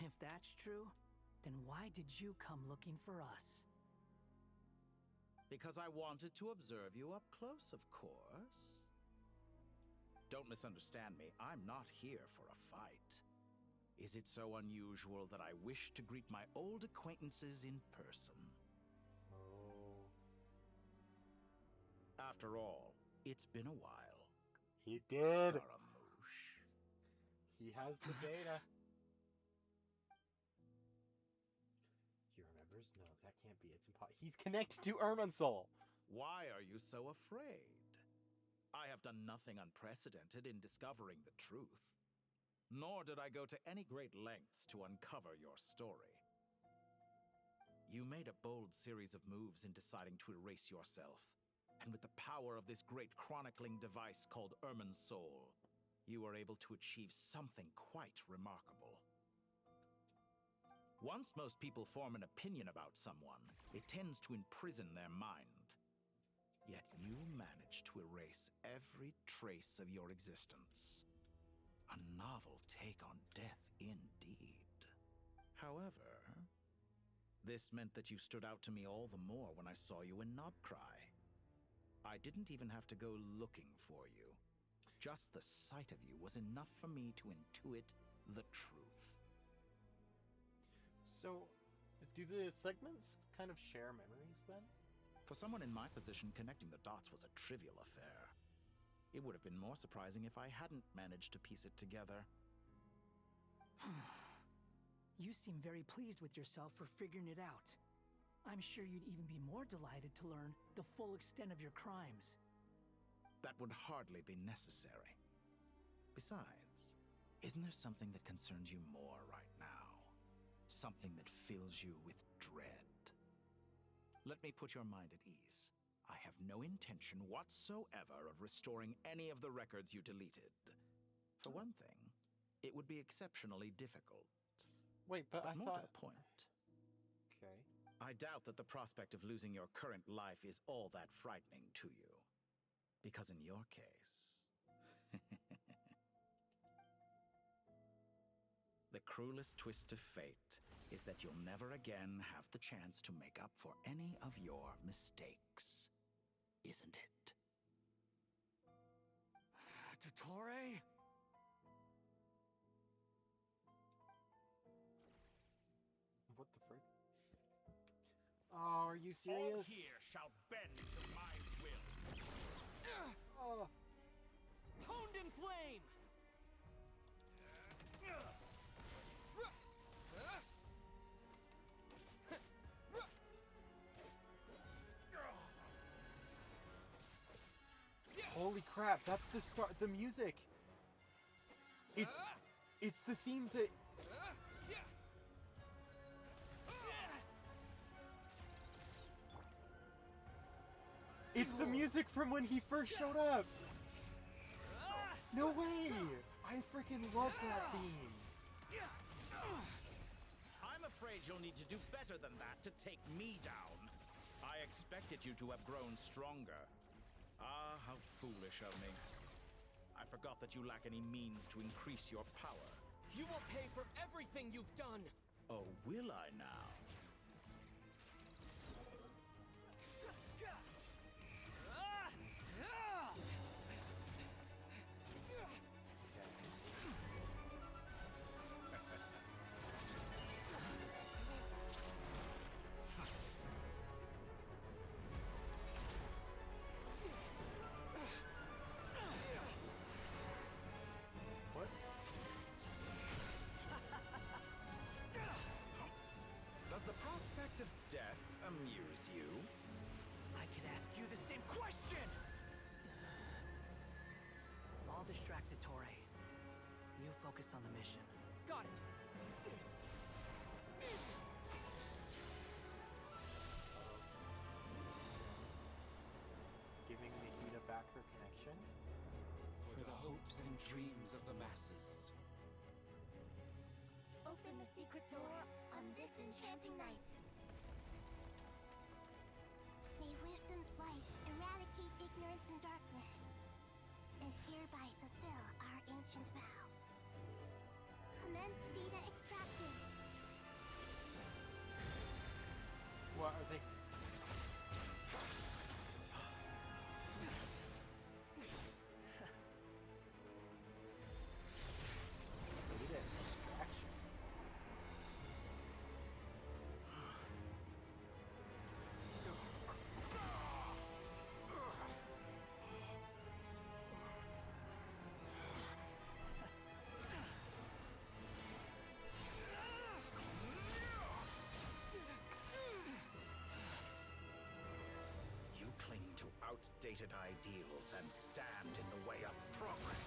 I: If that's true, then why did you come looking for us?
Q: Because I wanted to observe you up close, of course. Don't misunderstand me. I'm not here for a fight. Is it so unusual that I wish to greet my old acquaintances in person?
A: Oh.
Q: After all, it's been a while.
A: He did.
Q: Scaramouche.
A: He has the data. He remembers? No, that can't be. It's impossible. He's connected to Irminsul.
Q: Why are you so afraid? I have done nothing unprecedented in discovering the truth. Nor did I go to any great lengths to uncover your story. You made a bold series of moves in deciding to erase yourself. And with the power of this great chronicling device called Ermin's Soul, you are able to achieve something quite remarkable. Once most people form an opinion about someone, it tends to imprison their mind. Yet you manage to erase every trace of your existence. A novel take on death indeed. However, this meant that you stood out to me all the more when I saw you in Nodcry. I didn't even have to go looking for you. Just the sight of you was enough for me to intuit the truth.
A: So, do the segments kind of share memories then?
Q: For someone in my position, connecting the dots was a trivial affair. It would have been more surprising if I hadn't managed to piece it together.
I: You seem very pleased with yourself for figuring it out. I'm sure you'd even be more delighted to learn the full extent of your crimes.
Q: That would hardly be necessary. Besides, isn't there something that concerns you more right now? Something that fills you with dread? Let me put your mind at ease. I have no intention whatsoever of restoring any of the records you deleted. For one thing, it would be exceptionally difficult.
A: Wait, but I
Q: more
A: thought...
Q: to the point.
A: Okay.
Q: I doubt that the prospect of losing your current life is all that frightening to you. Because in your case... the cruelest twist of fate is that you'll never again have the chance to make up for any of your mistakes. Isn't it?
I: Dottore?
A: What the frick? Oh, are you serious?
P: All here shall bend to my will.
A: Oh.
C: Honed in flame!
A: Holy crap, that's the start, the music. It's the theme that... It's the music from when he first showed up. No way! I freaking love that theme.
Q: I'm afraid you'll need to do better than that to take me down. I expected you to have grown stronger. Ah, how foolish of me. I forgot that you lack any means to increase your power.
C: You will pay for everything you've done!
Q: Oh, will I now?
A: What?
Q: Does the prospect of death amuse you?
I: I could ask you the same question! I'll distract Dottore. You focus on the mission.
C: Got it!
A: Giving Mahina back her connection?
R: For the hopes and dreams of the masses.
B: Open the secret door on this enchanting night. May wisdom's light eradicate ignorance and darkness, and hereby fulfill our ancient vow. Commence data extraction.
A: What are they? Data extraction.
Q: You cling to outdated ideals and stand in the way of progress.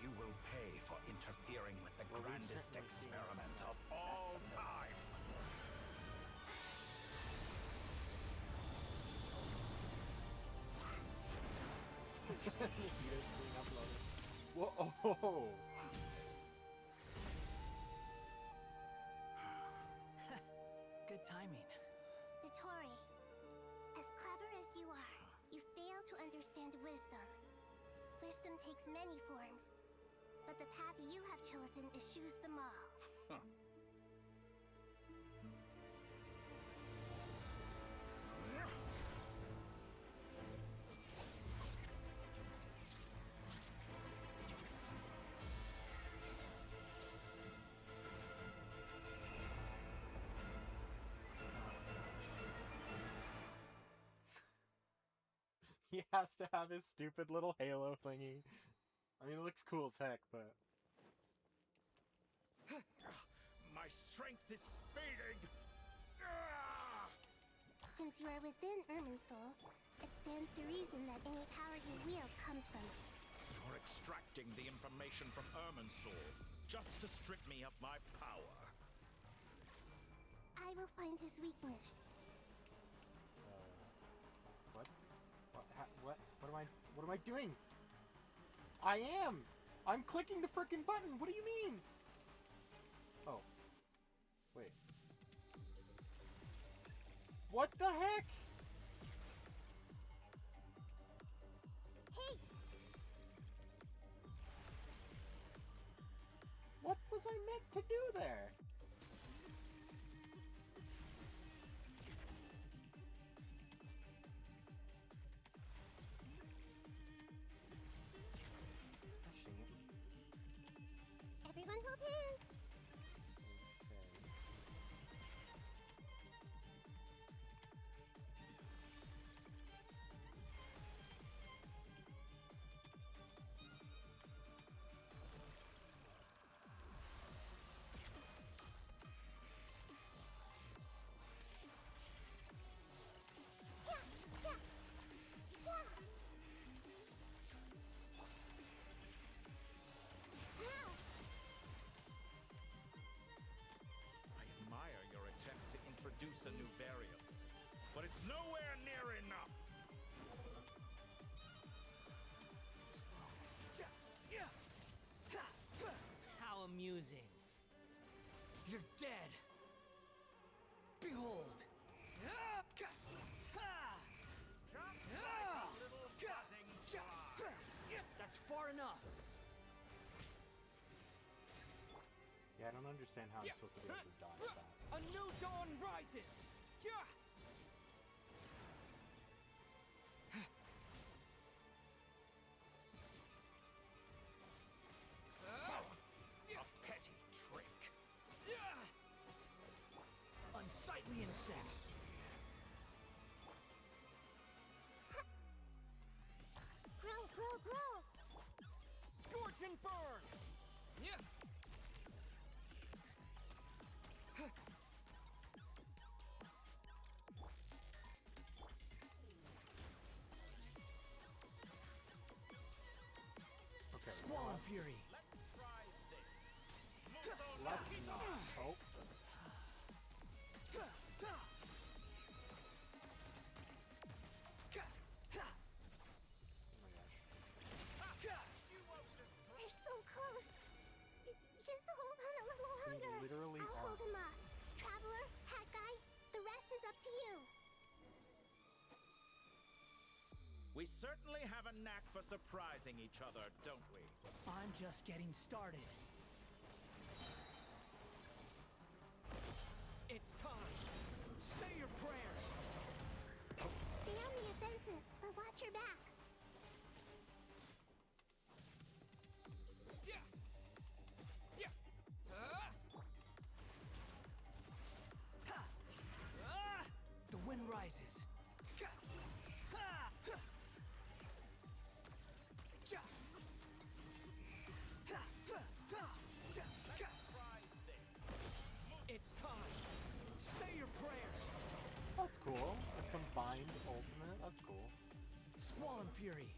Q: You will pay for interfering with the grandest experiment of all time.
A: Oh!
I: Good timing.
B: Dottore, as clever as you are, you fail to understand wisdom. Wisdom takes many forms, but the path you have chosen eschews them all.
N: Huh.
A: He has to have his stupid little halo thingy. I mean, it looks cool as heck, but...
P: My strength is fading!
B: Since you are within Irminsul, it stands to reason that any power you wield comes from it.
Q: You're extracting the information from Irminsul just to strip me of my power.
B: I will find his weakness.
A: What? What am I doing? I am! I'm clicking the frickin' button! What do you mean? Oh. Wait. What the heck?
B: Hey!
A: What was I meant to do there?
B: Everyone hold hands!
Q: I admire your attempt to introduce a new variable, but it's nowhere near enough.
I: How amusing. You're dead. Behold. That's far enough.
A: Yeah, I don't understand how I'm supposed to be able to dodge that.
I: A new dawn rises.
Q: A petty trick.
I: Unsightly insects.
B: Grow, grow, grow!
I: Scorch and burn.
A: Okay.
I: Squall and Fury.
A: Let's not. Oh.
B: They're so close! Just hold on a little longer.
A: Literally
B: I'll hold him off. Traveler, Hat Guy, the rest is up to you.
Q: We certainly have a knack for surprising each other, don't we?
I: I'm just getting started. It's time. Say your prayers.
B: Stay on the offensive, but watch your back.
I: The wind rises. It's time. Say your prayers.
A: That's cool. A combined ultimate. That's cool.
I: Squall and Fury.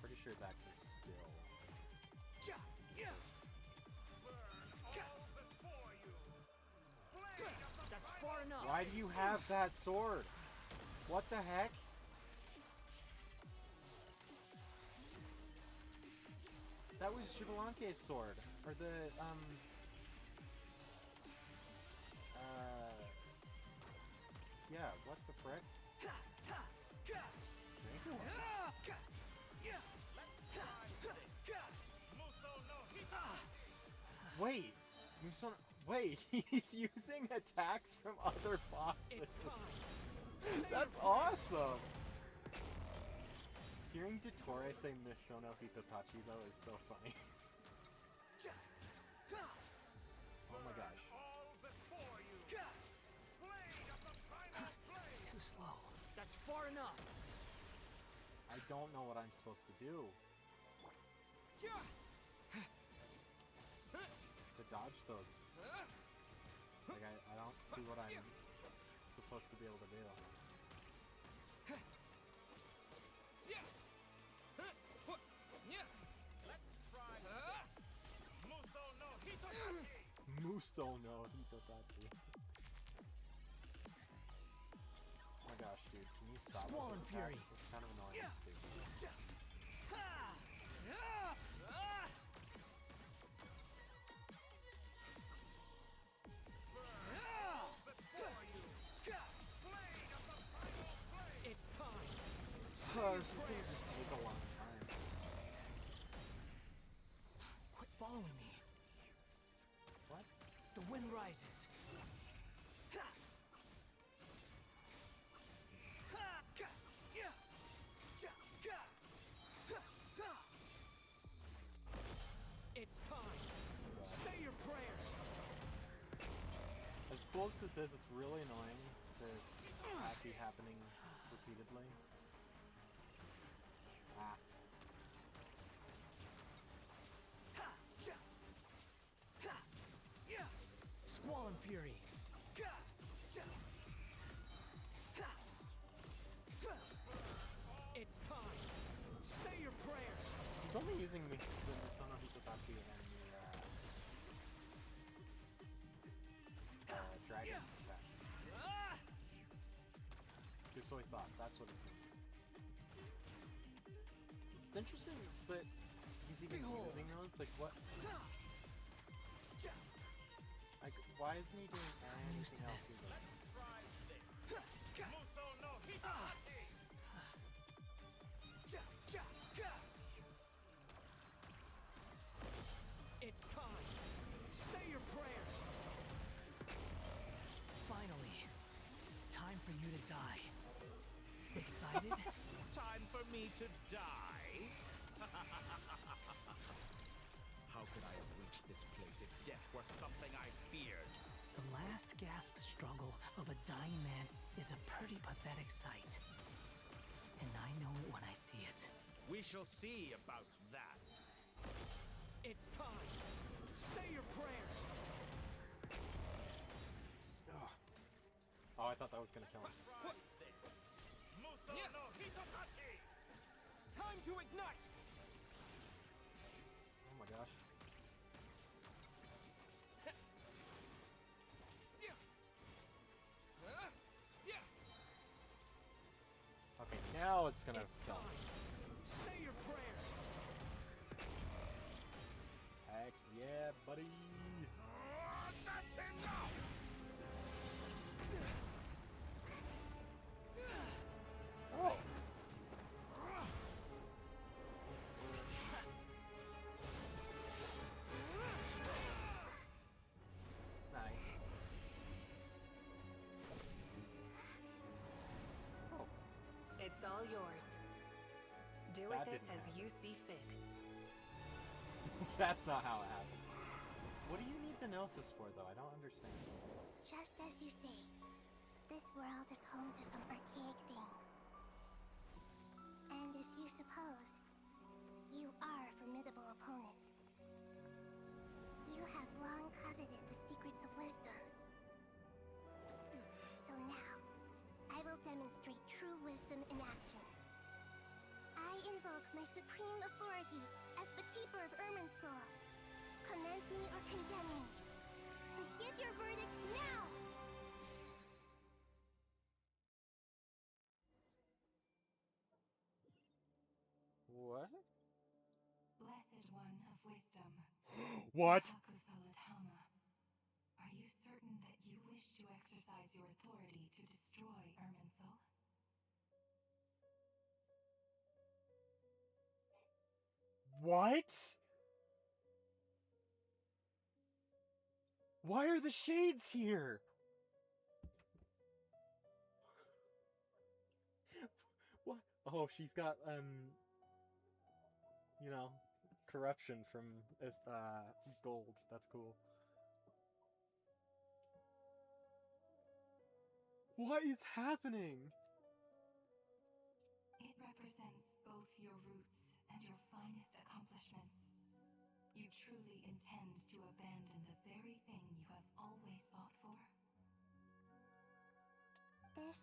A: Pretty sure that can still.
I: That's far enough.
A: Why do you have that sword? What the heck? That was Xbalanque's sword. Or the, yeah, what the frick? I think it was. Wait! Wait, he's using attacks from other bosses. That's awesome! Hearing Dottore say Misono Hitotachi though is so funny. Oh my gosh.
I: Too slow.
C: That's far enough.
A: I don't know what I'm supposed to do. To dodge those. Like, I don't see what I'm supposed to be able to do. Muso no Hitotachi. Oh my gosh, dude, can you stop with this attack? It's kind of annoying and stupid.
C: It's time.
A: This is gonna just take a long time.
I: Quit following me.
A: What?
I: The wind rises.
C: It's time. Say your prayers.
A: As cool as this is, it's really annoying to have be happening repeatedly. Ah.
I: Squall and Fury.
C: It's time. Say your prayers.
A: He's only using the Misono Hitotachi and the dragon's attack. Just so I thought, that's what his name is. It's interesting that he's even using those. Like, what? Like, why isn't he doing anything else either?
C: It's time. Say your prayers.
I: Finally. Time for you to die. Excited?
G: Time for me to die? How could I have reached this place if death were something I feared?
I: The last gasp struggle of a dying man is a pretty pathetic sight. And I know it when I see it.
G: We shall see about that.
C: It's time. Say your prayers.
A: Ugh. Oh, I thought that was gonna kill him.
C: Time to ignite.
A: Oh my gosh. Okay, now it's gonna kill him.
C: Say your prayers.
A: Heck yeah, buddy.
G: That's enough!
A: Oh. Nice. Oh.
L: It's all yours. Do
A: That
L: with it
A: didn't
L: as
A: happen.
L: you see fit.
A: That's not how it happened. What do you need the Gnosis for, though? I don't understand.
B: Just as you say, this world is home to some archaic things. And as you suppose, you are a formidable opponent. You have long coveted the secrets of wisdom. So now, I will demonstrate true wisdom in action. I invoke my supreme authority as the keeper of Irminsul. Commend me or condemn me. But give your verdict now!
A: What?
L: Blessed One of Wisdom.
A: What?
L: Hakusalatama. Are you certain that you wish to exercise your authority to destroy Irminsul?
A: What? Why are the shades here? What? Oh, she's got, you know, corruption from, gold. That's cool. What is happening?
L: It represents both your roots and your finest accomplishments. You truly intend to abandon the very thing you have always fought for?
B: This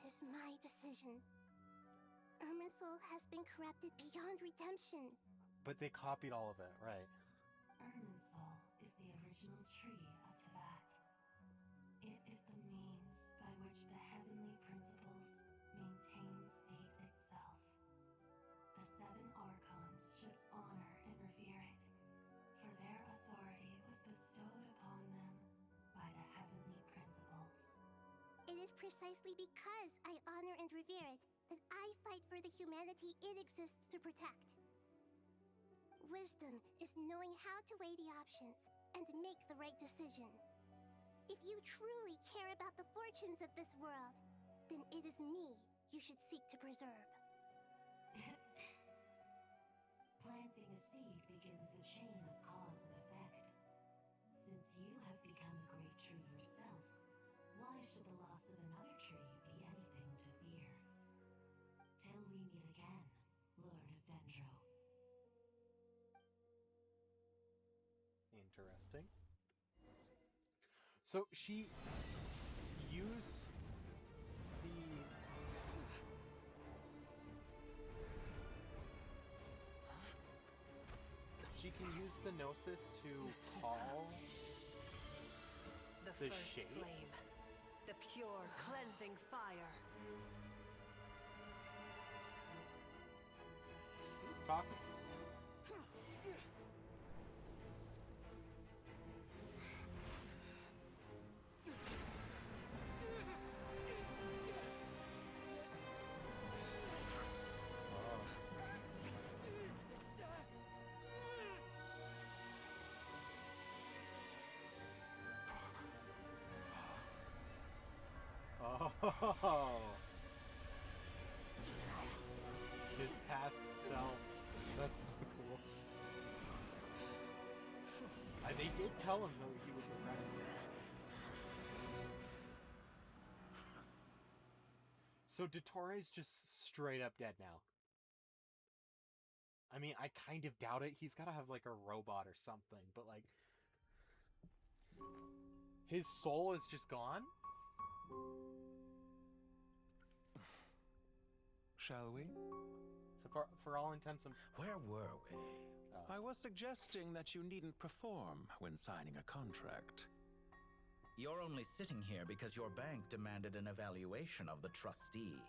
B: is my decision. Irminsul has been corrupted beyond redemption.
A: But they copied all of it, right?
L: Irminsul is the original tree of Teyvat. It is the means by which the heavenly principles maintains fate itself. The 7 Archons should honor and revere it, for their authority was bestowed upon them by the heavenly principles.
B: It is precisely because I honor and revere it that I fight for the humanity it exists to protect. Wisdom is knowing how to weigh the options and make the right decision. If you truly care about the fortunes of this world, then it is me you should seek to preserve.
L: Planting a seed begins the chain of cause and effect. Since you have become a great tree yourself, why should the loss of another tree be anything to fear? Till we meet again, Lord of Dendro.
A: Interesting. So she used the... She can use the Gnosis to call the shades?
J: Flame. The pure, cleansing fire.
A: Who's talking? Oh, his past selves. That's so cool. They did tell him though he would regret it. So Dottoro's just straight up dead now. I mean, I kind of doubt it. He's got to have like a robot or something, but like his soul is just gone.
F: Shall we?
A: So for all intents and...
N: Where were we? I was suggesting that you needn't perform when signing a contract.
Q: You're only sitting here because your bank demanded an evaluation of the trustee.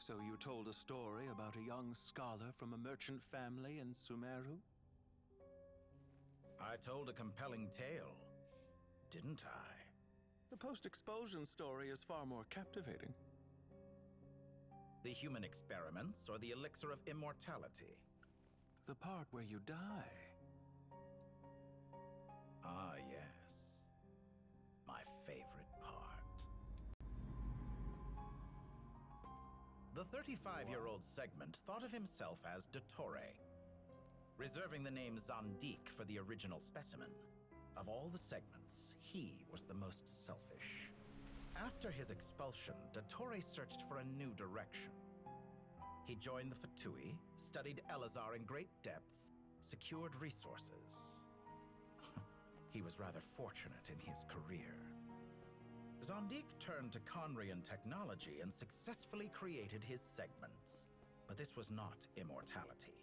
N: So you told a story about a young scholar from a merchant family in Sumeru?
Q: I told a compelling tale, didn't I?
N: The post-expulsion story is far more captivating.
Q: The human experiments or the elixir of immortality?
N: The part where you die.
Q: Ah, yes. My favorite part. The 35-year-old segment thought of himself as Dottore, reserving the name Zandik for the original specimen. Of all the segments, he was the most selfish. After his expulsion, Dottore searched for a new direction. He joined the Fatui, studied Elazar in great depth, secured resources. He was rather fortunate in his career. Zandik turned to Conrian technology and successfully created his segments. But this was not immortality.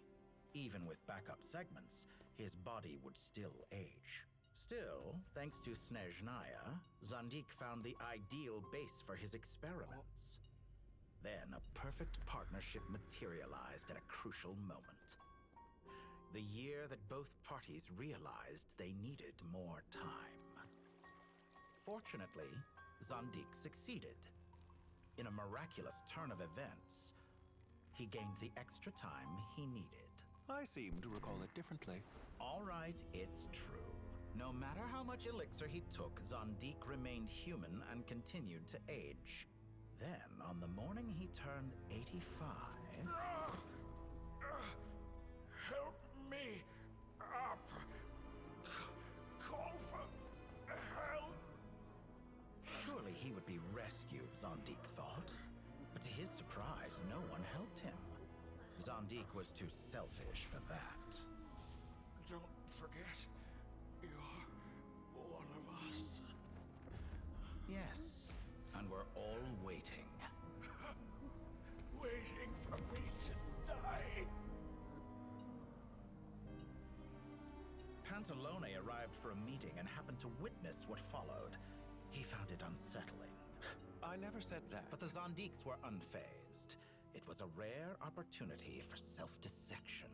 Q: Even with backup segments, his body would still age. Still, thanks to Snezhnaya, Zandik found the ideal base for his experiments. Then a perfect partnership materialized at a crucial moment. The year that both parties realized they needed more time. Fortunately, Zandik succeeded. In a miraculous turn of events, he gained the extra time he needed.
F: I seem to recall it differently.
Q: All right, it's true. No matter how much elixir he took, Zandik remained human and continued to age. Then, on the morning he turned 85...
N: Help me up! Call for help!
Q: Surely he would be rescued, Zandik thought. But to his surprise, no one helped him. Zandik was too selfish for that.
N: Don't forget, you're one of us.
Q: Yes, and we're all waiting.
N: Waiting for me to die.
Q: Pantalone arrived for a meeting and happened to witness what followed. He found it unsettling.
F: I never said that.
Q: But the Zandiks were unfazed. It was a rare opportunity for self-dissection.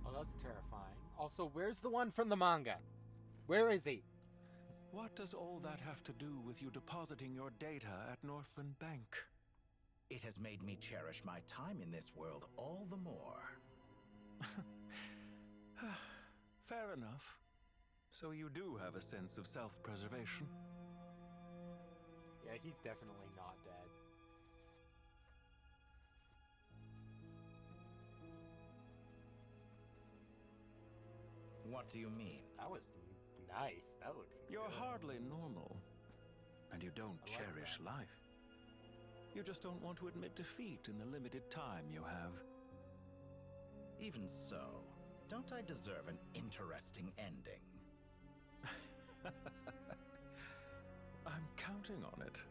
A: Oh, that's terrifying. Also, where's the one from the manga? Where is he?
F: What does all that have to do with you depositing your data at Northland Bank?
Q: It has made me cherish my time in this world all the more.
F: Fair enough. So you do have a sense of self-preservation?
A: Yeah, he's definitely not dead.
Q: What do you mean?
A: That was nice. That looked
F: You're
A: good.
F: hardly normal. And you don't cherish life. You just don't want to admit defeat in the limited time you have.
Q: Even so, don't I deserve an interesting ending?
F: I'm counting on it.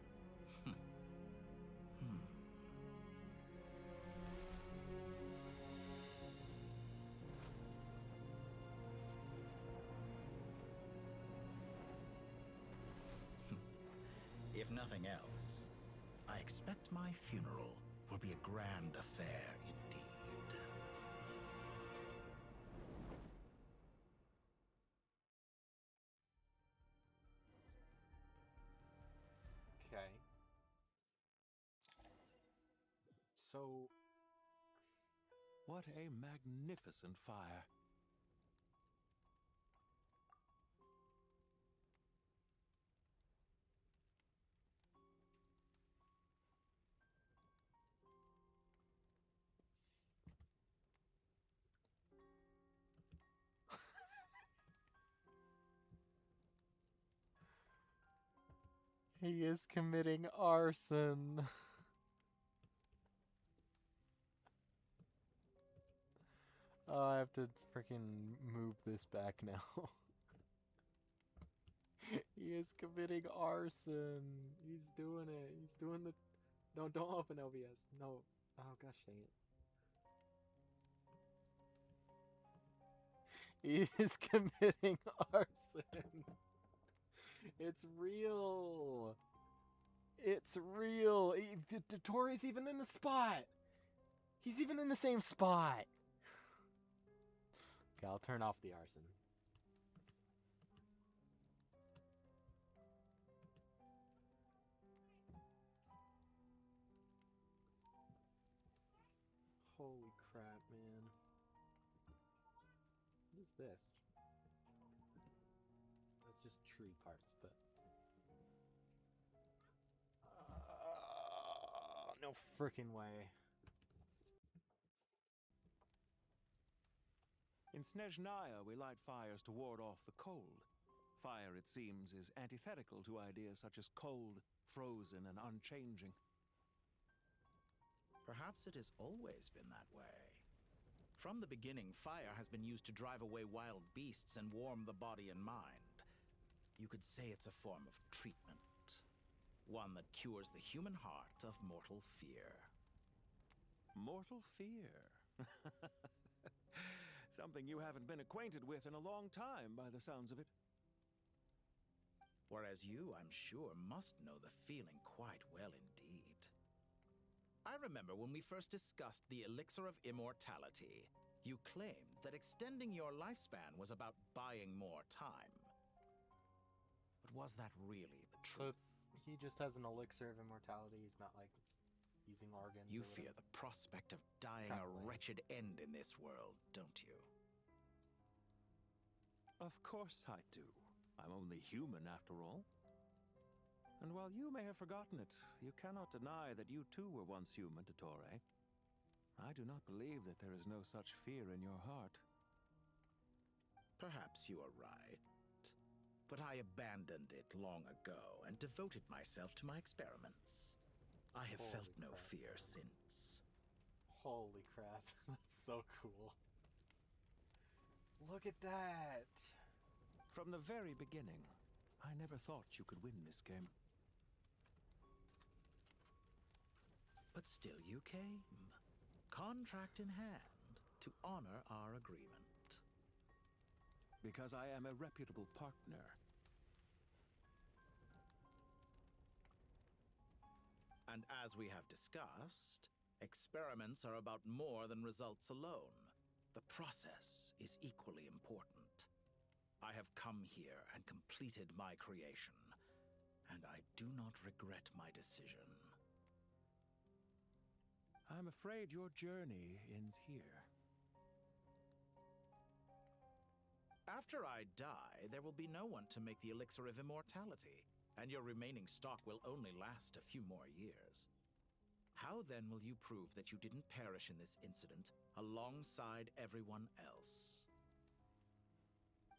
Q: If nothing else, I expect my funeral will be a grand affair indeed.
A: Okay. So...
F: What a magnificent fire.
A: He is committing arson. Oh, I have to freaking move this back now. He is committing arson. He's doing it. He's doing the... No, don't open OBS. No. Oh, gosh dang it. He is committing arson. It's real. It's real. Tori's even in the spot. He's even in the same spot. Okay, I'll turn off the arson. Holy crap, man. What is this? That's just tree parts, but... no frickin' way.
F: In Snezhnaya, we light fires to ward off the cold. Fire, it seems, is antithetical to ideas such as cold, frozen, and unchanging.
Q: Perhaps it has always been that way. From the beginning, fire has been used to drive away wild beasts and warm the body and mind. You could say it's a form of treatment. One that cures the human heart of mortal fear.
F: Mortal fear? Something you haven't been acquainted with in a long time, by the sounds of it.
Q: Whereas you, I'm sure, must know the feeling quite well indeed. I remember when we first discussed the elixir of immortality. You claimed that extending your lifespan was about buying more time. But was that really the truth?
A: So he just has an elixir of immortality. He's not like using organs.
Q: You fear the prospect of dying a wretched end in this world, don't you?
F: Of course I do. I'm only human after all. And while you may have forgotten it, you cannot deny that you too were once human, Dottore. I do not believe that there is no such fear in your heart.
Q: Perhaps you are right. But I abandoned it long ago and devoted myself to my experiments. I have felt no fear since.
A: Holy crap, that's so cool. Look at that!
F: From the very beginning, I never thought you could win this game.
Q: But still you came, contract in hand, to honor our agreement.
F: Because I am a reputable partner.
Q: And as we have discussed, experiments are about more than results alone. The process is equally important. I have come here and completed my creation, and I do not regret my decision.
F: I'm afraid your journey ends here.
Q: After I die, there will be no one to make the elixir of immortality, and your remaining stock will only last a few more years. How then will you prove that you didn't perish in this incident alongside everyone else?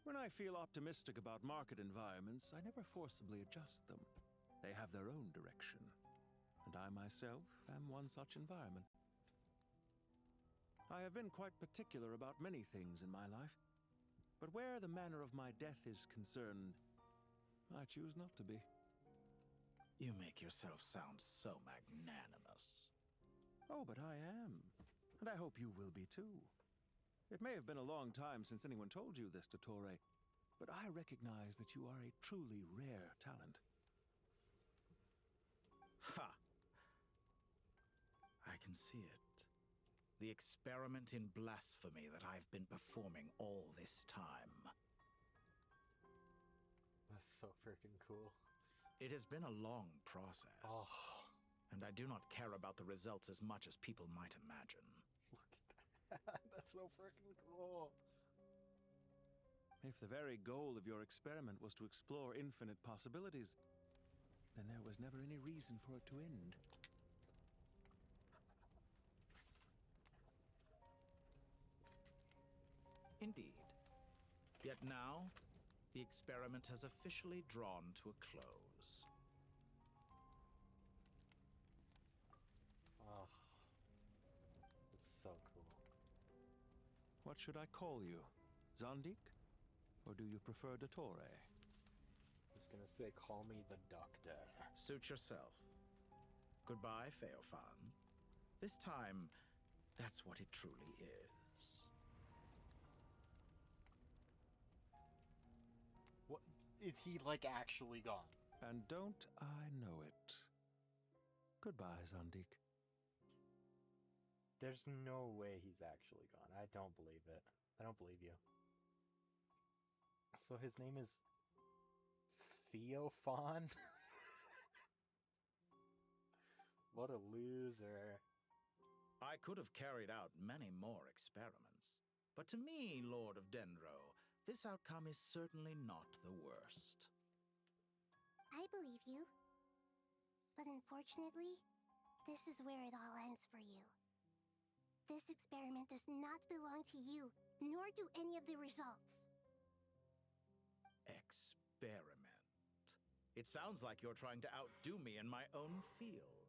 F: When I feel optimistic about market environments, I never forcibly adjust them. They have their own direction, and I myself am one such environment. I have been quite particular about many things in my life, but where the manner of my death is concerned, I choose not to be.
Q: You make yourself sound so magnanimous.
F: Oh, but I am, and I hope you will be too. It may have been a long time since anyone told you this, Dottore, but I recognize that you are a truly rare talent.
Q: Ha! I can see it. The experiment in blasphemy that I've been performing all this time.
A: That's so freaking cool.
Q: It has been a long process.
A: Oh.
Q: And I do not care about the results as much as people might imagine.
A: Look at that. That's so freaking cool.
F: If the very goal of your experiment was to explore infinite possibilities, then there was never any reason for it to end.
Q: Indeed. Yet now, the experiment has officially drawn to a close.
A: Oh. It's so cool.
F: What should I call you? Zandik? Or do you prefer Dottore?
A: I was gonna say, call me the Doctor.
Q: Suit yourself. Goodbye, Feofan. This time, that's what it truly is.
A: What? Is he, like, actually gone?
F: And don't I know it. Goodbye, Zandik.
A: There's no way he's actually gone. I don't believe it. I don't believe you. So his name is Theophan? What a loser.
Q: I could have carried out many more experiments. But to me, Lord of Dendro, this outcome is certainly not the worst.
B: I believe you. But unfortunately, this is where it all ends for you. This experiment does not belong to you, nor do any of the results.
Q: Experiment. It sounds like you're trying to outdo me in my own field.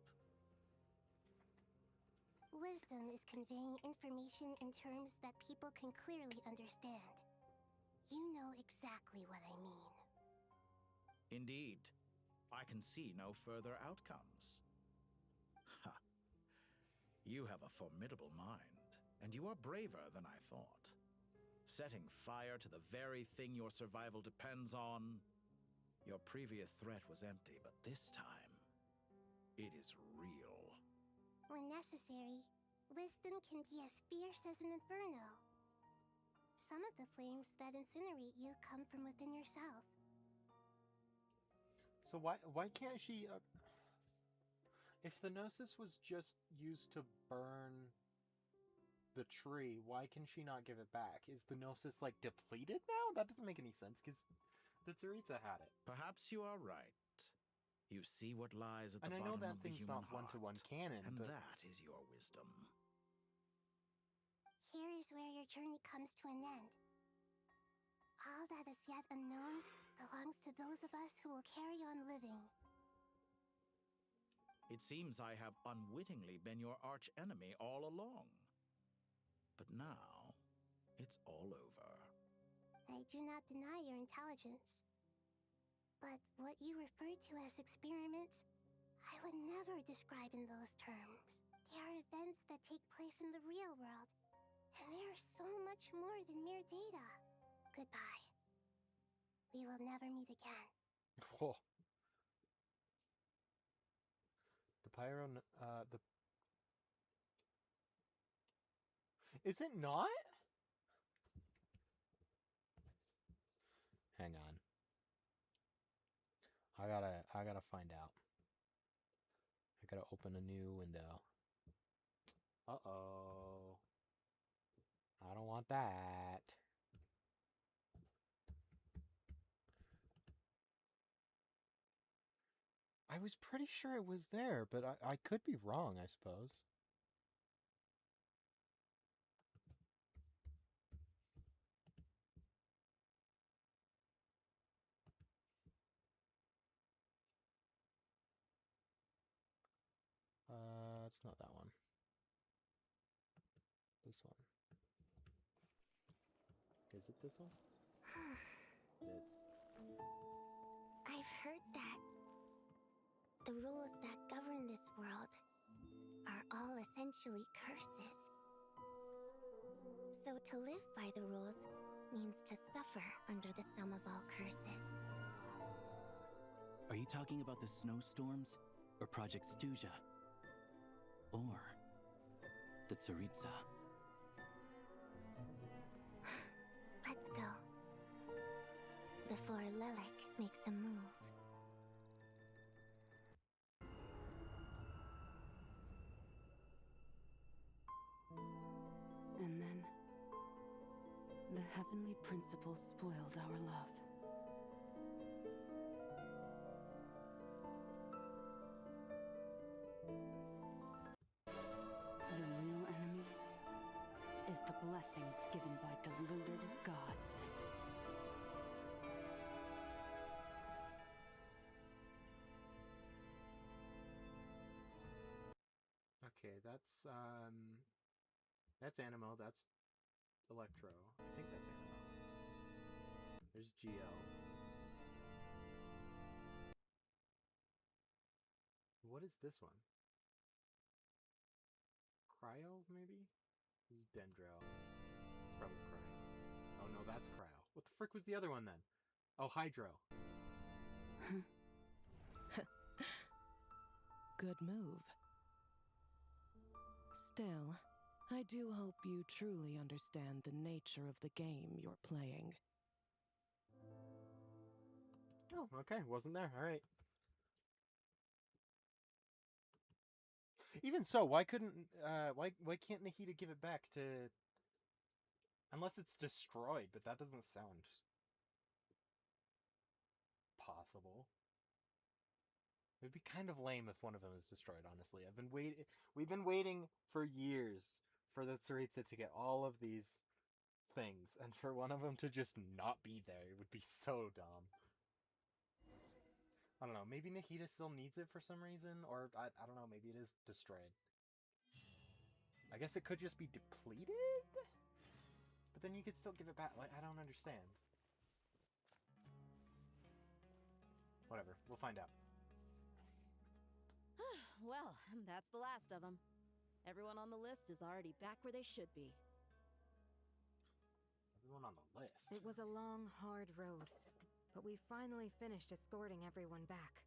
B: Wisdom is conveying information in terms that people can clearly understand. You know exactly what I mean.
Q: Indeed. I can see no further outcomes. Ha. You have a formidable mind, and you are braver than I thought. Setting fire to the very thing your survival depends on. Your previous threat was empty, but this time, it is real.
B: When necessary, wisdom can be as fierce as an inferno. Some of the flames that incinerate you come from within yourself.
A: So why can't she... if the Gnosis was just used to burn the tree, why can she not give it back? Is the Gnosis, like, depleted now? That doesn't make any sense, because the Tsaritsa had it.
G: Perhaps you are right. You see what lies at the
A: And I
G: bottom
A: know that
G: of the
A: thing's
G: human
A: not
G: heart,
A: one-to-one canon,
G: and
A: but...
G: that is your wisdom.
B: Here is where your journey comes to an end. All that is yet unknown belongs to those of us who will carry on living.
Q: It seems I have unwittingly been your arch enemy all along. But now, it's all over.
B: I do not deny your intelligence. But what you refer to as experiments, I would never describe in those terms. They are events that take place in the real world, and they are so much more than mere data. Goodbye. We will never meet again.
A: Whoa. The pyro... Is it not? Hang on. I gotta find out. I gotta open a new window. Uh-oh. I don't want that. I was pretty sure it was there, but I could be wrong, I suppose. It's not that one. This one. Is it this one? This.
B: I've heard that the rules that govern this world are all essentially curses. So to live by the rules means to suffer under the sum of all curses.
M: Are you talking about the snowstorms, or Project Stuja, or the Tsaritsa?
B: Let's go. Before Lilac makes a move.
U: And then, the heavenly principle spoiled our love. The real enemy is the blessings given by deluded gods.
A: Okay, that's Animo, that's Electro. I think that's Animo. There's Geo. What is this one? Cryo, maybe? This is Dendro. Probably Cryo. Oh no, that's Cryo. What the frick was the other one then? Oh, Hydro.
C: Good move. Still, I do hope you truly understand the nature of the game you're playing.
A: Oh, okay, wasn't there. Alright. Even so, why couldn't, why can't Nahida give it back to... Unless it's destroyed, but that doesn't sound possible. It'd be kind of lame if one of them is destroyed, honestly. We've been waiting for years for the Tsaritsa to get all of these things, and for one of them to just not be there, it would be so dumb. I don't know, maybe Nahida still needs it for some reason, or I don't know, maybe it is destroyed. I guess it could just be depleted? But then you could still give it back, like, I don't understand. Whatever, we'll find out.
K: Well, that's the last of them. Everyone on the list is already back where they should be.
A: Everyone on the list?
L: It was a long, hard road, but we finally finished escorting everyone back.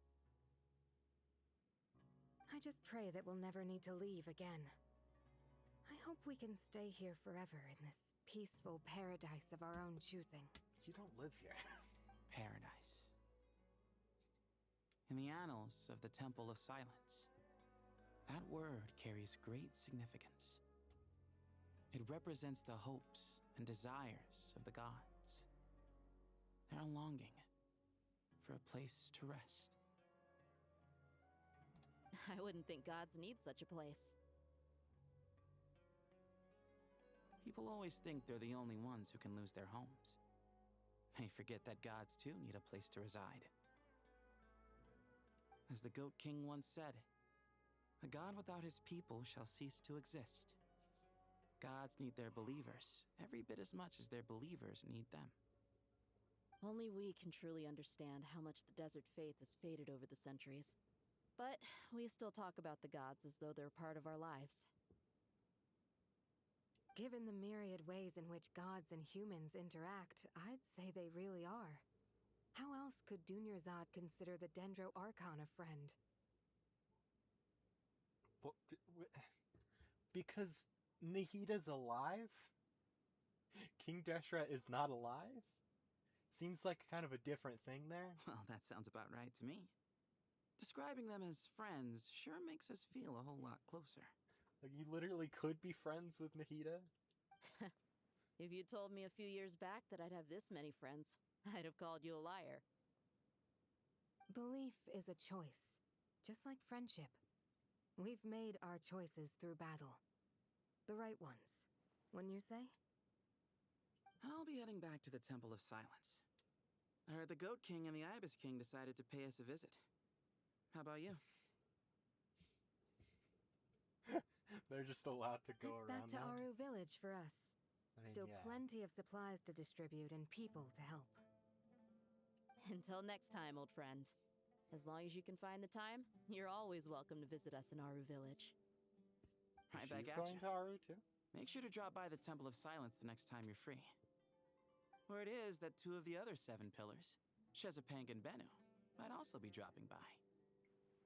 L: I just pray that we'll never need to leave again. I hope we can stay here forever in this peaceful paradise of our own choosing.
A: You don't live here.
E: Paradise. In the annals of the Temple of Silence, that word carries great significance. It represents the hopes and desires of the gods. Their longing for a place to rest.
K: I wouldn't think gods need such a place.
E: People always think they're the only ones who can lose their homes. They forget that gods too need a place to reside. As the Goat King once said, a god without his people shall cease to exist. Gods need their believers every bit as much as their believers need them.
K: Only we can truly understand how much the desert faith has faded over the centuries. But we still talk about the gods as though they're part of our lives.
L: Given the myriad ways in which gods and humans interact, I'd say they really are. How else could Dunyarzad consider the Dendro Archon a friend?
A: Well, because Nahida's alive? King Deshret is not alive? Seems like kind of a different thing there.
E: Well, that sounds about right to me. Describing them as friends sure makes us feel a whole lot closer.
A: Like, you literally could be friends with Nahida?
K: If you told me a few years back that I'd have this many friends, I'd have called you a liar.
L: Belief is a choice, just like friendship. We've made our choices through battle. The right ones, wouldn't you say?
E: I'll be heading back to the Temple of Silence. I heard the Goat King and the Ibis King decided to pay us a visit. How about you?
A: They're just allowed to go
L: It's
A: around
L: back to
A: now?
L: Aru Village for us.
A: I mean,
L: Still
A: yeah.
L: plenty of supplies to distribute and people to help.
K: Until next time, old friend. As long as you can find the time, you're always welcome to visit us in Aru Village.
E: Right back
A: She's
E: at
A: going
E: ya.
A: to Aru too?
E: Make sure to drop by the Temple of Silence the next time you're free. Word is that 2 of the other 7 pillars, Shezapang and Bennu, might also be dropping by.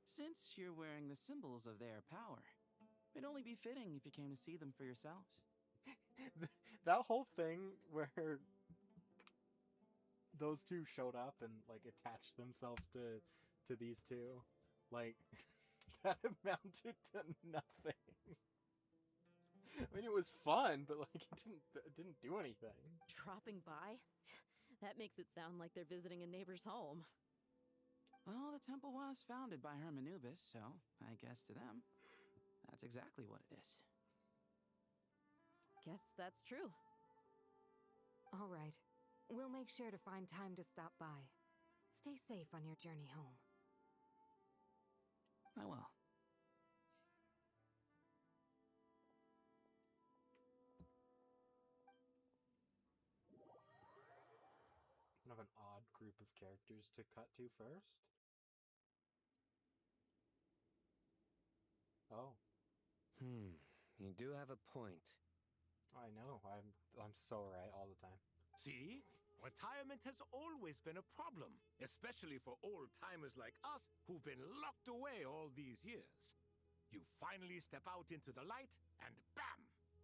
E: Since you're wearing the symbols of their power, it'd only be fitting if you came to see them for yourselves.
A: That whole thing where those two showed up and like attached themselves to these two, like that amounted to nothing. I mean, it was fun, but like it didn't do anything.
K: Dropping by? That makes it sound like they're visiting a neighbor's home.
E: Well, the temple was founded by Hermanubis, so I guess to them, that's exactly what it is.
K: Guess that's true.
L: All right. We'll make sure to find time to stop by. Stay safe on your journey home.
E: I will.
A: Kind of an odd group of characters to cut to first. Oh.
W: You do have a point.
A: I know. I'm so right all the time.
P: See? Retirement has always been a problem, especially for old-timers like us who've been locked away all these years. You finally step out into the light, and bam!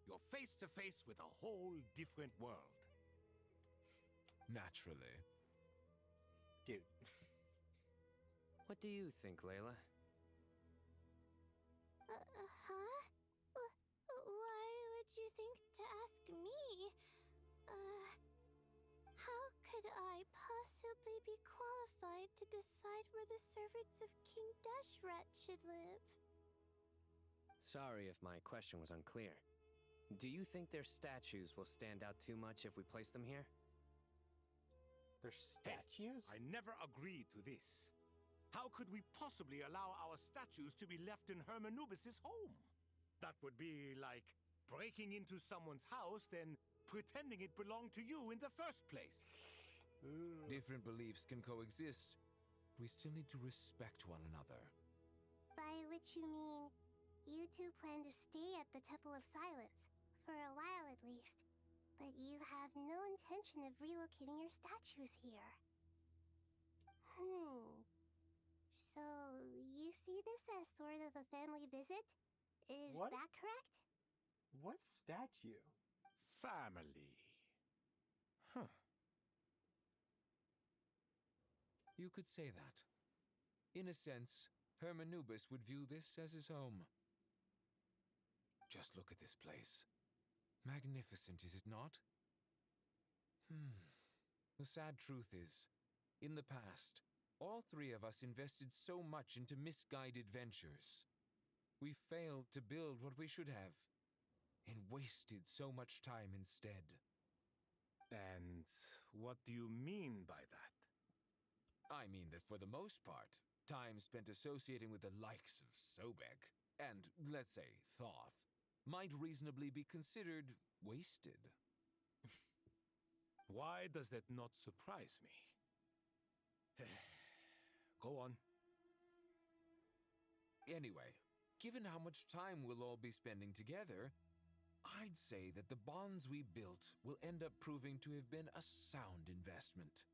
P: You're face to face with a whole different world.
F: Naturally.
A: Dude.
W: What do you think, Layla?
B: Huh? Why would you think to ask me? How could I possibly be qualified to decide where the servants of King Deshret should live?
W: Sorry if my question was unclear. Do you think their statues will stand out too much if we place them here?
A: Their statues?
P: I never agreed to this. How could we possibly allow our statues to be left in Hermanubis' home? That would be like breaking into someone's house, then pretending it belonged to you in the first place.
F: Different beliefs can coexist. We still need to respect one another.
B: By which you mean, you two plan to stay at the Temple of Silence, for a while at least, but you have no intention of relocating your statues here. So, you see this as sort of a family visit. Is
A: What?
B: that correct?
A: What statue?
P: Family. Huh.
O: You could say that. In a sense, Hermanubis would view this as his home. Just look at this place. Magnificent, is it not? The sad truth is, in the past, all three of us invested so much into misguided ventures. We failed to build what we should have, and wasted so much time instead.
P: And what do you mean by that?
O: I mean that for the most part, time spent associating with the likes of Sobek, and, let's say, Thoth, might reasonably be considered wasted.
P: Why does that not surprise me? Go on.
O: Anyway, given how much time we'll all be spending together, I'd say that the bonds we built will end up proving to have been a sound investment.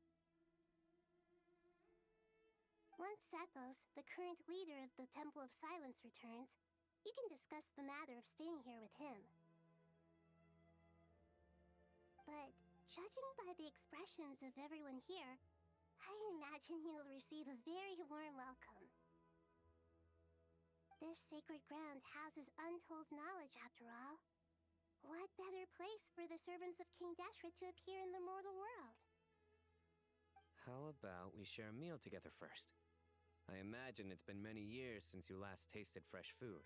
B: Once Sethos, the current leader of the Temple of Silence, returns, you can discuss the matter of staying here with him. But judging by the expressions of everyone here, I imagine you'll receive a very warm welcome. This sacred ground houses untold knowledge, after all. What better place for the servants of King Dashret to appear in the mortal world?
W: How about we share a meal together first? I imagine it's been many years since you last tasted fresh food.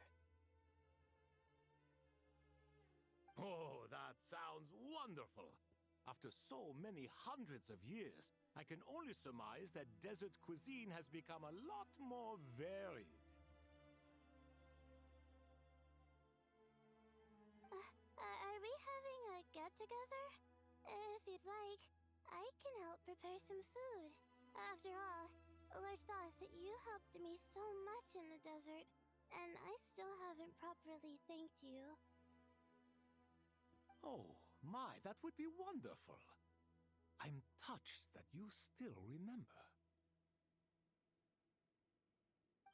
P: Oh, that sounds wonderful! After so many hundreds of years, I can only surmise that desert cuisine has become a lot more varied.
B: Are we having a get-together? If you'd like, I can help prepare some food. After all, Lord Thoth, you helped me so much in the desert, and I still haven't properly thanked you.
P: Oh, my, that would be wonderful. I'm touched that you still remember.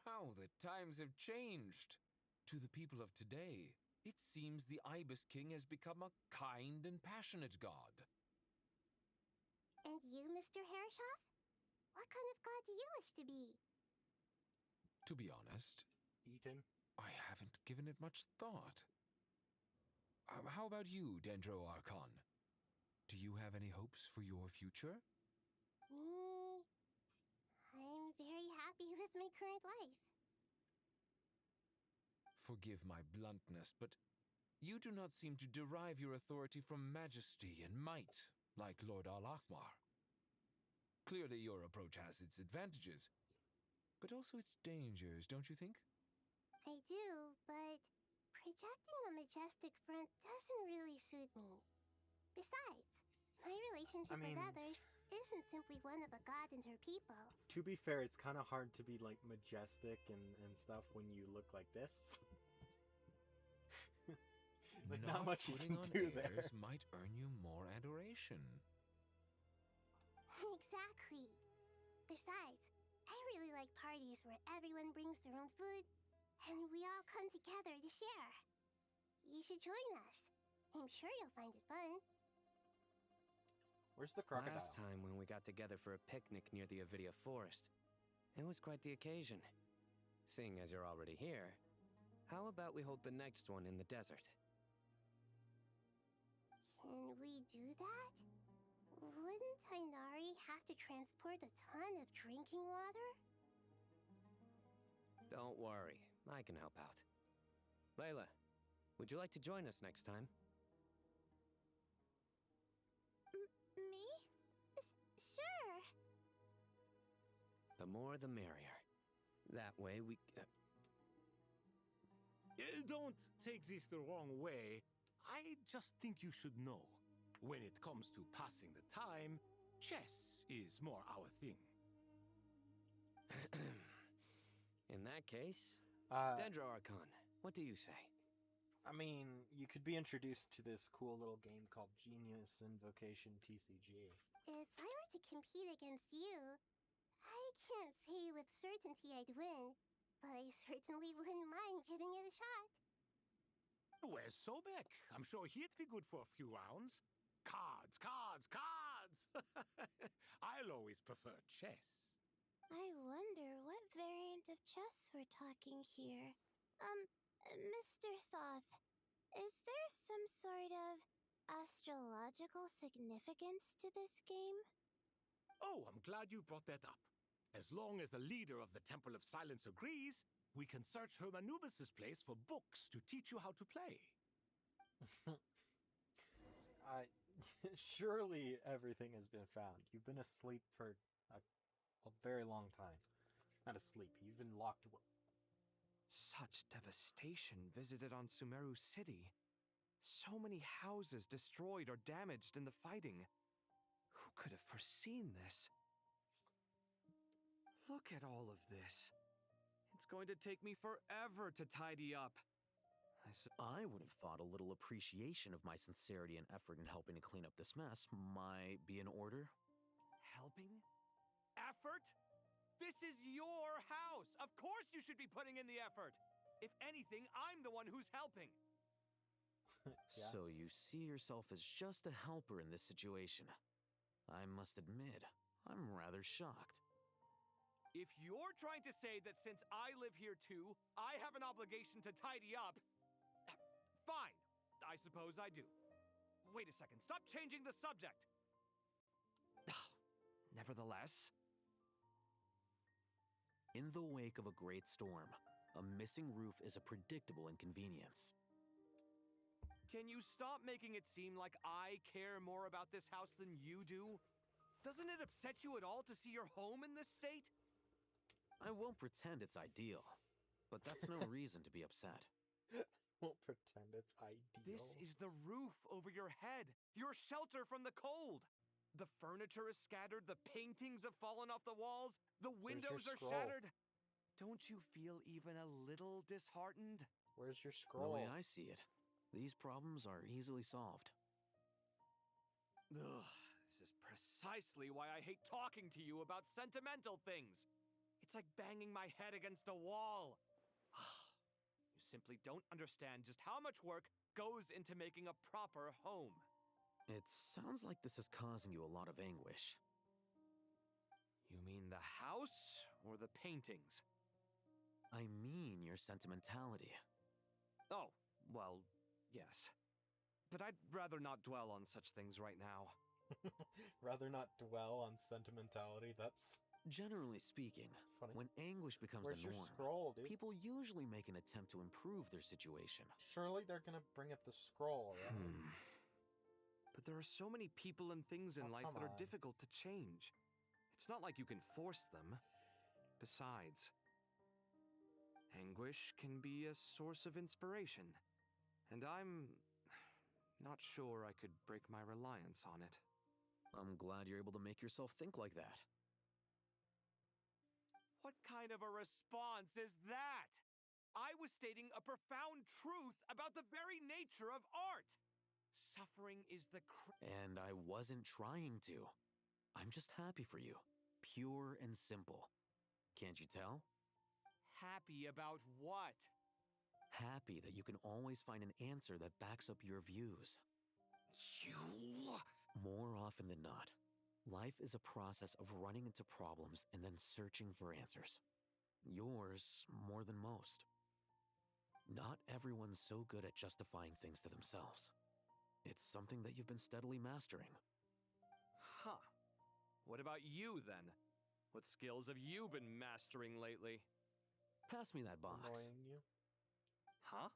O: How the times have changed! To the people of today, it seems the Ibis King has become a kind and passionate god.
B: And you, Mr. Herreshoff? What kind of god do you wish to be?
O: To be honest,
A: Ethan?
O: I haven't given it much thought. How about you, Dendro Archon? Do you have any hopes for your future?
B: Me? I'm very happy with my current life.
O: Forgive my bluntness, but you do not seem to derive your authority from majesty and might, like Lord Al-Akhmar. Clearly your approach has its advantages, but also its dangers, don't you think?
B: I do, but projecting a majestic front doesn't really suit me. Besides, my relationship with others isn't simply one of a god and her people.
A: To be fair, it's kind of hard to be, like, majestic and stuff when you look like this. Like, not much you can do there.
O: Might earn you more adoration.
B: Exactly. Besides, I really like parties where everyone brings their own food, and we all come together to share. You should join us. I'm sure you'll find it fun.
A: Where's the crocodile?
W: Last time when we got together for a picnic near the Avidia Forest, it was quite the occasion. Seeing as you're already here, how about we hold the next one in the desert?
B: Can we do that? Wouldn't Tainari have to transport a ton of drinking water?
W: Don't worry, I can help out. Layla, would you like to join us next time?
B: Me? Sure.
W: The more the merrier. That way we...
P: Don't take this the wrong way. I just think you should know. When it comes to passing the time, chess is more our thing.
W: In that case, Dendro Archon, what do you say?
A: I mean, you could be introduced to this cool little game called Genius Invocation TCG.
B: If I were to compete against you, I can't say with certainty I'd win. but I certainly wouldn't mind giving it a shot.
P: Where's Sobek? I'm sure he'd be good for a few rounds. Cards, cards, cards! I'll always prefer chess.
B: I wonder what variant of chess we're talking here. Mr. Thoth, is there some sort of astrological significance to this game?
P: Oh, I'm glad you brought that up. As long as the leader of the Temple of Silence agrees, we can search Hermanubis' place for books to teach you how to play.
A: Surely everything has been found. You've been asleep for a very long time. Not asleep, you've been locked away.
F: Such devastation visited on Sumeru City. So many houses destroyed or damaged in the fighting. Who could have foreseen this? Look at all of this. It's going to take me forever to tidy up.
D: I would have thought a little appreciation of my sincerity and effort in helping to clean up this mess might be in order.
F: Helping? Effort? This is your house! Of course you should be putting in the effort! If anything, I'm the one who's helping.
D: Yeah. So you see yourself as just a helper in this situation. I must admit, I'm rather shocked.
F: If you're trying to say that since I live here too, I have an obligation to tidy up, fine. I suppose I do. Wait a second. Stop changing the subject. Nevertheless,
D: in the wake of a great storm, a missing roof is a predictable inconvenience.
F: Can you stop making it seem like I care more about this house than you do? Doesn't it upset you at all to see your home in this state?
D: I won't pretend it's ideal, but that's no reason to be upset.
A: Won't pretend it's ideal.
F: This is the roof over your head, your shelter from the cold. The furniture is scattered, the paintings have fallen off the walls, the windows are shattered. Don't you feel even a little disheartened?
A: Where's your scroll?
D: The way I see it, these problems are easily solved.
F: Ugh, this is precisely why I hate talking to you about sentimental things. It's like banging my head against a wall. You simply don't understand just how much work goes into making a proper home.
D: It sounds like this is causing you a lot of anguish.
F: You mean the house or the paintings?
D: I mean your sentimentality.
F: Oh, well, yes. But I'd rather not dwell on such things right now.
A: Rather not dwell on sentimentality? That's...
D: Generally speaking,
A: funny.
D: When anguish becomes
A: Where's
D: the norm,
A: your scroll, dude?
D: people usually make an attempt to improve their situation.
A: Surely they're gonna bring up the scroll, right?
F: But there are so many people and things in life that are difficult to change. It's not like you can force them. Besides, anguish can be a source of inspiration, and I'm not sure I could break my reliance on it.
D: I'm glad you're able to make yourself think like that.
F: What kind of a response is that? I was stating a profound truth about the very nature of art. Suffering is the
D: And I wasn't trying to. I'm just happy for you. Pure and simple. Can't you tell?
F: Happy about what?
D: Happy that you can always find an answer that backs up your views.
F: You...
D: More often than not, life is a process of running into problems and then searching for answers. Yours more than most. Not everyone's so good at justifying things to themselves. It's something that you've been steadily mastering.
F: Huh. What about you, then? What skills have you been mastering lately?
D: Pass me that box.
A: Annoying you?
F: Huh?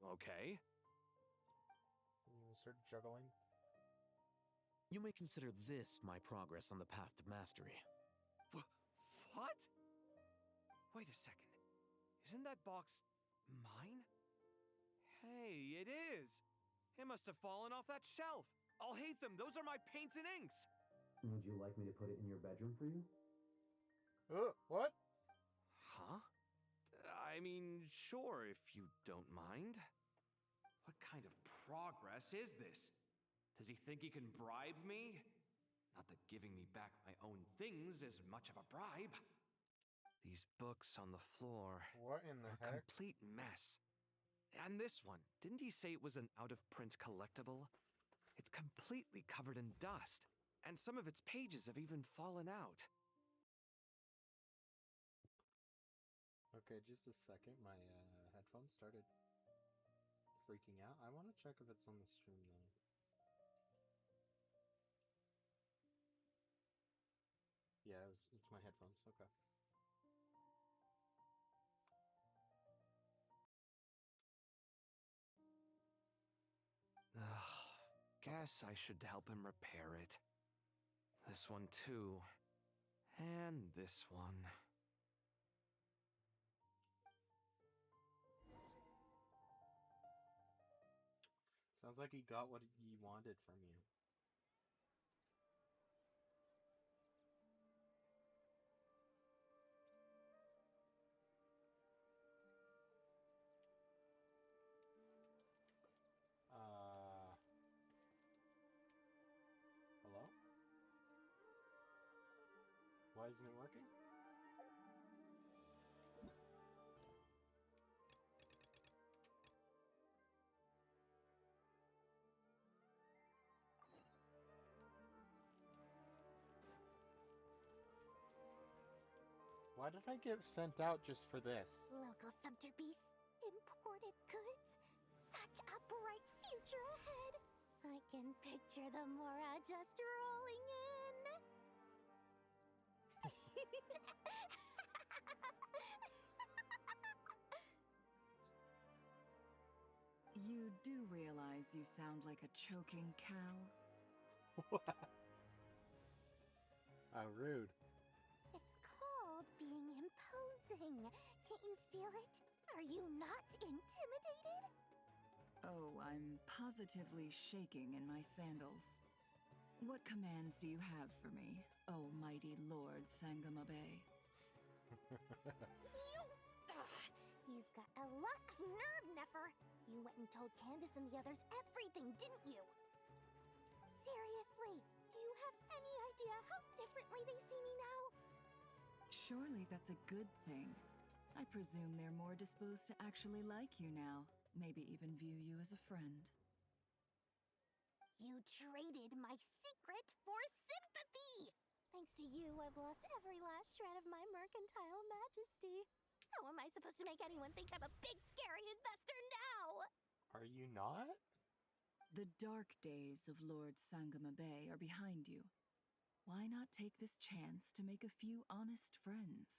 F: Okay.
A: You gonna start juggling?
D: You may consider this my progress on the path to mastery.
F: What? Wait a second. Isn't that box mine? Hey, it is. It must have fallen off that shelf. I'll hate them. Those are my paints and inks.
D: Would you like me to put it in your bedroom for you?
A: What?
F: Huh? I mean, sure, if you don't mind. What kind of progress is this? Does he think he can bribe me? Not that giving me back my own things is much of a bribe. These books on the floor.
A: What in the
F: A
A: heck?
F: complete mess. And this one, didn't he say it was an out-of-print collectible? It's completely covered in dust, and some of its pages have even fallen out.
A: Okay, just a second. My headphones started freaking out. I want to check if it's on the stream though. Yeah, it's my headphones. Okay.
F: Ugh, guess I should help him repair it. This one too. And this one.
A: Sounds like he got what he wanted from you. Hello? Why isn't it working? Why did I get sent out just for this?
B: Local subter beasts, imported goods, such a bright future ahead. I can picture the Mora just rolling in.
S: You do realize you sound like a choking cow?
A: How rude.
B: It's called being imposing. Can't you feel it? Are you not intimidated?
S: Oh, I'm positively shaking in my sandals. What commands do you have for me, oh mighty Lord Sangamabe?
B: You've got a lot of nerve, Nefer. You went and told Candace and the others everything, didn't you? Seriously, do you have any idea how differently they see me now?
S: Surely that's a good thing. I presume they're more disposed to actually like you now, maybe even view you as a friend.
B: You traded my secret for sympathy! Thanks to you, I've lost every last shred of my mercantile majesty. How am I supposed to make anyone think I'm a big, scary investor now?
A: Are you not?
S: The dark days of Lord Sangamabe are behind you. Why not take this chance to make a few honest friends?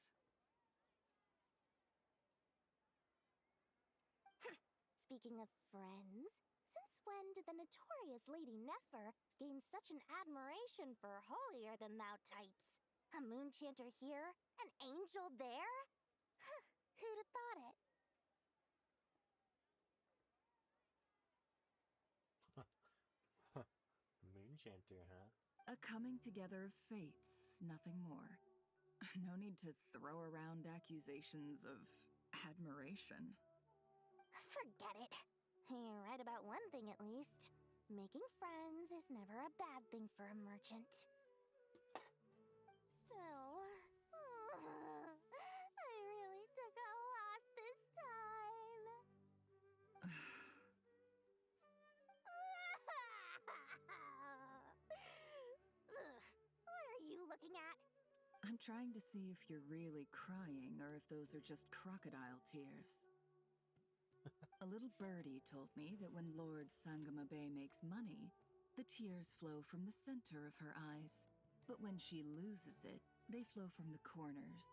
B: Speaking of friends, since when did the notorious Lady Nefer gain such an admiration for holier-than-thou types? A moon chanter here, an angel there? Who'd have thought it?
A: Moon chanter, huh?
S: A coming together of fates, nothing more. No need to throw around accusations of admiration.
B: Forget it. You're right about one thing at least. Making friends is never a bad thing for a merchant. Still, I really took a loss this time. What are you looking at?
S: I'm trying to see if you're really crying or if those are just crocodile tears. A little birdie told me that when Lord Sangamabe makes money, the tears flow from the center of her eyes. But when she loses it, they flow from the corners.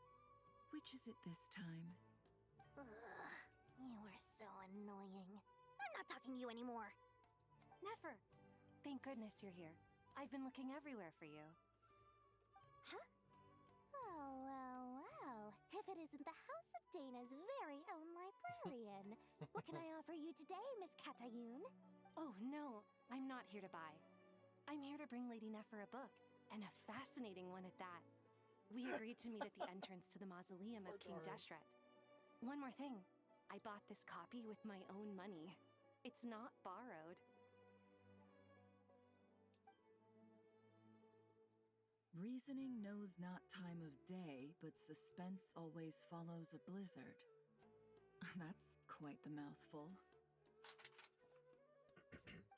S: Which is it this time?
B: Ugh, you are so annoying. I'm not talking to you anymore.
U: Nefer, thank goodness you're here. I've been looking everywhere for you.
B: Huh? Well. If it isn't the House of Dana's very own librarian. What can I offer you today, Miss Katayun?
U: Oh, no, I'm not here to buy. I'm here to bring Lady Nefer a book, and a fascinating one at that. We agreed to meet at the entrance to the mausoleum of King Deshret. One more thing, I bought this copy with my own money. It's not borrowed.
S: Reasoning knows not time of day, but suspense always follows a blizzard. That's quite the mouthful.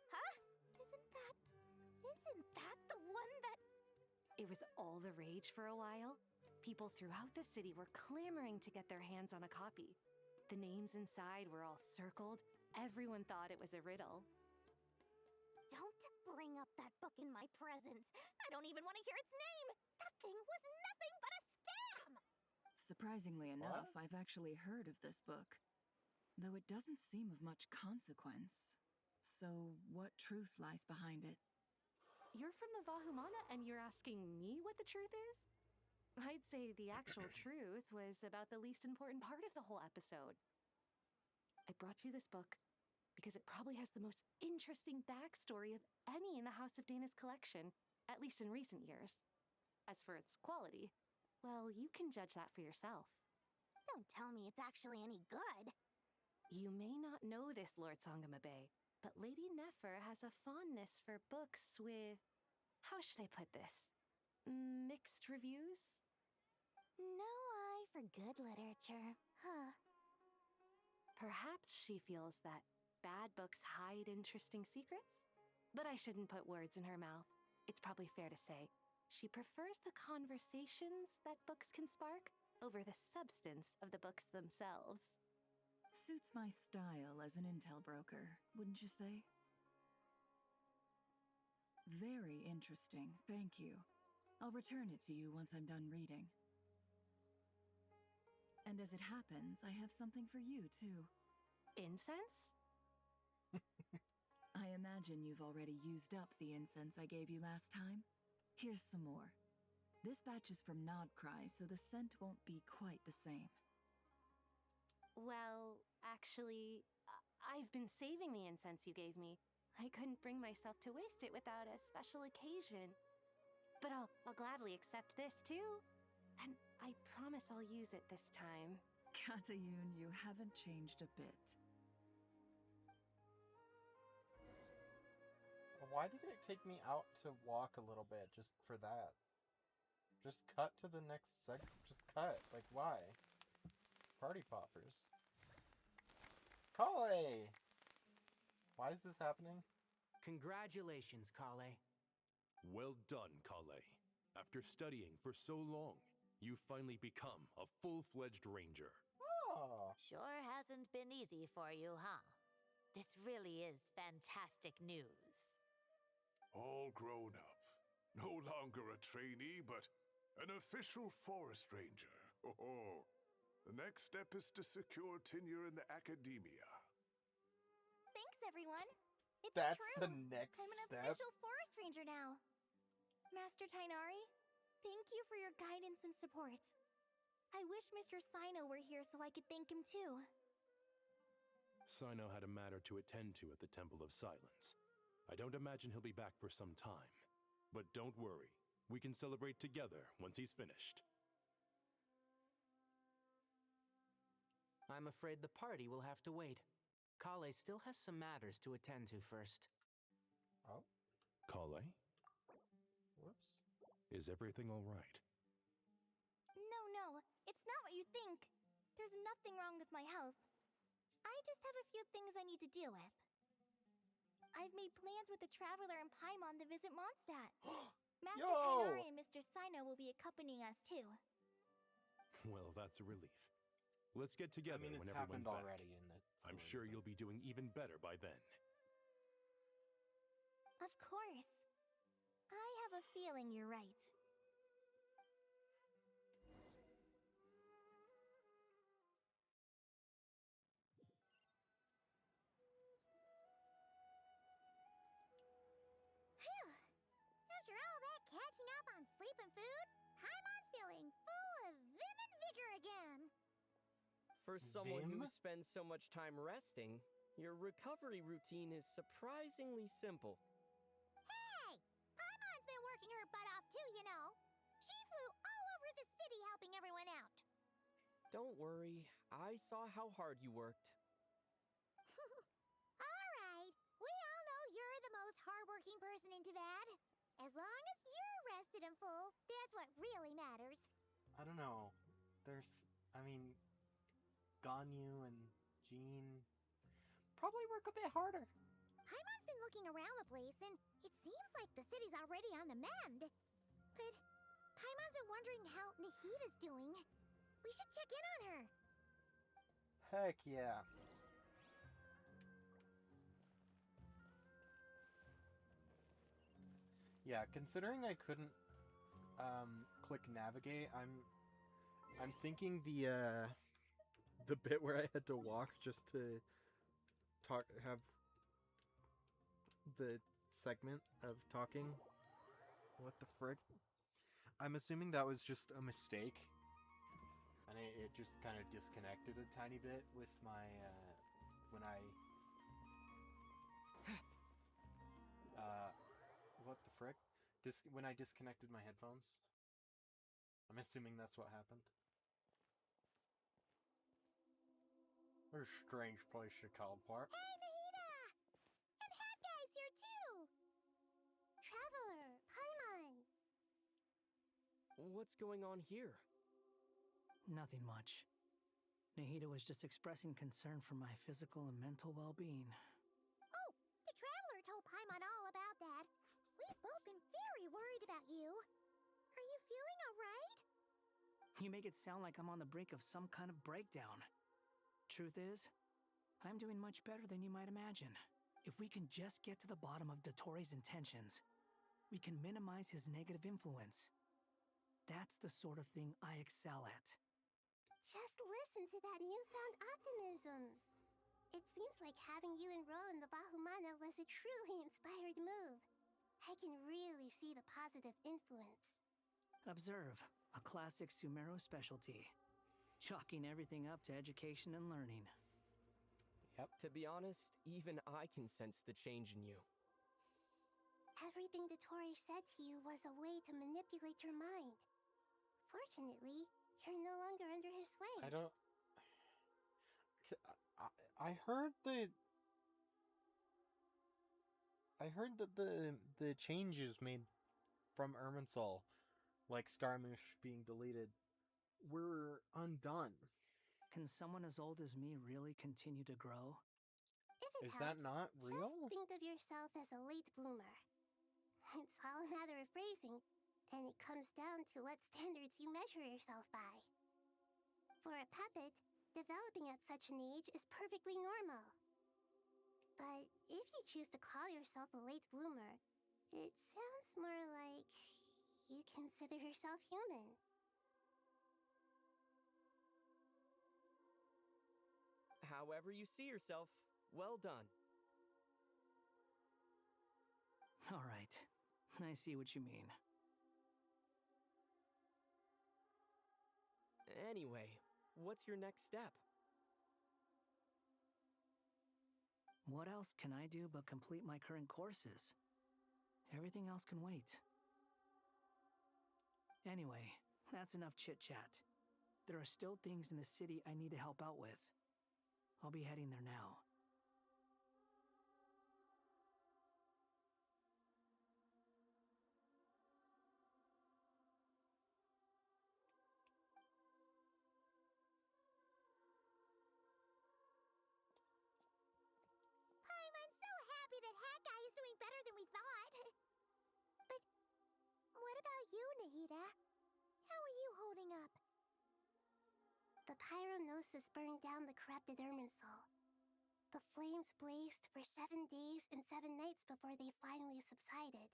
U: Huh? Isn't that the one that... It was all the rage for a while. People throughout the city were clamoring to get their hands on a copy. The names inside were all circled. Everyone thought it was a riddle.
B: Don't bring up that book in my presence. I don't even want to hear its name. That thing was nothing but a scam.
S: Surprisingly enough, I've actually heard of this book, though it doesn't seem of much consequence. So, what truth lies behind it?
U: You're from the Vahumana and you're asking me what the truth is? I'd say the actual truth was about the least important part of the whole episode. I brought you this book because it probably has the most interesting backstory of any in the House of Dana's collection, at least in recent years. As for its quality, well, you can judge that for yourself.
B: Don't tell me it's actually any good.
U: You may not know this, Lord Sangamabe, but Lady Nefer has a fondness for books with... how should I put this? Mixed reviews?
B: No eye for good literature, huh?
U: Perhaps she feels that bad books hide interesting secrets? But I shouldn't put words in her mouth. It's probably fair to say she prefers the conversations that books can spark over the substance of the books themselves.
S: Suits my style as an intel broker, wouldn't you say? Very interesting, thank you. I'll return it to you once I'm done reading. And as it happens, I have something for you, too.
U: Incense?
S: I imagine you've already used up the incense I gave you last time. Here's some more. This batch is from Nodcry, so the scent won't be quite the same.
U: Well, actually, I've been saving the incense you gave me. I couldn't bring myself to waste it without a special occasion. But I'll gladly accept this, too. And I promise I'll use it this time.
S: Katayun, you haven't changed a bit.
A: Why did it take me out to walk a little bit just for that? Just cut to the next segment. Just cut. Like, why? Party poppers. Kale! Why is this happening?
E: Congratulations, Kale.
H: Well done, Kale. After studying for so long, you finally become a full-fledged ranger.
A: Oh.
T: Sure hasn't been easy for you, huh? This really is fantastic news.
N: All grown up. No longer a trainee, but an official forest ranger. Oh, the next step is to secure tenure in the academia.
B: Thanks, everyone. It's
A: That's
B: true.
A: the next
B: I'm an
A: step?
B: official forest ranger now. Master Tainari, thank you for your guidance and support. I wish Mr. Sino were here so I could thank him too.
H: Sino had a matter to attend to at the Temple of Silence. I don't imagine he'll be back for some time. But don't worry, we can celebrate together once he's finished.
E: I'm afraid the party will have to wait. Kale still has some matters to attend to first.
A: Oh?
H: Kale?
A: Whoops.
H: Is everything all right?
B: No, it's not what you think. There's nothing wrong with my health. I just have a few things I need to deal with. I've made plans with the Traveler and Paimon to visit Mondstadt. Master Tainari and Mr. Sino will be accompanying us too.
H: Well, that's a relief. Let's get together when everyone's
A: happened
H: back.
A: already in the
H: I'm sure you'll be doing even better by then.
B: Of course. I have a feeling you're right. After all that catching up on sleep and food, Paimon's feeling full of vim and vigor again.
C: For someone who
A: Vim?
C: spends so much time resting, your recovery routine is surprisingly simple.
B: Hey! Paimon's been working her butt off too, you know. She flew all over the city helping everyone out.
C: Don't worry, I saw how hard you worked.
B: Alright, we all know you're the most hardworking person in Tavad. As long as you're rested invested in full. That's what really matters.
A: I don't know. I mean, Ganyu and Jean probably work a bit harder.
B: Paimon's been looking around the place, and it seems like the city's already on the mend. But Paimon's been wondering how Nahida's doing. We should check in on her.
A: Heck yeah. Yeah, considering I couldn't click navigate, I'm thinking the bit where I had to walk just to have the segment of talking. What the frick? I'm assuming that was just a mistake. And it just kind of disconnected a tiny bit with my, when I, what the frick? When I disconnected my headphones. I'm assuming that's what happened. What a strange place to teleport.
B: Hey, Nahida! And Hat Guy's here too! Traveler, Paimon!
C: What's going on here?
I: Nothing much. Nahida was just expressing concern for my physical and mental well-being.
B: Oh, the Traveler told Paimon all about that. We've both been very worried about you. Are you feeling alright?
I: You make it sound like I'm on the brink of some kind of breakdown. Truth is, I'm doing much better than you might imagine. If we can just get to the bottom of Dottoro's intentions, we can minimize his negative influence. That's the sort of thing I excel at.
B: Just listen to that newfound optimism. It seems like having you enroll in the Bahumana was a truly inspired move. I can really see the positive influence.
I: Observe, a classic Sumero specialty. Chalking everything up to education and learning.
A: Yep.
C: To be honest, even I can sense the change in you.
B: Everything Dottore said to you was a way to manipulate your mind. Fortunately, you're no longer under his sway.
A: I heard that the changes made from Irminsul, like Scaramouche being deleted, were undone.
I: Can someone as old as me really continue to grow?
A: Is that not real?
B: Just think of yourself as a late bloomer. It's all a matter of phrasing, and it comes down to what standards you measure yourself by. For a puppet, developing at such an age is perfectly normal. But if you choose to call yourself a late bloomer, it sounds more like you consider yourself human.
C: However you see yourself, well done.
I: All right, I see what you mean.
C: Anyway, what's your next step?
I: What else can I do but complete my current courses? Everything else can wait. Anyway, that's enough chit-chat. There are still things in the city I need to help out with. I'll be heading there now.
B: I'm so happy that Hat Guy is doing better than we thought. But what about you, Nahida? How are you holding up? The Pyronosis burned down the corrupted Irminsul. The flames blazed for 7 days and 7 nights before they finally subsided.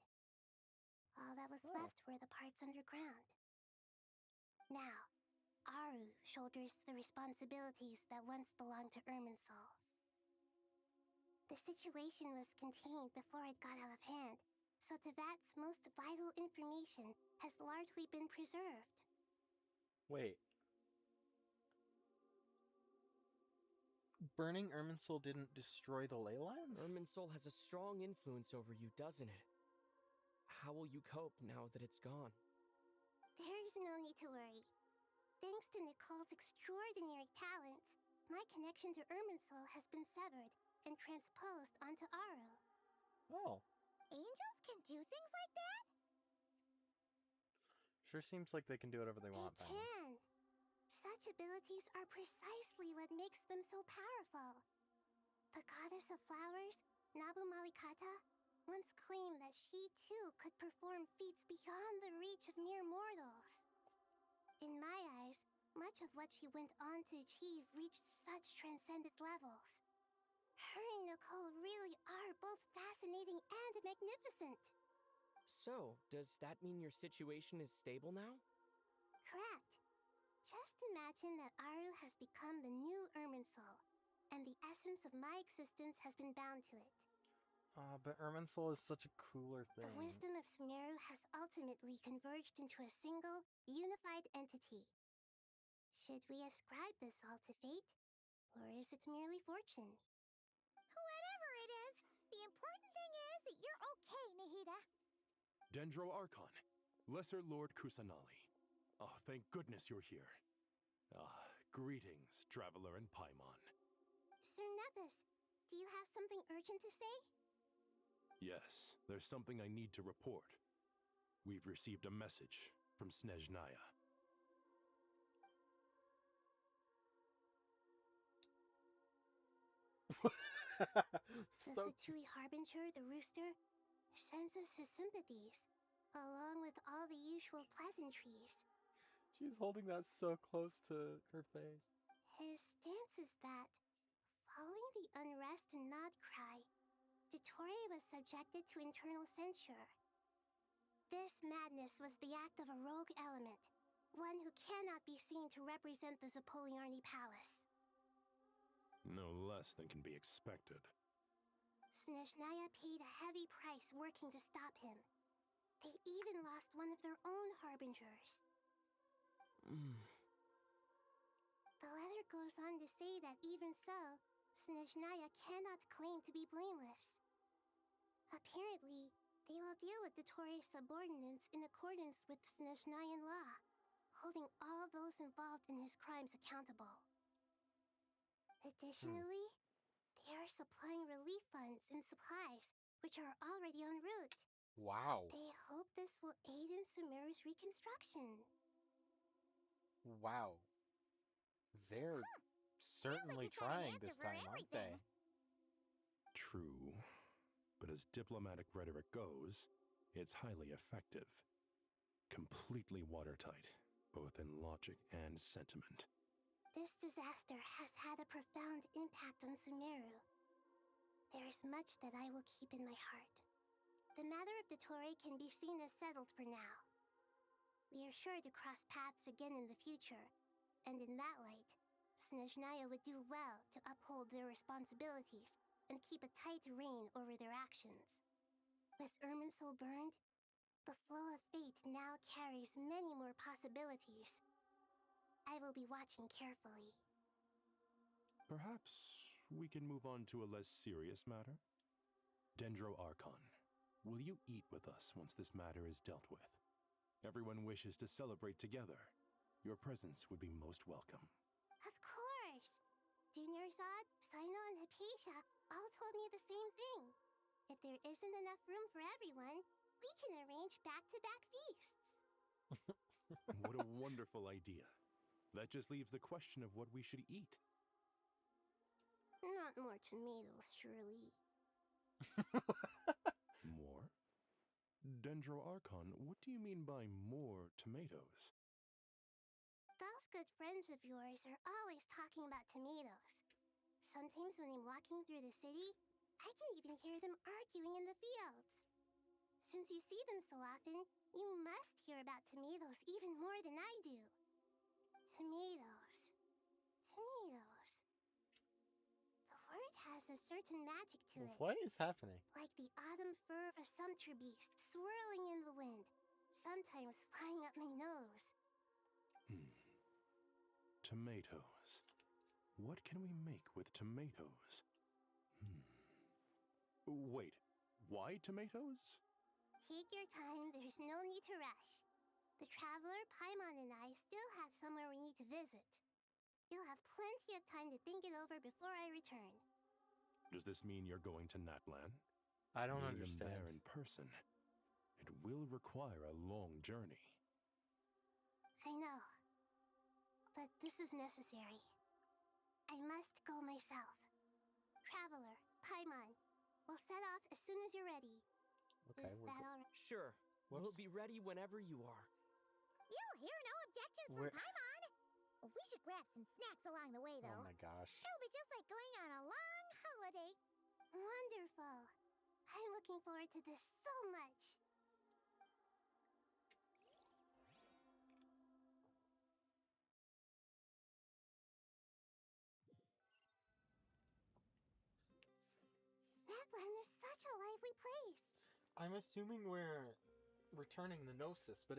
B: All that was left were the parts underground. Now, Aru shoulders the responsibilities that once belonged to Irminsul. The situation was contained before it got out of hand, so Tevat's most vital information has largely been preserved.
A: Wait. Burning Irminsul didn't destroy the ley lines?
C: Irminsul has a strong influence over you, doesn't it? How will you cope now that it's gone?
B: There is no need to worry. Thanks to Nicole's extraordinary talents, my connection to Irminsul has been severed and transposed onto Aru.
A: Oh.
B: Angels can do things like that?
A: Sure seems like they can do whatever they want,
B: They
A: Paimon.
B: can. Such abilities are precisely what makes them so powerful. The goddess of flowers, Nabu Malikata, once claimed that she too could perform feats beyond the reach of mere mortals. In my eyes, much of what she went on to achieve reached such transcendent levels. Her and Nicole really are both fascinating and magnificent.
C: So, does that mean your situation is stable now?
B: Correct. Just imagine that Aru has become the new Irminsul, and the essence of my existence has been bound to it.
A: But Irminsul is such a cooler
B: The
A: thing.
B: wisdom of Sumeru has ultimately converged into a single, unified entity. Should we ascribe this all to fate, or is it merely fortune?
J: Whatever it is, the important thing is that you're okay, Nahida.
H: Dendro Archon, Lesser Lord Kusanali. Oh, thank goodness you're here. Greetings, Traveler and Paimon.
B: Sir Nepis, do you have something urgent to say?
H: Yes, there's something I need to report. We've received a message from Snezhnaya.
B: The Fatui Harbinger, the rooster, sends us his sympathies, along with all the usual pleasantries.
A: She's holding that so close to her face.
B: His stance is that, following the unrest and Nod cry, Dottore was subjected to internal censure. This madness was the act of a rogue element, one who cannot be seen to represent the Zapoliarni Palace.
H: No less than can be expected.
B: Snezhnaya paid a heavy price working to stop him. They even lost one of their own harbingers. The letter goes on to say that even so, Snezhnaya cannot claim to be blameless. Apparently, they will deal with Dottore's subordinates in accordance with Snezhnayan law, holding all those involved in his crimes accountable. Additionally, they are supplying relief funds and supplies, which are already en route.
A: Wow.
B: They hope this will aid in Sumeru's reconstruction.
A: Wow. They're certainly trying this time, aren't they?
H: True. But as diplomatic rhetoric goes, it's highly effective. Completely watertight, both in logic and sentiment.
B: This disaster has had a profound impact on Sumeru. There is much that I will keep in my heart. The matter of Dottore can be seen as settled for now. We are sure to cross paths again in the future, and in that light, Snezhnaya would do well to uphold their responsibilities and keep a tight rein over their actions. With Irminsul burned, the flow of fate now carries many more possibilities. I will be watching carefully.
H: Perhaps we can move on to a less serious matter? Dendro Archon, will you eat with us once this matter is dealt with? Everyone wishes to celebrate together. Your presence would be most welcome.
B: Of course! Junior Zod, Sino, and Hypatia all told me the same thing. If there isn't enough room for everyone, we can arrange back-to-back feasts.
H: What a wonderful idea. That just leaves the question of what we should eat.
B: Not more tomatoes, surely.
H: More? Dendro Archon, what do you mean by more tomatoes?
B: Those good friends of yours are always talking about tomatoes. Sometimes when I'm walking through the city, I can even hear them arguing in the fields. Since you see them so often, you must hear about tomatoes even more than I do. Tomatoes. Tomatoes. The word has a certain magic to it.
A: What is happening?
B: Like the autumn fur of a sumpter beast swirling in the wind, sometimes flying up my nose.
H: Tomatoes. What can we make with tomatoes? Wait, why tomatoes?
B: Take your time, there's no need to rush. The Traveler, Paimon, and I still have somewhere we need to visit. You'll have plenty of time to think it over before I return.
H: Does this mean you're going to Natlan?
A: I don't
H: Meeting
A: understand.
H: them there in person. It will require a long journey.
B: I know. But this is necessary. I must go myself. Traveler, Paimon, we'll set off as soon as you're ready.
A: Okay,
B: is that all right?
C: Sure.
A: Whoops.
C: We'll be ready whenever you are.
J: You'll hear no objections from Paimon. We should grab some snacks along the way, though.
A: Oh my gosh.
J: It'll be just like going on a long holiday.
B: Wonderful. I'm looking forward to this so much. That land is such a lively place.
A: I'm assuming we're returning the Gnosis, but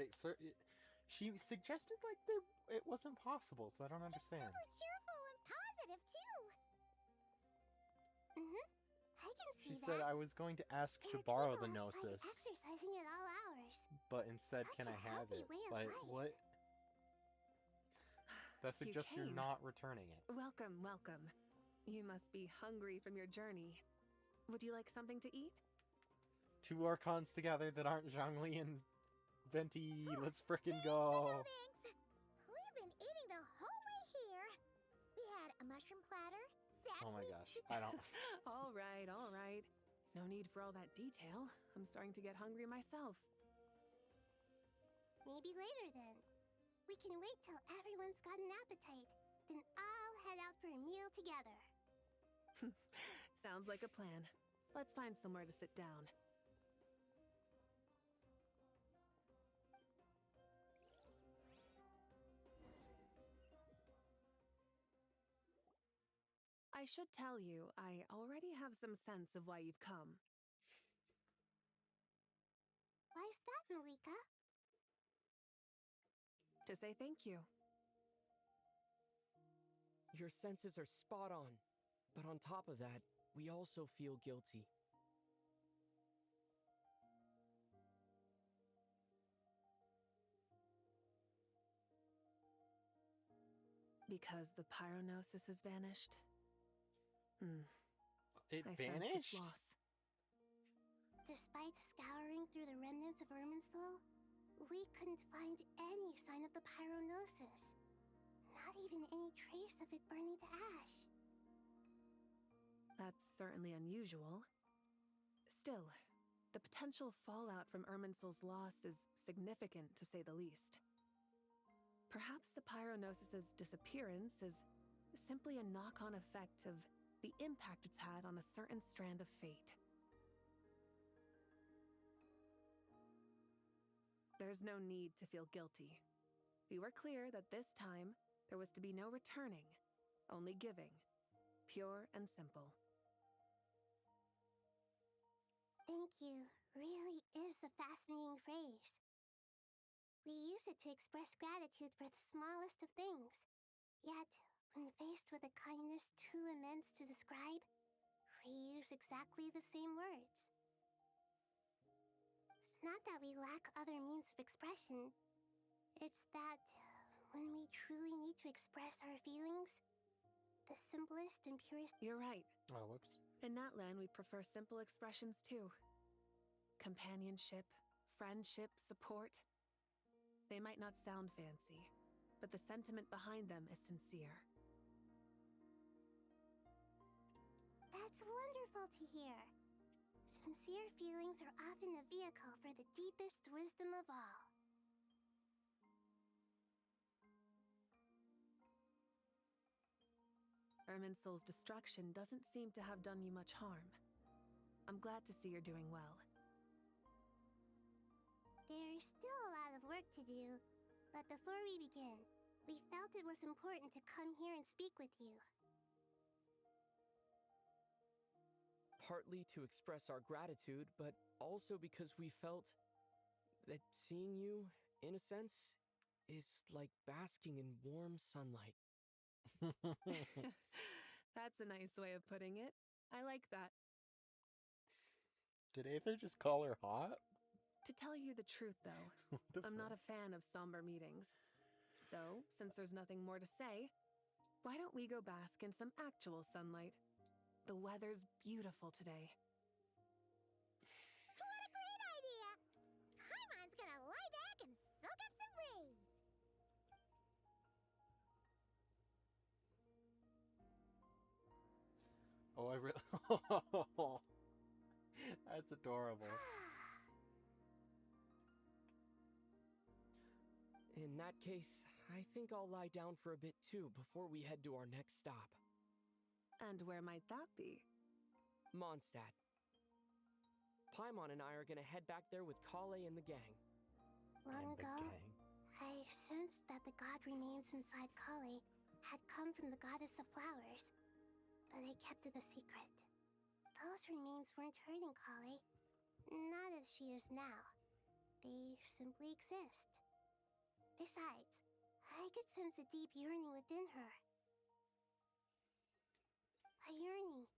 A: she suggested like it wasn't possible, so I don't understand.
J: Super cheerful and positive, too.
B: I can see
A: She
B: that.
A: said I was going to ask to
B: And
A: borrow the
B: people outside
A: Gnosis,
B: exercising at all hours.
A: but instead
B: Such
A: can
B: a
A: I have
B: healthy
A: it?
B: way of
A: Like,
B: life.
A: what? That suggests you're
L: came.
A: not returning it.
L: Welcome, welcome. You must be hungry from your journey. Would you like something to eat?
A: Two Archons together that aren't Zhongli and Venti. Let's frickin' go.
J: Thanks. We've been eating the whole way here. We had a mushroom platter,
A: Oh my gosh, I don't.
L: All right, all right. No need for all that detail. I'm starting to get hungry myself.
B: Maybe later then. We can wait till everyone's got an appetite. Then I'll head out for a meal together.
L: Sounds like a plan. Let's find somewhere to sit down. I should tell you, I already have some sense of why you've come.
B: Why's that, Malika?
L: To say thank you.
C: Your senses are spot on. But on top of that, we also feel guilty.
L: Because the pyronosis has vanished?
A: It
L: I
A: vanished?
L: Sensed its loss.
B: Despite scouring through the remnants of Irminsul, we couldn't find any sign of the pyronosis. Not even any trace of it burning to ash.
L: That's certainly unusual. Still, the potential fallout from Irminsul's loss is significant, to say the least. Perhaps the pyronosis's disappearance is simply a knock-on effect of the impact it's had on a certain strand of fate. There's no need to feel guilty. We were clear that this time there was to be no returning, only giving. Pure and simple.
B: Thank you really is a fascinating phrase. We use it to express gratitude for the smallest of things. Yet, when faced with a kindness too immense to describe, we use exactly the same words. It's not that we lack other means of expression. It's that when we truly need to express our feelings, the simplest and purest...
L: You're right.
A: Oh, whoops.
L: In that land, we prefer simple expressions too. Companionship, friendship, support. They might not sound fancy, but the sentiment behind them is sincere.
B: That's wonderful to hear. Sincere feelings are often a vehicle for the deepest wisdom of all.
L: Irminsul's destruction doesn't seem to have done you much harm. I'm glad to see you're doing well.
B: There's still a lot of work to do, but before we begin, we felt it was important to come here and speak with you.
C: Partly to express our gratitude, but also because we felt that seeing you, in a sense, is like basking in warm sunlight.
L: That's a nice way of putting it. I like that.
A: Did Aether just call her hot?
L: To tell you the truth, though, I'm not a fan of somber meetings. So, since there's nothing more to say, why don't we go bask in some actual sunlight? The weather's beautiful today.
J: What a great idea! Paimon's gonna lie back and soak up some rays.
A: Oh, I really... That's adorable.
C: In that case, I think I'll lie down for a bit too before we head to our next stop.
G: And where might that be?
C: Mondstadt. Paimon and I are gonna head back there with Kale and the gang.
B: Long ago, I sensed that the god remains inside Kali had come from the goddess of flowers, but I kept it a secret. Those remains weren't hurting Kali, not as she is now. They simply exist. Besides, I could sense a deep yearning within her. A yearning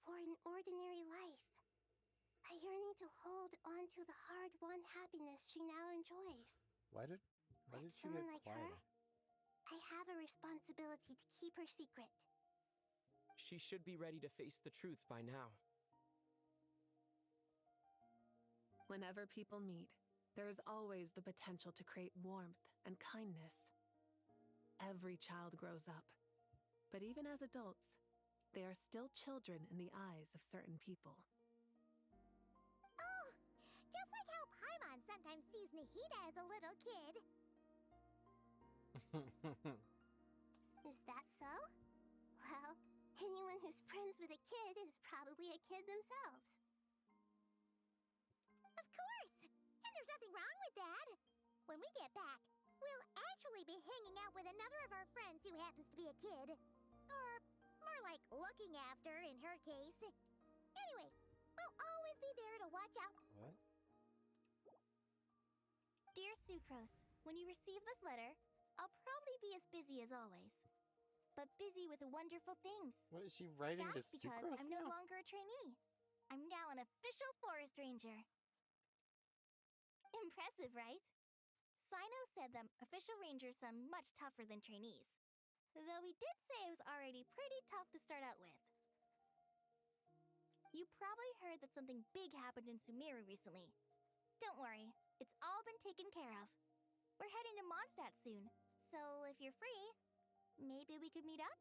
B: for an ordinary life. A yearning to hold on to the hard-won happiness she now enjoys.
A: Why did she get
B: Someone like
A: quiet?
B: her, I have a responsibility to keep her secret.
C: She should be ready to face the truth by now.
G: Whenever people meet, there is always the potential to create warmth and kindness. Every child grows up, but even as adults, they are still children in the eyes of certain people.
J: Oh, just like how Paimon sometimes sees Nahida as a little kid.
B: Is that so? Well, anyone who's friends with a kid is probably a kid themselves.
J: Of course! And there's nothing wrong with that. When we get back, we'll actually be hanging out with another of our friends who happens to be a kid. Or more like looking after, in her case. Anyway, we'll always be there to watch out.
A: What?
R: Dear Sucrose, when you receive this letter, I'll probably be as busy as always. But busy with wonderful things.
A: What is she writing
R: That's
A: to
R: because
A: Sucrose
R: I'm no
A: now?
R: longer a trainee. I'm now an official forest ranger. Impressive, right? Sino said that official rangers sound much tougher than trainees. Though he did say it was already pretty tough to start out with. You probably heard that something big happened in Sumeru recently. Don't worry, it's all been taken care of. We're heading to Mondstadt soon, so if you're free, maybe we could meet up?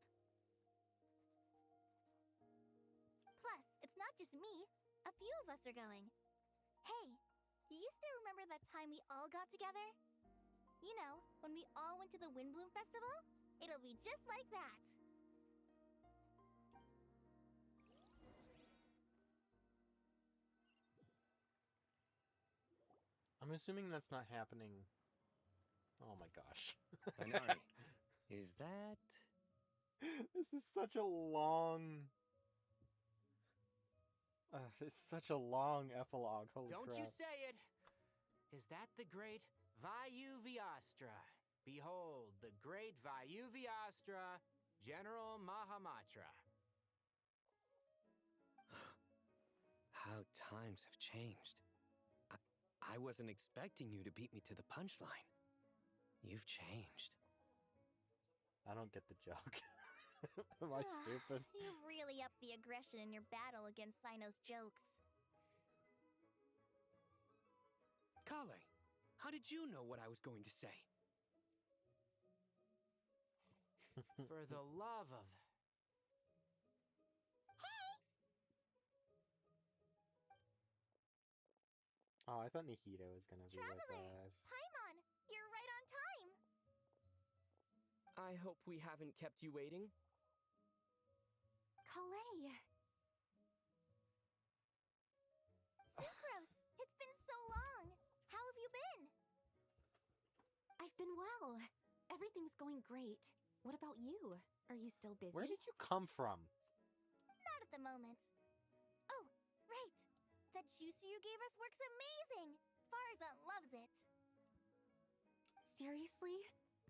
R: Plus, it's not just me. A few of us are going. Hey, do you still remember that time we all got together? You know, when we all went to the Windbloom Festival? It'll be just like that.
A: I'm assuming that's not happening. Oh my gosh.
C: Binari, is that...
A: This is such a long... it's such a long epilogue, holy
E: Don't
A: crap.
E: you say it! Is that the great Vayuvyastra? Behold, the great Vayuvyastra, General Mahamatra.
D: How times have changed. I wasn't expecting you to beat me to the punchline. You've changed.
A: I don't get the joke. Am I stupid?
R: You really upped the aggression in your battle against Sino's jokes.
D: Kale, how did you know what I was going to say?
E: For the love of...
A: Oh, I thought Nahida was gonna be with
R: Traveler!
A: us.
R: Paimon! You're right on time!
C: I hope we haven't kept you waiting.
R: Kale! Sucrose! It's been so long! How have you been?
V: I've been well. Everything's going great. What about you? Are you still busy?
A: Where did you come from?
R: Not at the moment. Oh, right. That juicer you gave us works amazing! Farzan loves it.
V: Seriously?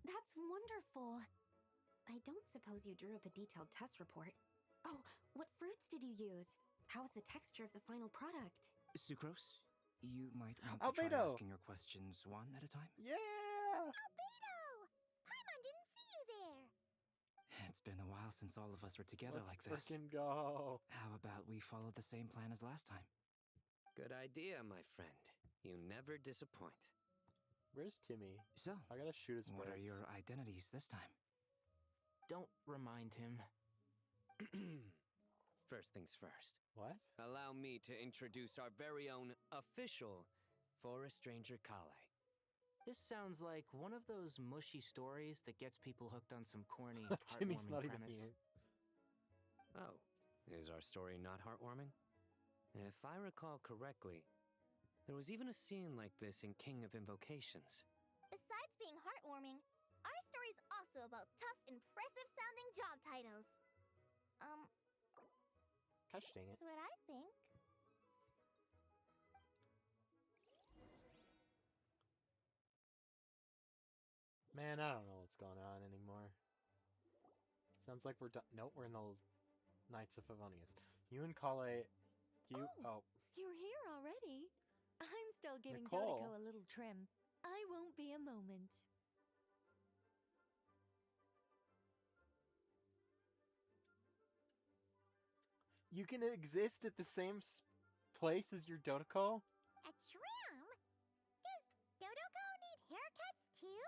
V: That's wonderful. I don't suppose you drew up a detailed test report. Oh, what fruits did you use? How's the texture of the final product?
X: Sucrose, you might want to
A: Albedo!
X: try asking your questions one at a time.
A: Yeah!
J: Albedo! Paimon didn't see you there.
X: It's been a while since all of us were together
A: Let's
X: like this.
A: frickin' go.
X: How about we follow the same plan as last time?
D: Good idea, my friend. You never disappoint.
A: Where's Timmy?
X: So,
A: I gotta shoot his
X: what are
A: brains.
X: your identities this time?
E: Don't remind him.
W: First things first.
A: What?
W: Allow me to introduce our very own official Forest Ranger Kale.
E: This sounds like one of those mushy stories that gets people hooked on some corny,
A: Timmy's
E: heartwarming
A: not even
E: premise.
A: here.
W: Oh, is our story not heartwarming? If I recall correctly, there was even a scene like this in King of Invocations.
R: Besides being heartwarming, our story's also about tough, impressive-sounding job titles.
A: Gosh dang it.
R: That's what I think.
A: Man, I don't know what's going on anymore. Sounds like we're done. Nope, we're in the Knights of Favonius. You and Kale, oh.
K: You're here already. I'm still giving
A: Nicole.
K: Dodico a little trim. I won't be a moment.
A: You can exist at the same place as your Dodico?
J: A trim? Does Dodoko need haircuts too?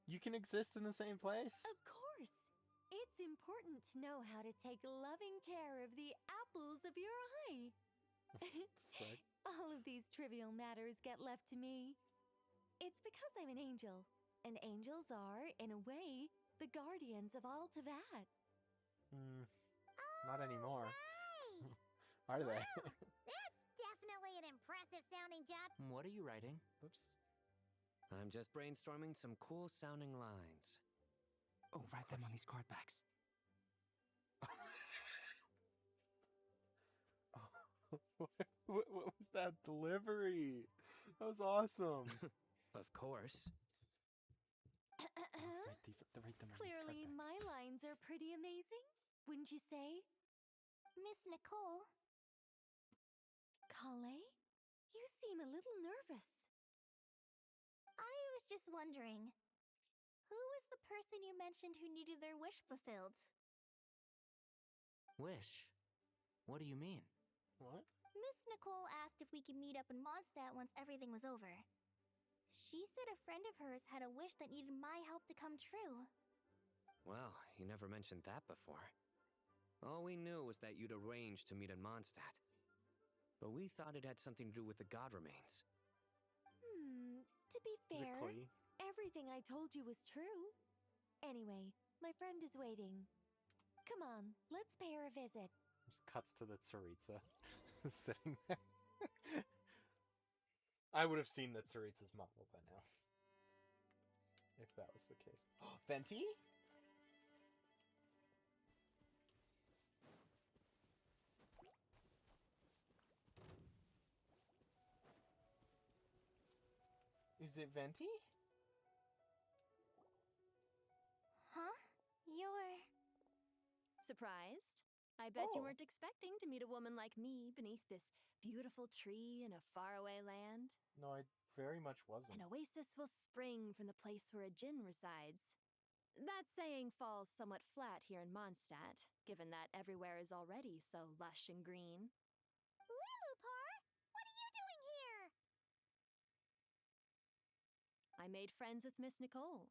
A: You can exist in the same place?
K: Of course. It's important to know how to take loving care of the apples of your eye. All of these trivial matters get left to me. It's because I'm an angel, and angels are, in a way, the guardians of all Teyvat.
A: Not anymore.
J: Right.
A: Are they?
J: Wow, that's definitely an impressive sounding job.
E: What are you writing?
A: Oops.
W: I'm just brainstorming some cool sounding lines.
X: Oh, write them on these card backs.
A: What was that delivery? That was awesome.
W: Of course.
A: Write them on
K: Clearly,
A: these card
K: my
A: backs.
K: lines are pretty amazing, wouldn't you say?
R: Miss Nicole.
K: Kale, you seem a little nervous.
R: I was just wondering, who was the person you mentioned who needed their wish fulfilled?
E: Wish? What do you mean?
A: What?
R: Miss Nicole asked if we could meet up in Mondstadt once everything was over. She said a friend of hers had a wish that needed my help to come true.
W: Well, you never mentioned that before. All we knew was that you'd arranged to meet in Mondstadt. But we thought it had something to do with the god remains.
K: To be fair, everything I told you was true. Anyway, my friend is waiting. Come on, let's pay her a visit.
A: Just cuts to the Tsaritsa sitting there. I would have seen the Tsaritsa's model by now. If that was the case. Venti? Is it Venti?
R: Huh? You're...
K: Surprised? I bet you weren't expecting to meet a woman like me beneath this beautiful tree in a faraway land.
A: No, I very much wasn't.
K: An oasis will spring from the place where a djinn resides. That saying falls somewhat flat here in Mondstadt, given that everywhere is already so lush and green.
J: Lilupar, what are you doing here?
K: I made friends with Miss Nicole.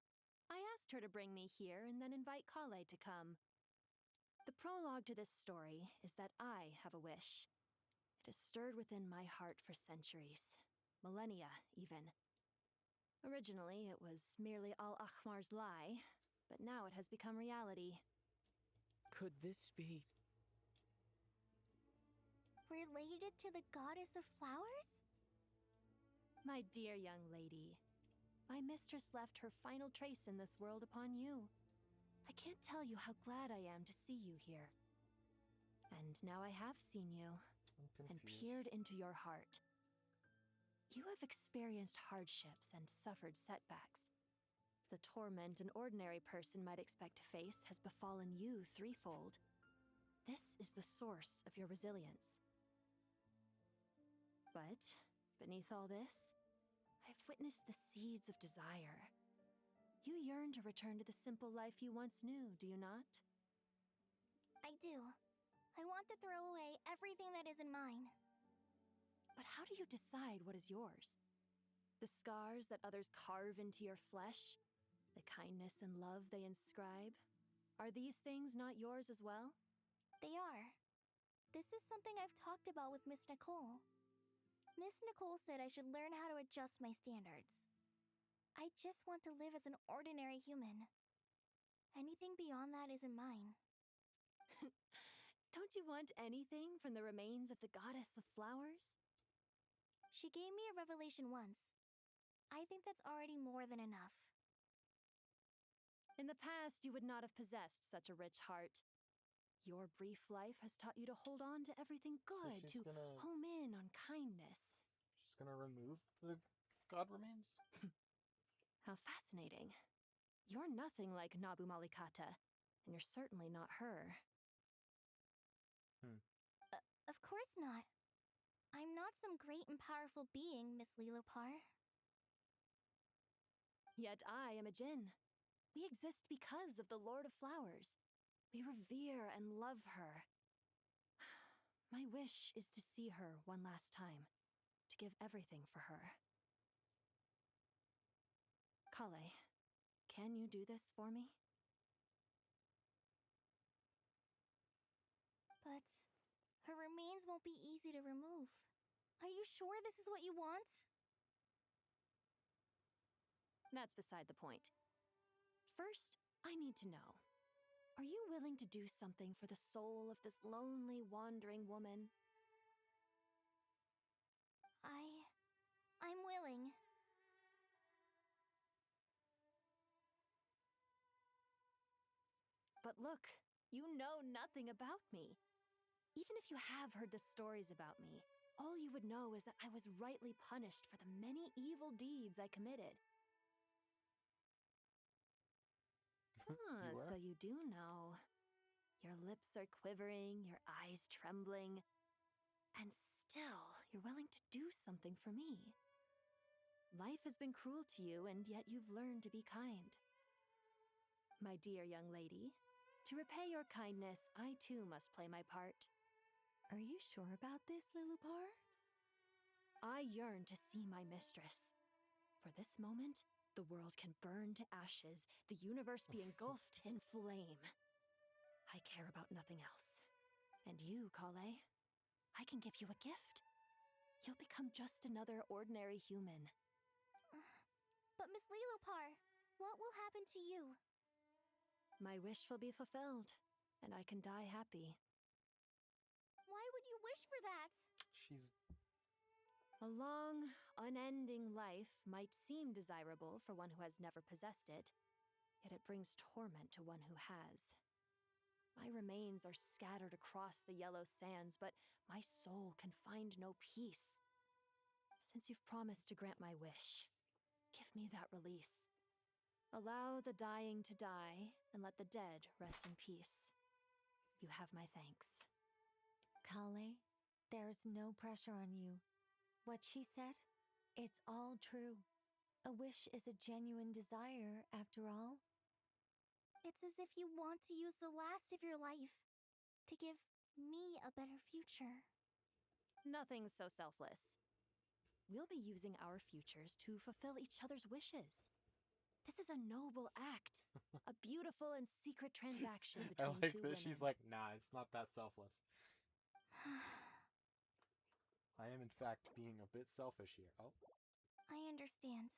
K: I asked her to bring me here and then invite Kale to come. The prologue to this story is that I have a wish. It has stirred within my heart for centuries, millennia even. Originally, it was merely Al-Akhmar's lie, but now it has become reality.
C: Could this be...
R: related to the goddess of flowers?
K: My dear young lady, my mistress left her final trace in this world upon you. I can't tell you how glad I am to see you here. And now I have seen you, and peered into your heart. You have experienced hardships and suffered setbacks. The torment an ordinary person might expect to face has befallen you threefold. This is the source of your resilience. But, beneath all this, I've witnessed the seeds of desire. You yearn to return to the simple life you once knew, do you not?
R: I do. I want to throw away everything that isn't mine.
K: But how do you decide what is yours? The scars that others carve into your flesh? The kindness and love they inscribe? Are these things not yours as well?
R: They are. This is something I've talked about with Miss Nicole. Miss Nicole said I should learn how to adjust my standards. I just want to live as an ordinary human. Anything beyond that isn't mine.
K: Don't you want anything from the remains of the goddess of flowers?
R: She gave me a revelation once. I think that's already more than enough.
K: In the past, you would not have possessed such a rich heart. Your brief life has taught you to hold on to everything good,
A: she's
K: to
A: gonna-
K: home in on kindness.
A: She's gonna remove the god remains?
K: How fascinating. You're nothing like Nabu Malikata, and you're certainly not her.
R: Of course not. I'm not some great and powerful being, Miss Lilopar.
K: Yet I am a Jinn. We exist because of the Lord of Flowers. We revere and love her. My wish is to see her one last time, to give everything for her. Kale, can you do this for me?
R: But her remains won't be easy to remove. Are you sure this is what you want?
K: That's beside the point. First, I need to know, are you willing to do something for the soul of this lonely, wandering woman?
R: I'm willing.
K: But look, you know nothing about me. Even if you have heard the stories about me, all you would know is that I was rightly punished for the many evil deeds I committed. So you do know. Your lips are quivering, your eyes trembling, and still you're willing to do something for me. Life has been cruel to you, and yet you've learned to be kind. My dear young lady, to repay your kindness, I too must play my part.
V: Are you sure about this, Lilopar?
K: I yearn to see my mistress. For this moment, the world can burn to ashes, the universe be engulfed in flame. I care about nothing else. And you, Kale, I can give you a gift. You'll become just another ordinary human.
R: But Miss Lilopar, what will happen to you?
K: My wish will be fulfilled, and I can die happy.
R: Why would you wish for that?
K: A long, unending life might seem desirable for one who has never possessed it, yet it brings torment to one who has. My remains are scattered across the yellow sands, but my soul can find no peace. Since you've promised to grant my wish, give me that release. Allow the dying to die, and let the dead rest in peace. You have my thanks.
V: Kale, there's no pressure on you. What she said, it's all true. A wish is a genuine desire, after all.
R: It's as if you want to use the last of your life to give me a better future.
K: Nothing so selfless. We'll be using our futures to fulfill each other's wishes. This is a noble act, a beautiful and secret transaction between
A: I like
K: two
A: that
K: women.
A: she's like, nah, it's not that selfless. I am, in fact, being a bit selfish here. Oh.
R: I understand.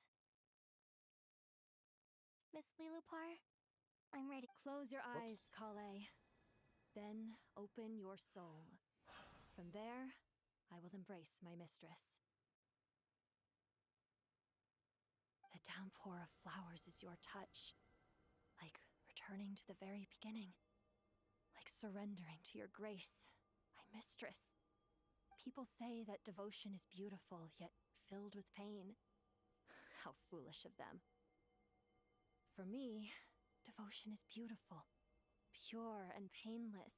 R: Miss Lilopar, I'm ready.
K: Close your eyes, Kale. Then open your soul. From there, I will embrace my mistress. The downpour of flowers is your touch, like returning to the very beginning, like surrendering to your grace, my mistress. People say that devotion is beautiful, yet filled with pain. How foolish of them. For me, devotion is beautiful, pure and painless.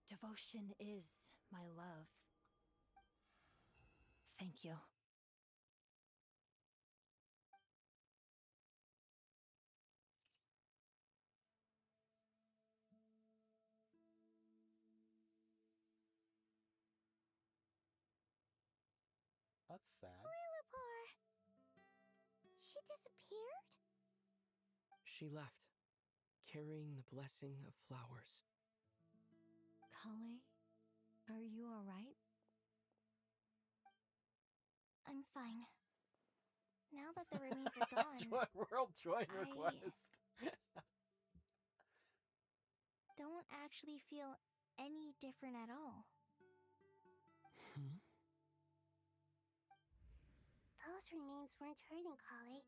K: Devotion is my love. Thank you.
A: That's sad.
R: Lilopar! She disappeared?
C: She left, carrying the blessing of flowers.
V: Kale, are you alright?
R: I'm fine. Now that the remains are gone,
A: World join request.
R: don't actually feel any different at all.
B: Those remains weren't hurting Kale.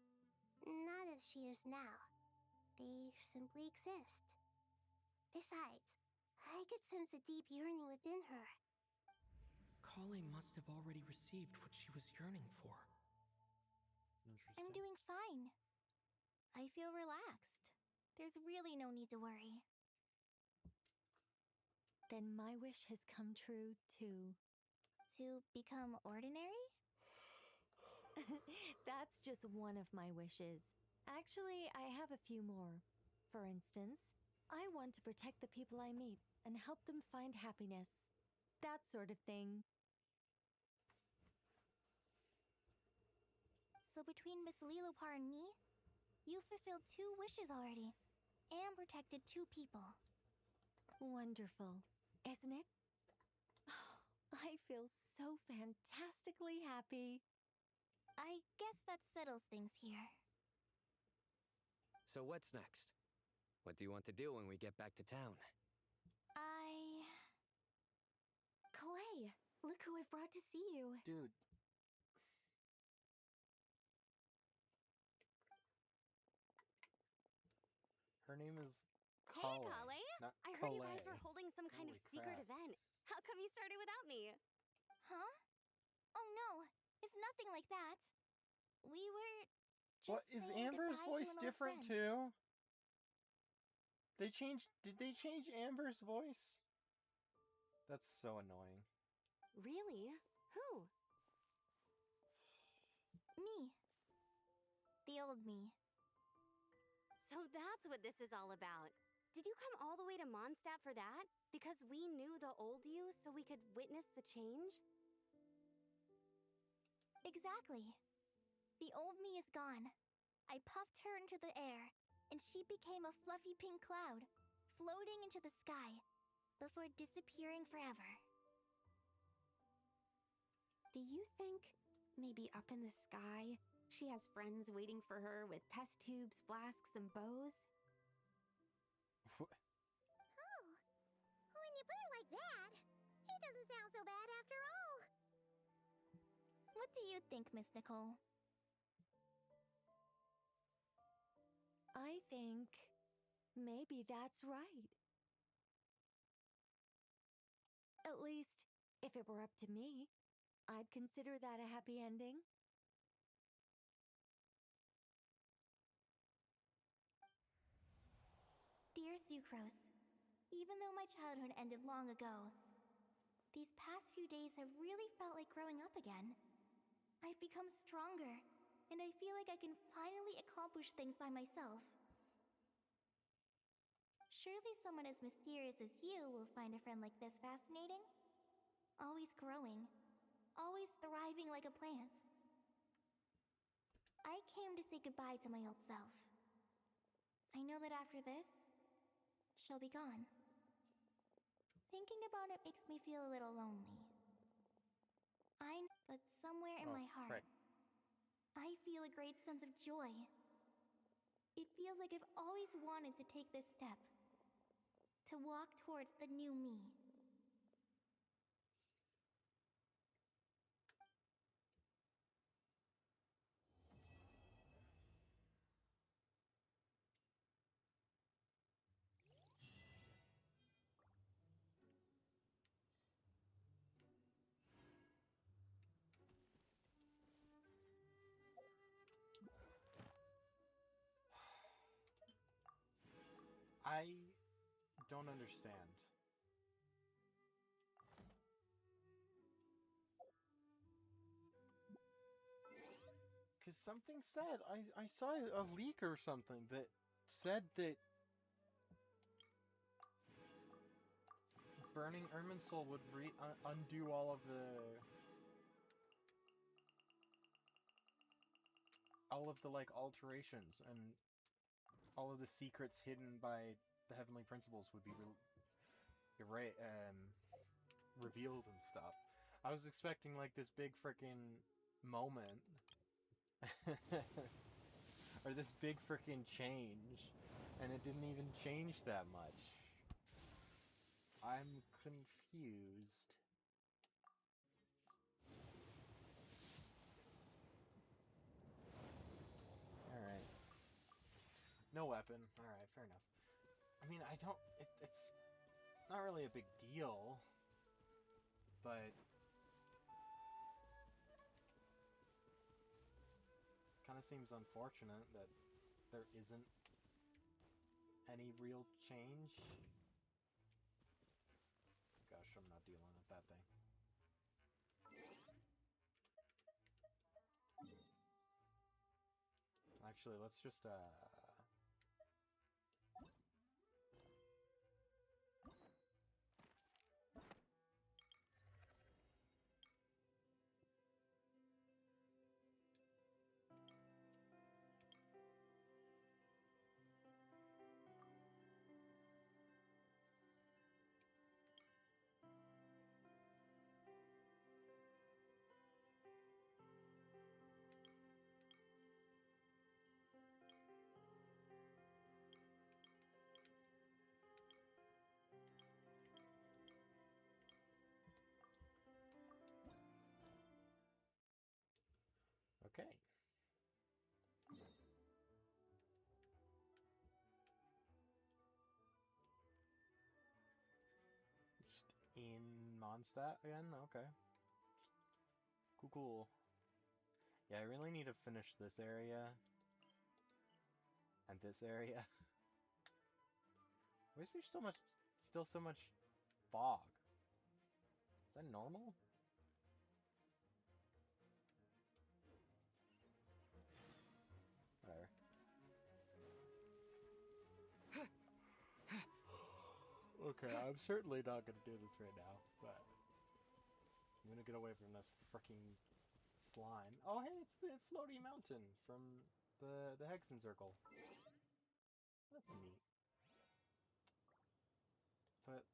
B: Not as she is now. They simply exist. Besides, I could sense a deep yearning within her.
C: Kale must have already received what she was yearning for.
R: I'm doing fine. I feel relaxed. There's really no need to worry.
V: Then my wish has come true, too.
R: To become ordinary?
V: That's just one of my wishes. Actually, I have a few more. For instance, I want to protect the people I meet and help them find happiness. That sort of thing.
R: So between Miss Lilopar and me, you've fulfilled 2 wishes already, and protected 2 people.
V: Wonderful, isn't it? I feel so fantastically happy.
R: I guess that settles things here.
W: So what's next? What do you want to do when we get back to town?
V: Clay, look who I've brought to see you.
A: Dude. Her name is Kale.
M: Hey, Kale.
A: Not
M: I heard you
A: Kale.
M: guys were holding some kind of
A: Holy
M: secret
A: crap.
M: event. How come you started without me?
R: Huh? Oh no, it's nothing like that. We were just
A: What, is
R: saying
A: Amber's
R: goodbye to
A: voice
R: an old
A: different
R: friend.
A: too? Did they change Amber's voice? That's so annoying.
M: Really? Who?
R: Me. The old me.
M: So that's what this is all about. Did you come all the way to Mondstadt for that? Because we knew the old you so we could witness the change?
R: Exactly. The old me is gone. I puffed her into the air, and she became a fluffy pink cloud, floating into the sky, before disappearing forever.
M: Do you think maybe up in the sky she has friends waiting for her with test tubes, flasks, and bows?
J: Oh, when you put it like that, it doesn't sound so bad after all.
R: What do you think, Miss Nicole?
V: I think maybe that's right. At least, if it were up to me, I'd consider that a happy ending.
R: Dear Sucrose, even though my childhood ended long ago, these past few days have really felt like growing up again. I've become stronger, and I feel like I can finally accomplish things by myself. Surely someone as mysterious as you will find a friend like this fascinating? Always growing, always thriving like a plant. I came to say goodbye to my old self. I know that after this, she'll be gone. Thinking about it makes me feel a little lonely. But somewhere in my heart, I feel a great sense of joy. It feels like I've always wanted to take this step. To walk towards the new me.
A: I don't understand. Because something said, I saw a leak or something that said that burning Irminsul would undo all of the like alterations, and all of the secrets hidden by the Heavenly Principles would be revealed and stuff. I was expecting like this big freaking moment. Or this big freaking change, and it didn't even change that much. I'm confused. Alright. No weapon. Alright, fair enough. I mean, it's not really a big deal, but kind of seems unfortunate that there isn't any real change. Gosh, I'm not dealing with that thing. Actually, let's just okay. Just in Mondstadt again? Okay. Cool, cool. Yeah, I really need to finish this area. And this area. Why is there still so much fog? Is that normal? Whatever. Okay, I'm certainly not gonna do this right now, but I'm gonna get away from this freaking slime. Oh, hey, it's the floaty mountain from the Hexen Circle. That's neat. But,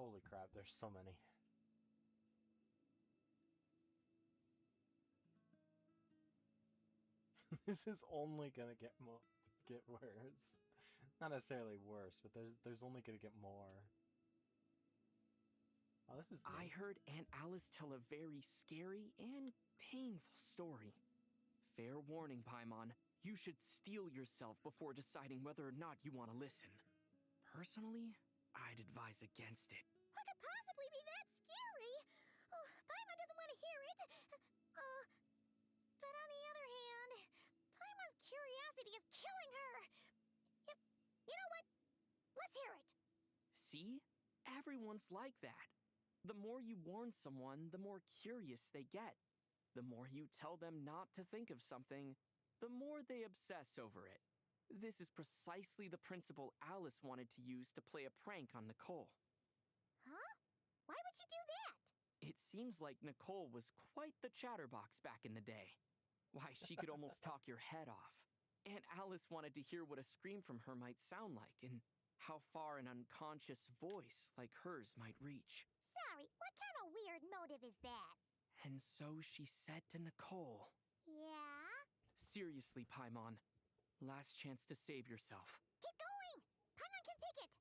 A: holy crap, there's so many. This is only gonna get worse. Not necessarily worse, but there's only gonna get more. Oh, this is
C: I heard Aunt Alice tell a very scary and painful story. Fair warning, Paimon, you should steel yourself before deciding whether or not you want to listen. Personally, I'd advise against it.
J: What could possibly be that scary? Oh, Paimon doesn't want to hear it. But on the other hand, Paimon's curiosity is killing her. You know what? Let's hear it.
C: See? Everyone's like that. The more you warn someone, the more curious they get. The more you tell them not to think of something, the more they obsess over it. This is precisely the principle Alice wanted to use to play a prank on Nicole.
J: Huh? Why would you do that?
C: It seems like Nicole was quite the chatterbox back in the day. Why, she could almost talk your head off. Aunt Alice wanted to hear what a scream from her might sound like, and how far an unconscious voice like hers might reach.
J: Sorry, what kind of weird motive is that?
C: And so she said to Nicole.
J: Yeah?
C: Seriously, Paimon. Last chance to save yourself.
J: Keep going! Paimon can take it!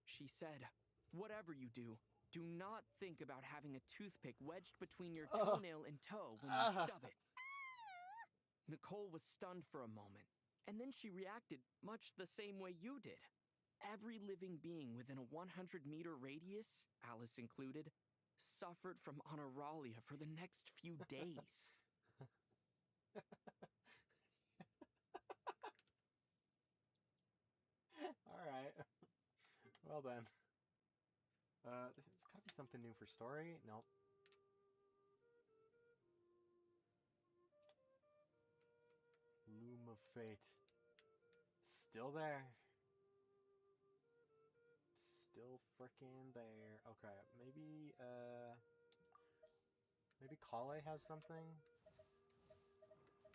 C: She said, whatever you do, do not think about having a toothpick wedged between your toenail and toe when you stub it. Nicole was stunned for a moment, and then she reacted much the same way you did. Every living being within a 100-meter radius, Alice included, suffered from honoralia for the next few days.
A: Alright. Well then. There's gotta be something new for story. Nope. Loom of Fate. Still there. Still frickin' there. Okay, maybe Kale has something?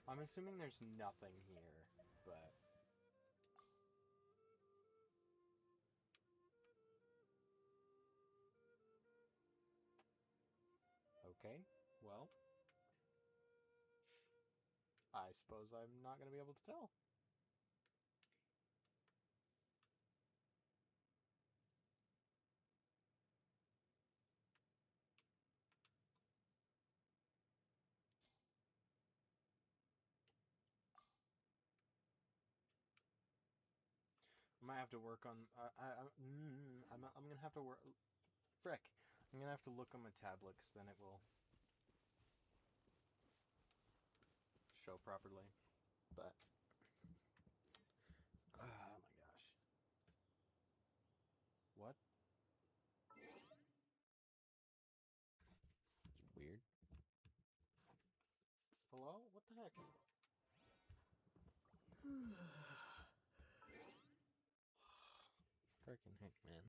A: I'm assuming there's nothing here, but... Okay, well... I suppose I'm not gonna be able to tell. I might have to work on... I'm gonna have to work... Frick! I'm gonna have to look on my tablet, 'cause then it will... show properly. But... oh my gosh. What? Weird. Hello? What the heck? Freaking heck, man.